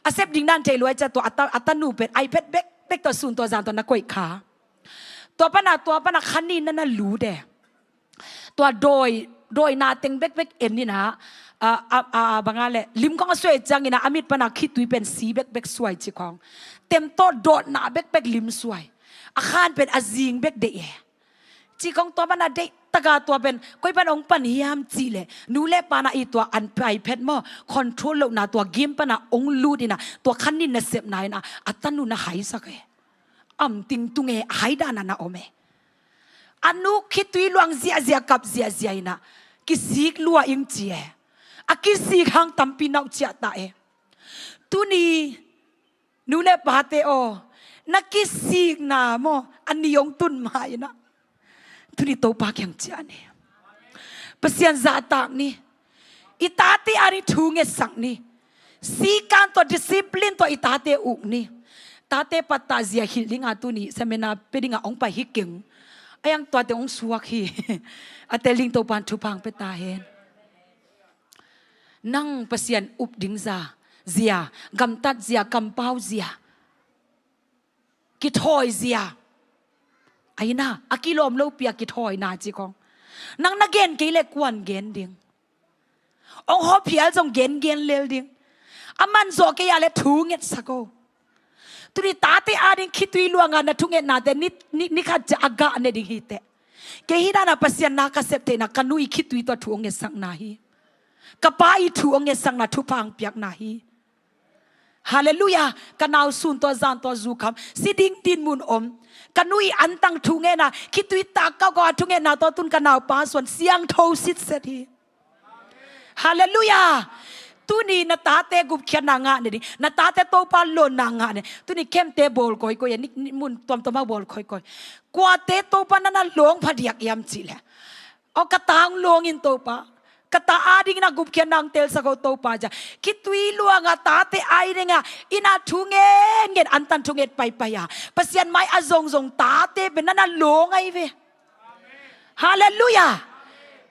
อาเซฟดิ้งนั่นเทลวยจะตัวอัตนูเป็นไอแพดเบกตัวศูนย์ตัวจานตัวนักกวยขาตัวปนาคันนี้นั่นน่ะรู้เด้ตัวโดยนาเต็งเบกเอ็นนี่นะบางอะไรลิมก็สวยจังนี่นะอามิดปนาคิดตุยเป็นสีเบกสวยจีของเต็มโตโดดหนาเบกลิมสวยอาคารเป็นอาจิงเบกเดะจีของตัวปนาเดตะกาตัวเป็นก้อยปนองปันยามจีเลยนูเล่ปนาอีตัวอันไอแพดมอคอนโทรลลูกนะตัวเกมปนาองลูดีนะตัวคันนี่นะเสพนายนะอัตนูนะหายสักติงตุงหายดานานะโอเมอันนูคิดตุยลวงเสียกับเสียนะกิสิกลัวอิงเจียอากิสิกหางตัมปีนเอาเจียตาตุนีนูเล่ปาเตโอนักกิสิกนาโมอันนี้ยงตุนมาอีนะตุนีโตปากยังเจียนี่เปเซียนซาตากนี่อิตาเตอาริทูเงสังนี่สีการตัวดิสซิปลินตัวอิตาเตอุกนี่ตาเตปัตตาเสียหิลิงอาตุนีเซเมนาเปดิงาองไปฮิกเก่งไอ้ยังตัวเตองสวกฮีอาเตลิงโตปันทุพังไปตาเห็นนั่งเปเซียนอุบดิงซาเสียกำตัดเสียกำเป้าเสียกิทอยเสียไอ้น่ะอากิโลมโลเปียกิทอยนาจีของนั่งนักเกนกี่เล็กกวนเกนดิงองหอบเพียลจงเกนเลวดิงอามันโซเกียเลทูเงตสักโกตุนิตาเตอาดิงคิดตุยลวงานทุเงตนาเตนิขัดจะอากาเนดิงฮิเตเกฮิดานาปัสยานาคาเซปเตนักกันุยคิดตุยตัวทูเงตสังนาฮีกป้าอีทูเงตสังนาทุพังเปียกนาฮี ฮาเลลูยากันเอาสุนตัวจานตัวจูคำสิดิ่งดินมุนอมกันนุยอันตังทุงเงนะคิดตุยตากก็ทุงเงนะตัวตุนกันเอาป้าส่วนเสียงโทสิทธิ์เสียฮาเลลูยาtu ni na tate gup khia na nga ne na tate to pa lo na nga ne tu ni kem te bol koi koi ni mun tom tom bol koi koi kwa te to pa na long phadiak yam chi le o katang long in to pa kata ading na gup khia nang tel sa ko to pa ja kitui luanga tate ai renga ina thunge ngen antan thunget pai pai ya pasian mai azong zong tate ben na long ai ve hallelujah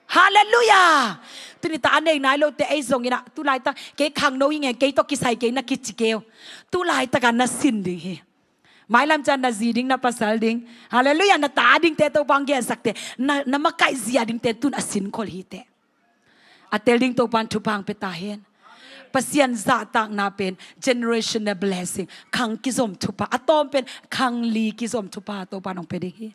hallelujah tu ni ta ane nai lo te ai zong ina tu lai ta ke khang no ing ke to ki sai ke na ki chikeo tu lai ta kan na sin ding he mai lam chan na zi ding na pasal ding hallelujah na ta ding te to bang ge sakte na ma kai zia ding te tun asin khol hi te atel ding to pan thu pang pe ta hen pasian za tak na pen generational blessing khang ki zom thu pa atom pen khang li ki zom thu pa to pan ong pe de hi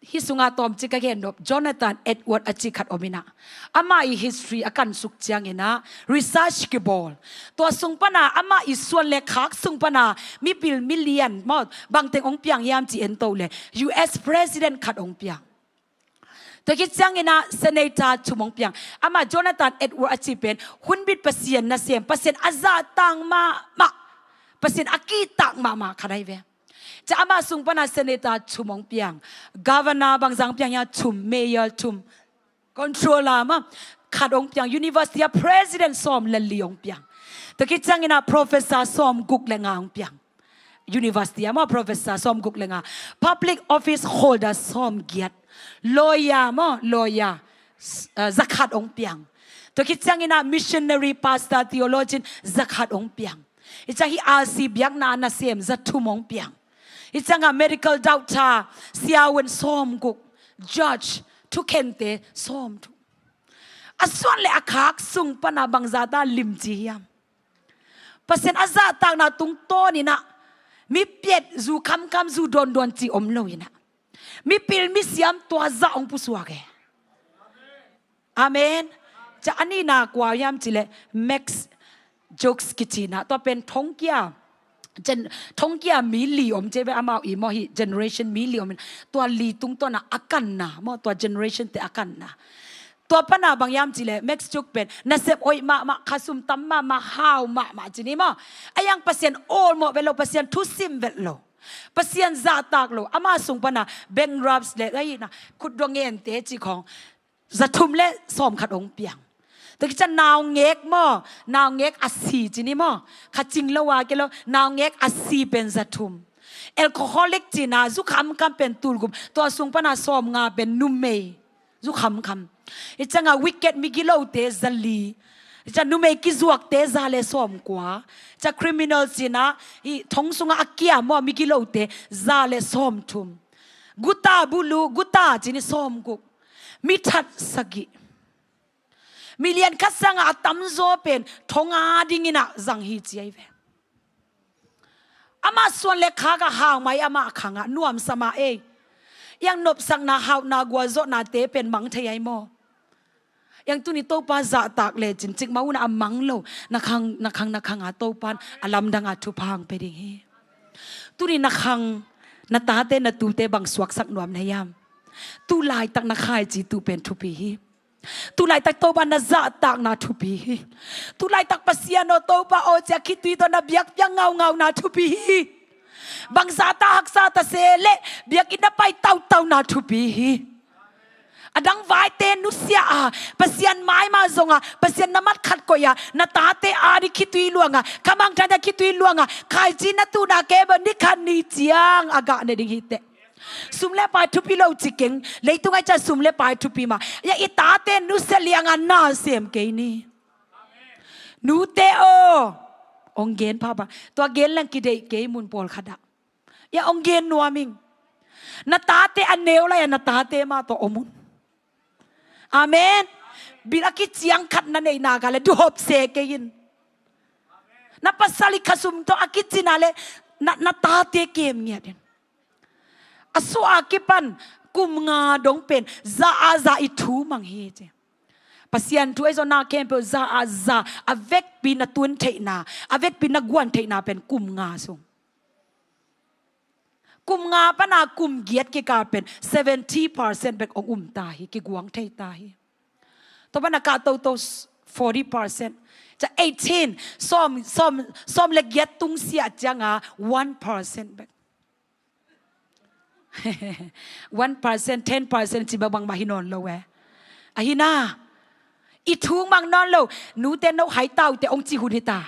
hisunga tom chika gen dop Jonathan Edward achikat omina ama I history akan suk chiang ina research ki bol to sung pana ama isuan le khak sung pana mi bil million mo bangteng ong piang yam chi en to le US president khat ong piang to ki chiang ina senator chumong piang ama Jonathan Edward achipen hunbit pasien na sem pasien aza tang ma pasien aki tak ma khanai veจะอามาสุงปนาเซเนตาชุมองเปียงกาวนบางจังเปียงยาชุมเมย์ยาชุมคอนโทรลลามาขัดองเปียงยูนิเวอร์ซิตี้เพรสิดเนนต์ซอมเลลีองเปียงตะกี้จังอินาโปรเฟสเซอร์ซอมกุกเลงองเปียงยูนิเวอร์ซิตี้มาโปรเฟสเซอร์ซอมกุกเลงา Public Office Holder ซอมเกียรติ Lawyer มา Lawyer zakat ขัดองเปียงตะกี้จังอินา Missionary Pastor Theologian zakat ขัดองเปียงอิจาฮิอาซีเบียกนานาเซียมจัดทุมองเปียงItanga medical doctor siawen som guk judge tu kente som tu aswan le akhak sung pana bangzata limjiam pasen azata na tung to ni na mi piet zu kam zu don chi omlo ina mi pil mi siam to za ong puswa ke amen cha ani na kwa yam chile max jokes kichina to pen thongkiaทงกี้มีลีอมเจเวอามาอีมอฮีเจเนอเรชันมีลีอมตัวลีตุงตัวน่ะอากันนะมอตัวเจเนอเรชันแต่อากันนะตัวปนาบางยามจีเลแม็กซ์จุกเป็นนัสเซบโอยมาคาซุมตัมมาฮาวมาจีนี่มอไอยังเปอร์เซ็นต์โอลโมเวลโลเปอร์เซ็นต์ทุซิมเวลโลเปอร์เซ็นต์ซาตากโลอามาส่งปนาเบงรับส์เลไอนะขุดดวงเงินเตจีของจะทุ่มเละซ้อมขัดองเปียงแต่ก็จะนาวเงกมอนาวเงกอัสีจีนี่มอขัดจริงแล้วว่าแกแล้วนาวเงกอัสีเป็นจะทุ่มแอลกอฮอลิกจีน่าจุคำเป็นตูลกุมตัวส่งปนาซ้อมงาเป็นนุ่มเมย์จุคำจะงาวิกเก็ตมิกิโลเตซัลลีจะนุ่มเมย์กิจวักเตซาเลซ้อมกว่าจะคริมินัลจีน่าท้องสุงอาเกียมอมิกิโลเตซาเลซ้อมทุ่มกุตาบุลูกุตาจีนี่ซ้อมกุมิทัดสกิมิเลียนคัสซังอาตัมโซเป็นทงอาดิงินะจังฮีจีไอเวอามาส่วนเล็กข้ากะห่างไม่อามาขังอ่ะนวมสมาเอยังนบสังนาหาวนากวาโซนาเตเป็นมังเทียโมยังตุนิโตปาจะตากเลจินจิกมาอุนอามังโลนักขังอาโตปันอาลัมดังอาทุพังไปดิเฮตุนินักขังนาตาเตนตูเตบังสวกสักนวมนายามตุลายตักนักขายจีตูเป็นทุปีtu lai tak to ba na za tak na thupi tu lai tak pasiano to ba o cha khitui to na biak piang ngau na thupi bang za ta hak sa ta se le biak ina pai tau na thupi adang vai te nu sia pasian mai ma zonga pasian namat khat ko ya na ta te ari khitui luanga kamang ta khitui luanga khai chi na tu na ke ba ni khan ni chiang aga ne ding hi teสุมเล่ปายทุปีเราจิเก่งเลยตุ้งไอจะสุมเล่ปายทุปีมาอย่าอิตาเตนุเสลียงานน่าเสียมเกนี่นูเตโอองเกนพาปะตัวเกนแรงกิเดเกมุนปอลขดาอย่าองเกนนัวมิงนาตาเตอันเนวเลยนาตาเตมาตัวอมุนอาเมนบิลกิเจียงขัดนั่นเองนากาเลดูฮอบเซเกยินนับภาษาลิขสุมตัวอากิจินาเลนาตาเตเกมเงียดอสุอากิปันกุมงาดงเป็นซาอาซาอิทูมังเฮเจ pasien tu ezo na kem pe za aza avec pi na tun thei na avec pi na guan thei na pen kum nga sung kum nga pa na kum giat ki ka pen 70% bek ong ta hi ki guang thei ta hi to pa na ka to 40%จะ18ส้มเล็กยัดตุ้งเสียจังอ่ะ 1% แบบ 1% 10% จิบบังมาหินอนเราแวอะหินาอีทุ่งบางนอนเราหนูเต้นเราหายเต่าแต่องจีหุ่นหิตา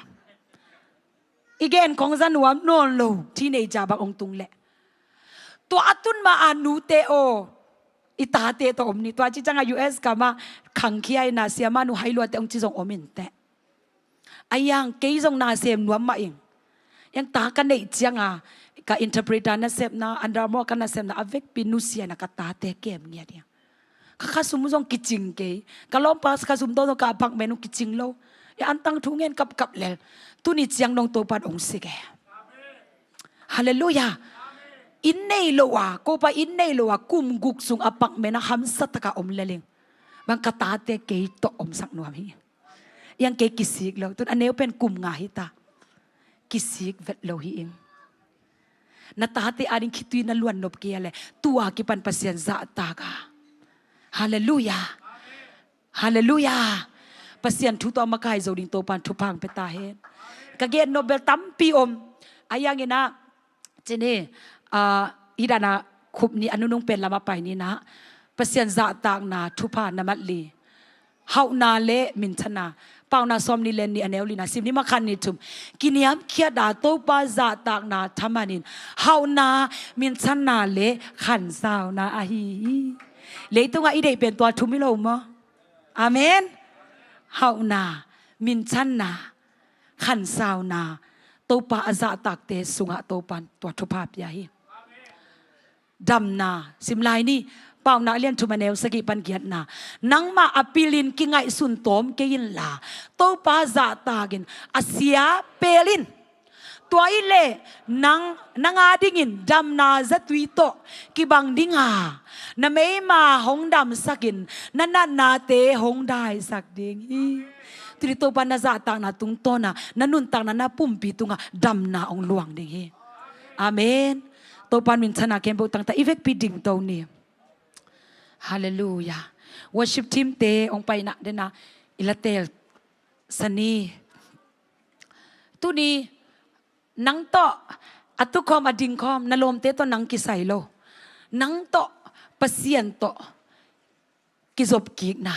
อีเกนของจันหวมนอนเราที่ในจ่าบางองตุงแหละตัวอัตุนมาอานูเตโออีตาเตตัวอมนี่ตัวจิจังอ่ะ US กามาขังเคียนาเสียมาหนูหายลัวแต่องจีจงอมินแต่ayang keizong na sem nuam ma ing yang ta kan nei chianga ka interpreter na sep na andar mo kan na sem na avec pinusia na kata te kem ngia dia ka khasum jong kiching ke kalom pas khasum do ka phak menu kiching lo ya antang thungen kap kap lel tu ni chiang nong to pan ong se ke hallelujah in nei lo wa ko pa in nei lo wa kum guk sung apak mena ham sataka om leling bang kata te ke to om sak nuam hiยังเกกิสิกเราตุนอันนี้เป็นกลุ่มงาหิตากิสิกเวทเราหิเองนัตตาเตอาริงคิตุยนัลวนนบเกียเลยตัวกิปันปัสยันจะตากาฮาเลลูยาฮาเลลูยาปัสยันทุตัวมาไกโจดิงโตปันทุพังเปตาเฮนกะเกนโนเบลตัมปีอมอายังเงนะเจเนอีดานาคุบนี้อนุนุงเป็นละมาไปนี่นะปัสยันจะตากนาทุพานามัดลีเฮานาเลมินทนาเปานาซอมนิเลนนี่อันเอลลีนาซิมนี่มาคันนี่ทุมกินยามเคียดาโตปาซาตากนาธรรมานินเฮานามินทนาเลขันสาวนาอาฮีเลยตัวอีเดเป็นตัวทุมิโลมอาเมนเฮานามินทนาขันสาวนาโตปาอาซาตากเตสุงะโตปันตัวทุภาพยาฮีดำนาซิมไลนี่เป่านาเลียนทุมาเนลสกิปันเกียรนานังมาอปิลินกิไงสุนโตมเกินลาโตปาซาตากินอาเซียเปลินตัวอิเลนังอาดิงินดำนาจัตุยโตกิบังดิงานาเมมาหงดำสักินนันนาเตหงได้สักดิงตุริโตปานาซาตางนาตุงโตนานันุนตางนาปุ่มปีตุงาดำนาองหลวงดิงอาเมนโตปานมินชนะเกมบุตังแต่อีเวกปีดิ่งโตนี่ฮาเลลูยา worship team เตองไปนะเดนะอิลาเตลสนีตุนีนังโตอัตุคอมอดิงคอมนลมเตโตนังกิไซโลนังโตปะเซียนโตกิจบกิกนา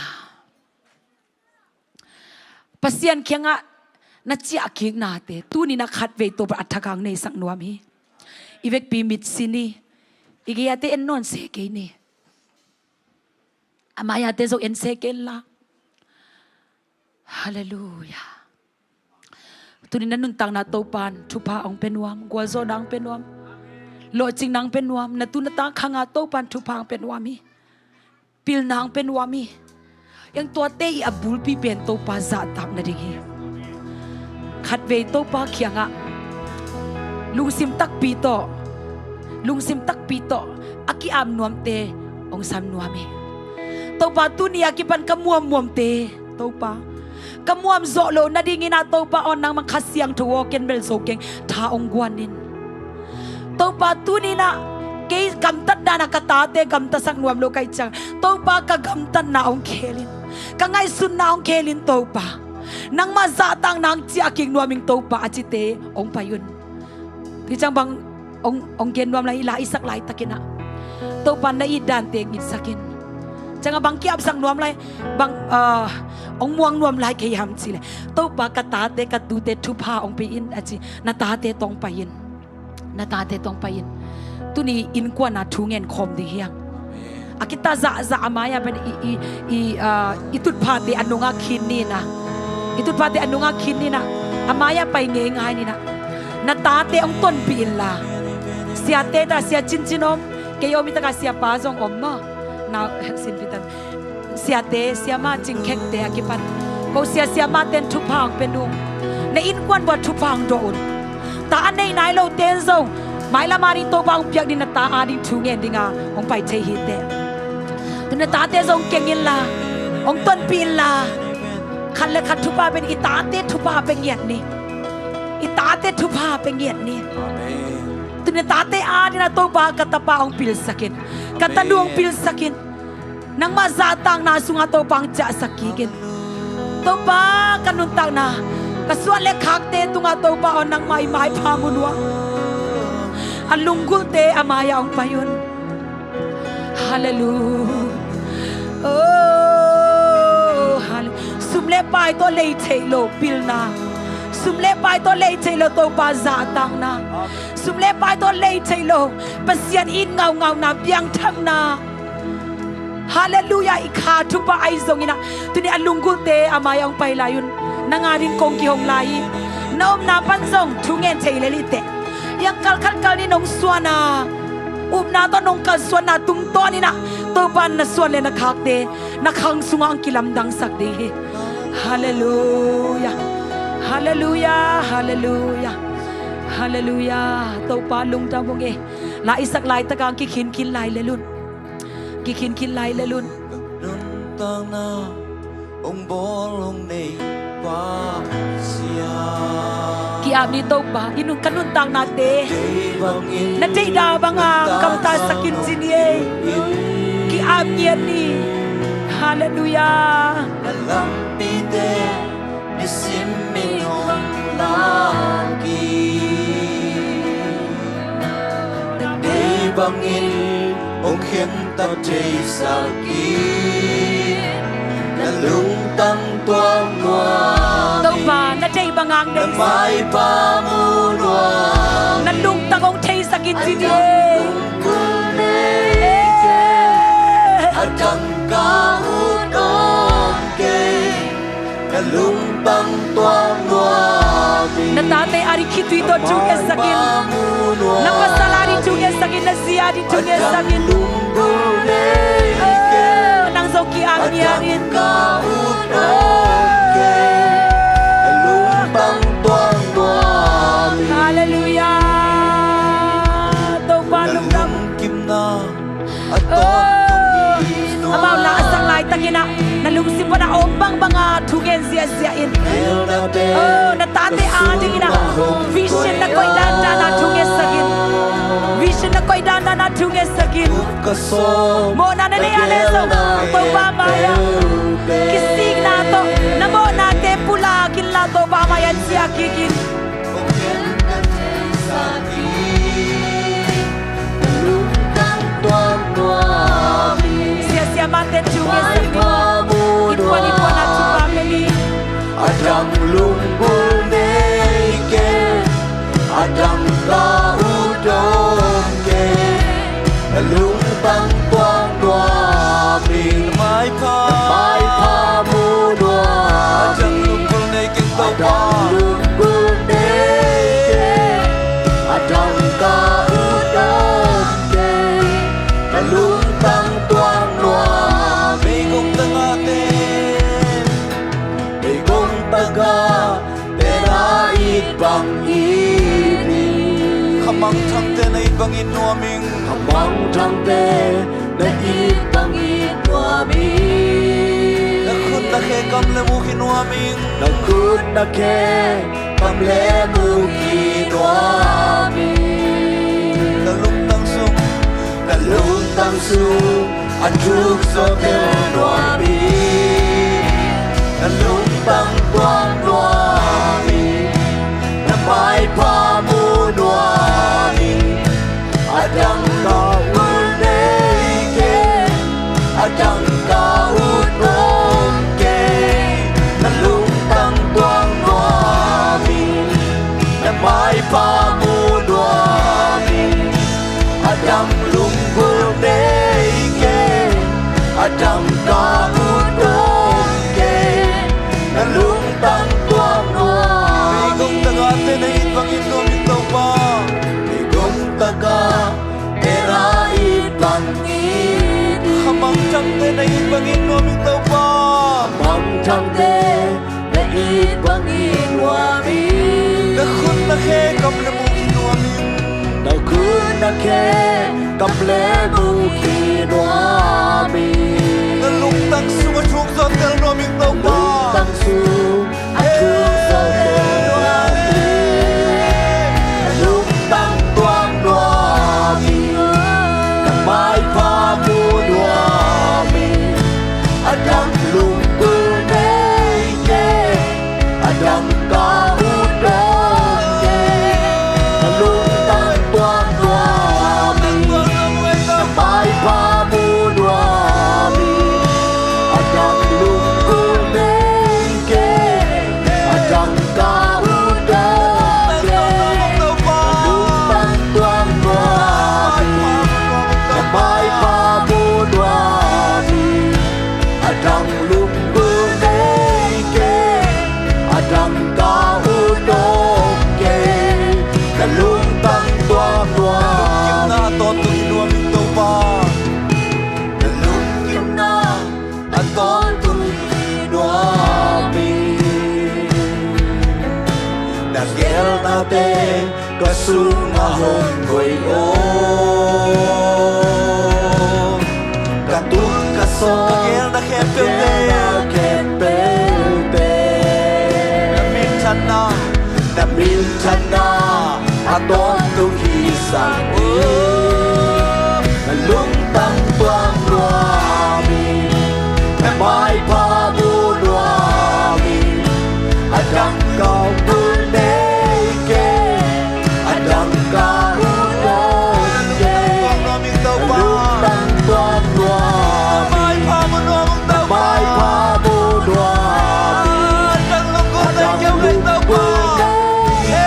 ปะเซียนเคียงะนัจจะกิกนาเตตุนีนักขัดเวโตปะอัฐกังในสังนวมฮีอีเวกปีมิดซินีอีกยาเตเอ็นนอนเซเกนีอามายาเตโซเอ็นเซเกลลาฮาเลลูยาตุนินันนุนตังนาโตปานทุพาองเป็นวามกัวโซดังเป็นวามโลจิงนังเป็นวามนาตุนตาขังอาโตปานทุพาเป็นวามีปิลนางเป็นวามียังตัวเตยอับบุลปีเป็นโตปาซาตักนาดิงขัดเวโตปาเขียงอะลุงซิมตักปีโตลุงซิมตักปีโตอากิอามนวมเตองซัมนวมเอโตปาตุนีอากิปันกมัวมวมเตโตปากมัวมโซโลนาดิงินาโตปาออนนางมังคัสเซียงทัวเกนเบลโซเกงทาองกวนนินโตปาตุนีนะเกยกำตัดดานากตาเตกำตัดสักนวมโลกไกจังโตปากะกำตัดนาองเคลินกังไงสุนนาองเคลินโตปานางมาซาตังนางเจียกิงนวมิงโตปาอจิเตองพายุนที่จังบังองเกนนวมลายลาอิสักลายตะกินะโตปันได้อีดานเตงิดสักินจังบังเกียบสังนวมลายบังองม่วงนวมลายขยำสิเลยโตปากตาเตกดูเตทุพาองไปอินอจินาตาเตตองไปอินนาตาเตตองไปอินตุนีอินกว่านาทูเงินคมดีเฮียงอากิตาจะอามายาเป็นอีตุดพาเตอนุงาคินนี่นะอีตุดพาเตอนุงาคินนี่นะอามายาไปเงยง่ายนี่นะนาตาเตองต้นปีนลาเสียเตตาเสียจินจินอมเกยอมิตากาเสียปาจงอมมานาสินพิตันเสียเตเสียมาจิงแขกเตอกิปันเขาเสียมาเต้นทุพางเป็นนุ่งในอินกวนบททุพางโดนตาอันในนายเราเต้นทรงหมายละมาริโตบางเปียกดินตาอาดิทูเงินดิงาองไปเทหิเตตุนตาเตทรงเก่งยินลา องต้นปีลาคันและคันทุบาเป็นอิตาเตทุบาเป็นเงียดนี่อิตาเตทุบาเป็นเงียดนี่ตุนตาเตอาดินะโตบากตะปาองปิลสักินกตะดวงปิลสักินnang mazatang na sunga to pang cha sakigin to pa kanuntang na kaswan le khakte tunga to pa on nang mai mai phamunwa alunggul te amaya ong payon hallelujah oh sumle pai to lei thailo pilna sumle pai to lei thailo to pa zatang na sumle pai to lei thailo pasian in ngau ngau na piang thang na Hallelujah ikha thupa ai zongina tuni alungul te amayang pailayun nangarin kong kihong lai naom na panzong thungen theilelite yang kalkal kal ni nong suana na to nong kal suana tung to ni na to ban na suan le na khakte na khang sunga ang kilamdang sakde Hallelujah Hallelujah Hallelujah Hallelujah to pa lung ta bong e la isak lai ta kang ki khin lai le lun kikin lai le lun nun tang na ong bol ong nei pa sia ki am ni to ba inun kanun tang na te na te da banga kam ta sakin sinie ki am yen ni hallelujah lam pi te ni sim mi hong lagi te bangin ông khiến ta chây sakit na lung tăng toang ngoa đâu ba na chây bangang na mai pa mu noa na lung tăng ông chây sakit sini adang ka udong ke na lung tăng toang ngoa na tate ari khitu to chuge sakin na pasalari chuge sakin na sia di chuge sakin nang zoki amiarin ka udong ke lung tăng toang ngoa hallelujah to palum dam kim na aton amaw la asang lai takina nalungsim pa na ombang banga thugen sia sia in na tate ading ina vision na koy danda na thugen sakin vision na koy danda na thugen sakin mo na ne ale so to ba maya kisig na to na mo na te pula killa to ba maya sia kikin sia mate chuge sakin ipuan na chupameli adang lumbul neke adang ka udong ke lung bang quang đoa mình mai pa mu đoa adang lumbul neke adang lumbul neke adang ka udong ke lung bang quang đoa mình cũng từng taga tera ibang ini kamang thangte na ibang inuaming kamang thangte na ibang inuaming nakut na ke kamle mu kinuaming nakut na ke kamle mu kinuaming nalung tang sung adruk so te nuaming nalung bang quang noami na mai pa mu noami adang ka uneke adang ka unong ke nalung bang quang noami na mai pa mu noami adang lunggul neke adang ka unong lung tang quang noa bigong taga te na ibang ito mito pa bigong taga era ibang ini hamang chang te na ibang ito mito pa hamang chang te na ibang inuami nakun na ke kamle mo kinuami nakun na ke kamle mo kinuami nalung tăng sung a chung zo tel no ming tau pa tăng xuống a thương sâu đen hoa mi lúc tăng toang hoa mi cả mai pha mua hoa mi a đăng lung tu nei ke a đăng ca u đông ke a lúc tăng toang hoa mi cả mai pha mua hoa mi a đăng lung tu nei ke a đăng ca u đông ke a lúc tăng toang hoa mi cả mai pha mua hoa mi a đăng lung tu nei ke a đăng ca u đông ke a lúc tăng toang hoa na to tu no ming tau pa lúc kim na a ton tu noa mi na gel na te ka sung a hong goi o ka tu ka so gel na khem pe ke pe te min chan na na min chan na a ton tu hi sang na lung tăng toang noa mi na mai pa bu noa mi a đăng cao tu nei ke a đăng cao đông ke no ming tau na pa lung tăng toang noa mi mai pa mo no mong tau pa mai pa bu noa mi Đăng lung ko a na đăng kêu lung tau tu pa nei ke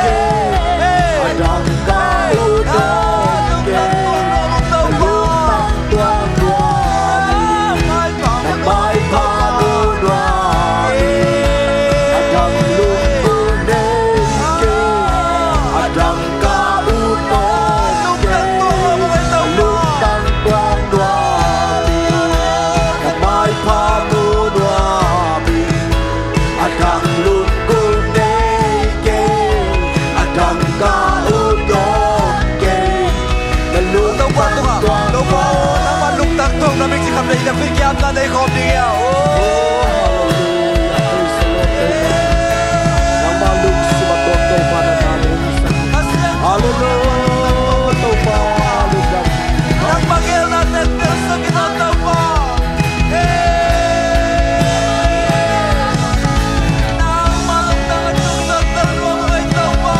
a đăng cao đông ke a lung tăng toang noa mi mai pa mo no mai pa bu noa mi a đăng lung tu nei ke a đăng cao đông ke a lung tăng toang noa mi a mai pa bu noa mi a đăng lung tu nei ke a đăng cao đông ke a lung tau pa tăng tu ha toang tau pa na noa pa lung tak thong na ming si kham nei na fi kyam na nei khom ding ya nang bagel na tel sa kita tau pa nang malung tang chung sa tel no mai tau pa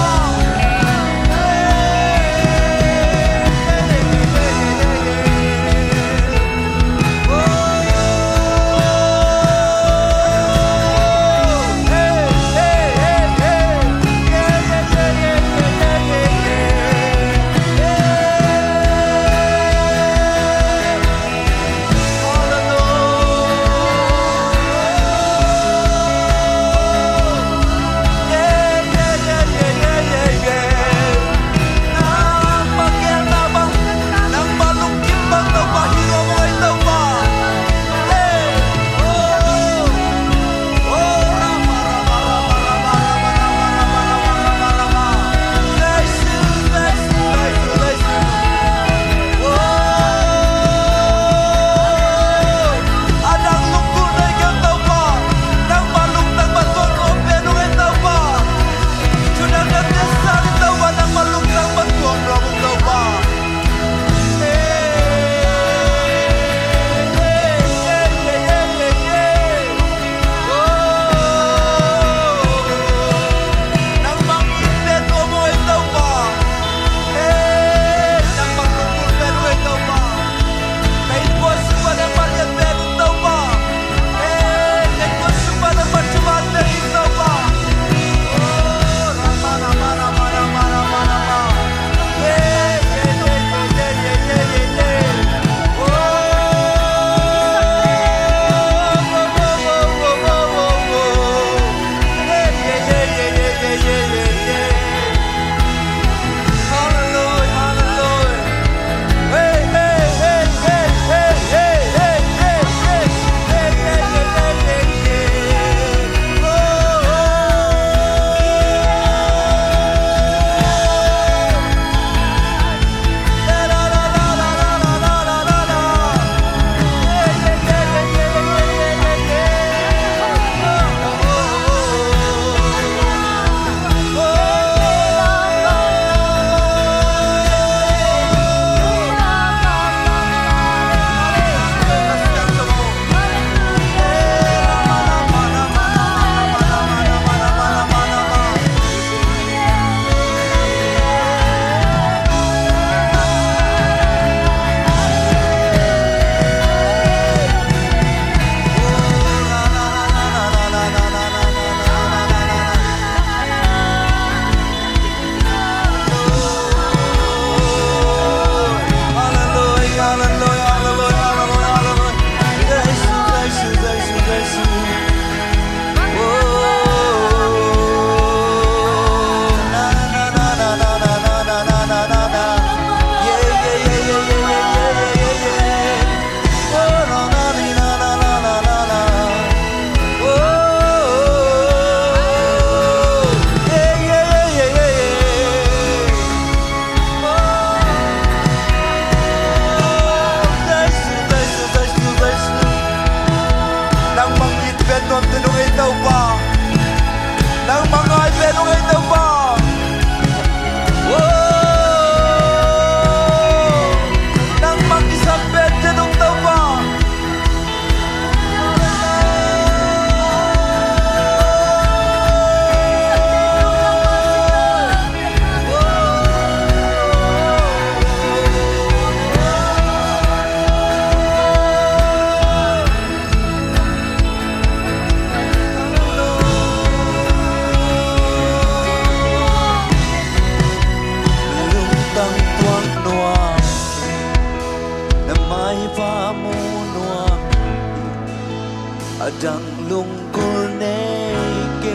adang lungkul neke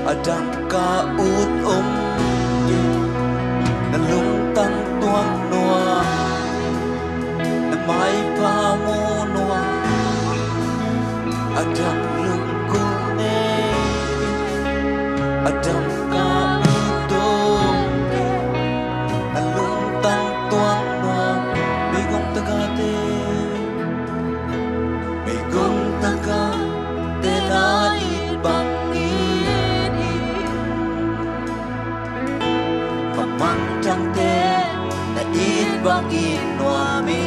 adang kaut ke na lungtang tuang noa na mai pa mo noa adang lungkul neke adang kaut ke na lungtang tuang noa bigong tagate bigong taga tenait bangin pamantang te na it bangin noami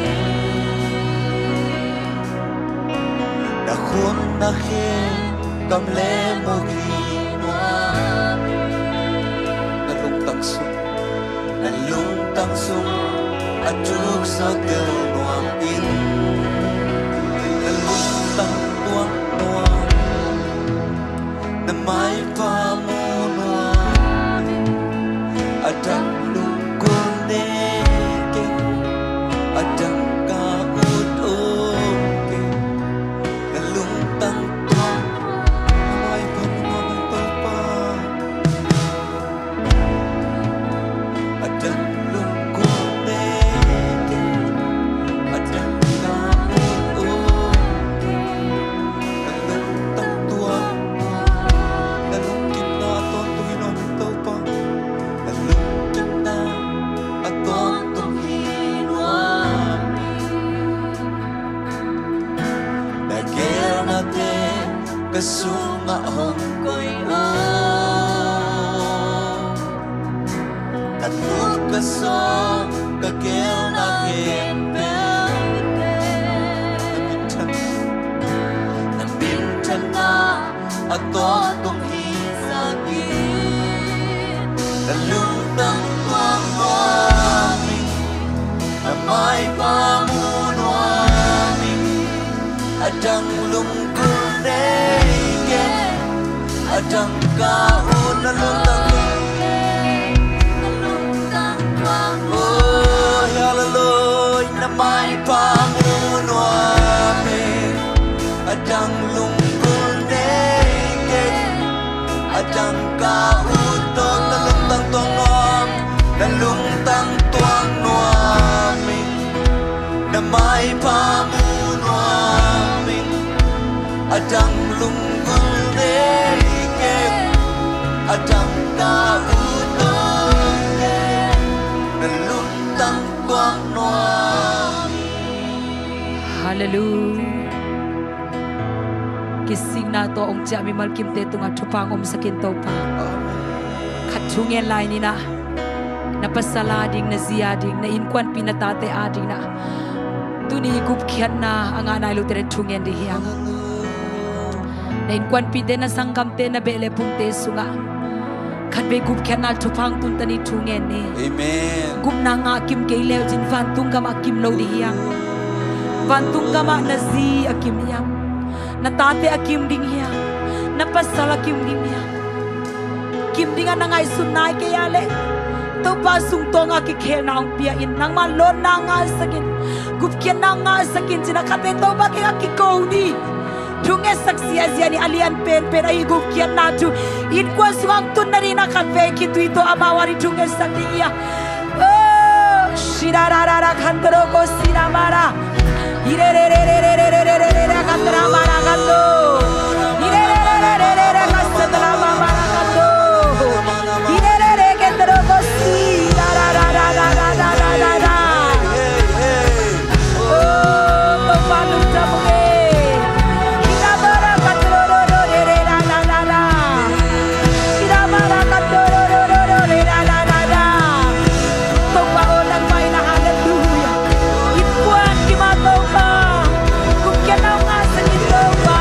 na khun na khe kam le mo ki noami na lung tang sung atuk sa tel noamin na lung tang tuang noam na mai pa mo noam adang lungkul neke adang kaut ke na lung tang tuang na mai pa mo noam adang lungkul neke adang kaut ke na lung tang tuang na lung kim na ton tuhinon tau pa na lung kim na aton tuhinon na ger na te kasunga hong koy o at luk kasong kagel na gen bintan na aton tung hisagin na lutang tuang aming na may pamunuaming adang lungkul neke adang kaun na lutang oh hallelujah na may pamunuaming adang lungkul neke adang kauton na lungtang tuang noam na lungtang tuang noaming na may pamunuaming adang lungkul neke adang kauton na lungtang tuang noaming Hallelujah. Kising na to ong jami malkim te tunga tupang sakin to pa. Katungen lai ni na. Napasalading na ziyading na inkwan pinatate ading na. Tuni gup kian na ang anay lutere tungen di hiyang. Na inkwan pide na sangkam te na bele punte sunga. Kadbe gup kian na tupang tuntani tungen ni. Amen. Gup na nga akim kailew jin vantung gama akim lo di hiyang. Vantung gama na zi akim hiyang. Natate akim ding hiyang. Napasal akim ding hiyang. Kim ding na ngay sunay kayale. To pasung to nga kikhel na ang piyain nang malon na nga sakin. Gupkyan na nga sakin sinakate to ba kaya kikoni. Tunge saksiya siya ni alian pen ay gupkyan na tu. Inkwa suwang tun na rin nakanve kitu ito amawari tunge sakdiya. Oh, shirarara kandro ko sinamara. Irerererererererere kandra mara kando. Irerererererere kandra mara kando. Irerere kandro ko sinararararararara. Oh, palu tamuge. Iramara kandro rororererararara. Iramara kandro rororererararara. Tungpaonan may na hallelujah. Itpuan kimatong pa. Kung kanaw nga sa ito pa.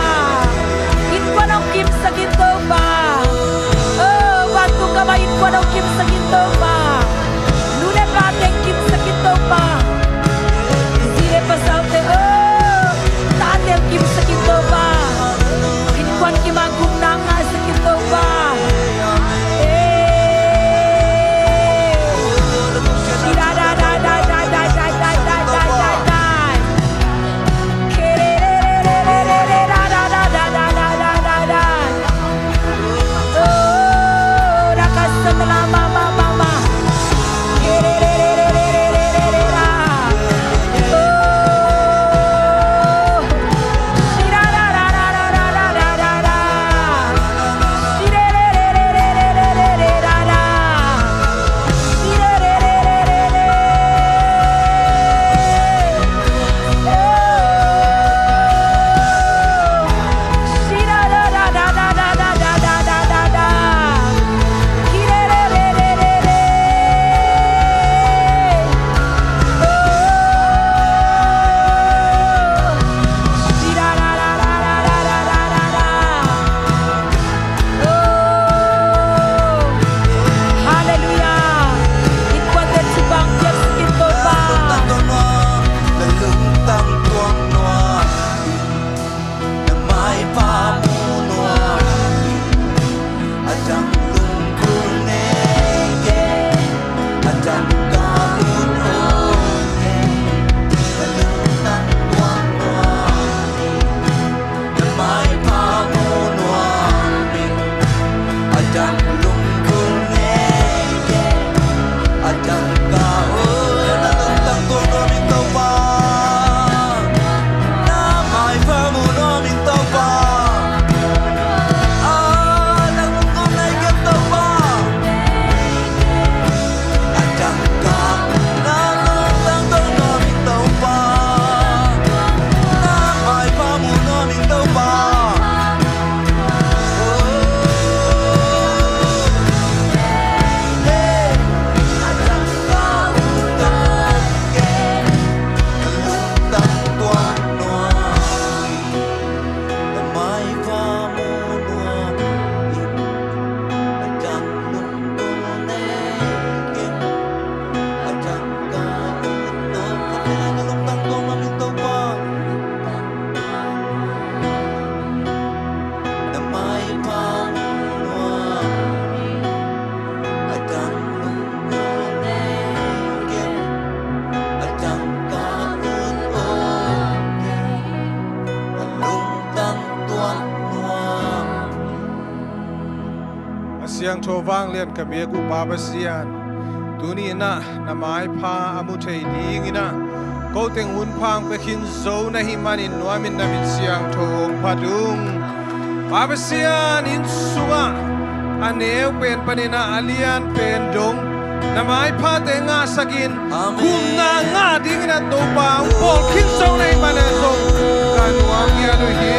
siang thovang lian kabeku babasian tuni na namai pha amu thei ding ina ko teng hun phang pekhin zo na hi manin nuamin namin siang thong phadung babasian in sunga aneu pen panina alian pen dong namai pha te nga sakin kum na nga ding na to pa pol khin zo nei manen zo kanuang ya do hi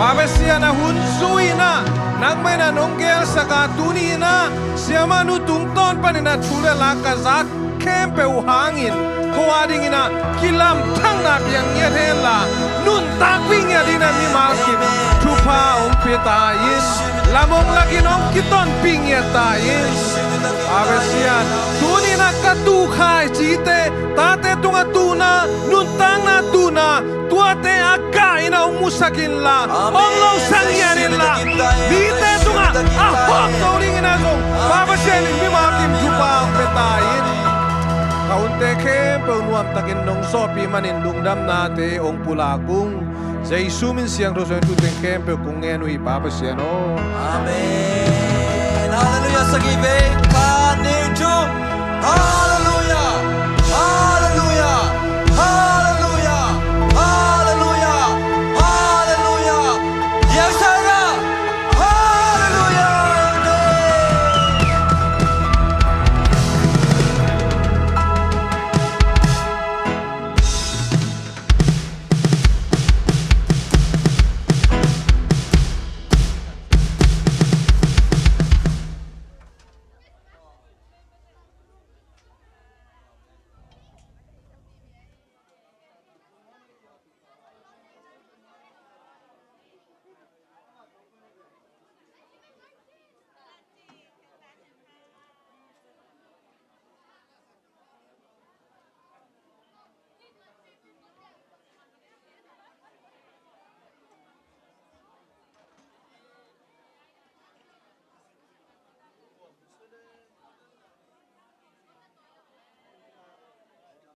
babasian na hun suina nagmay na nonggel saka tuni na siya manu tungton panina chule laka zat kempe uhangin kuwading ina kilam tang na biyang yetela nun takwing ya dina mi malkim tupa umpitayin lamong lagi nong kiton pingyetayin abesian tuni na katukhay chite tate tunga tuna nun tang na tuna tuate aga ina umusakin la onglaw sangyanin la dite tunga ahok tawling ina zong babasian mi malkim tupa umpitayin kaunte kem penuam takin nong sopi manin lungdam nate ong pulakung Jesus min siang roson tu kem pe kungen wi babasian o Amen. Hallelujah. Sa giving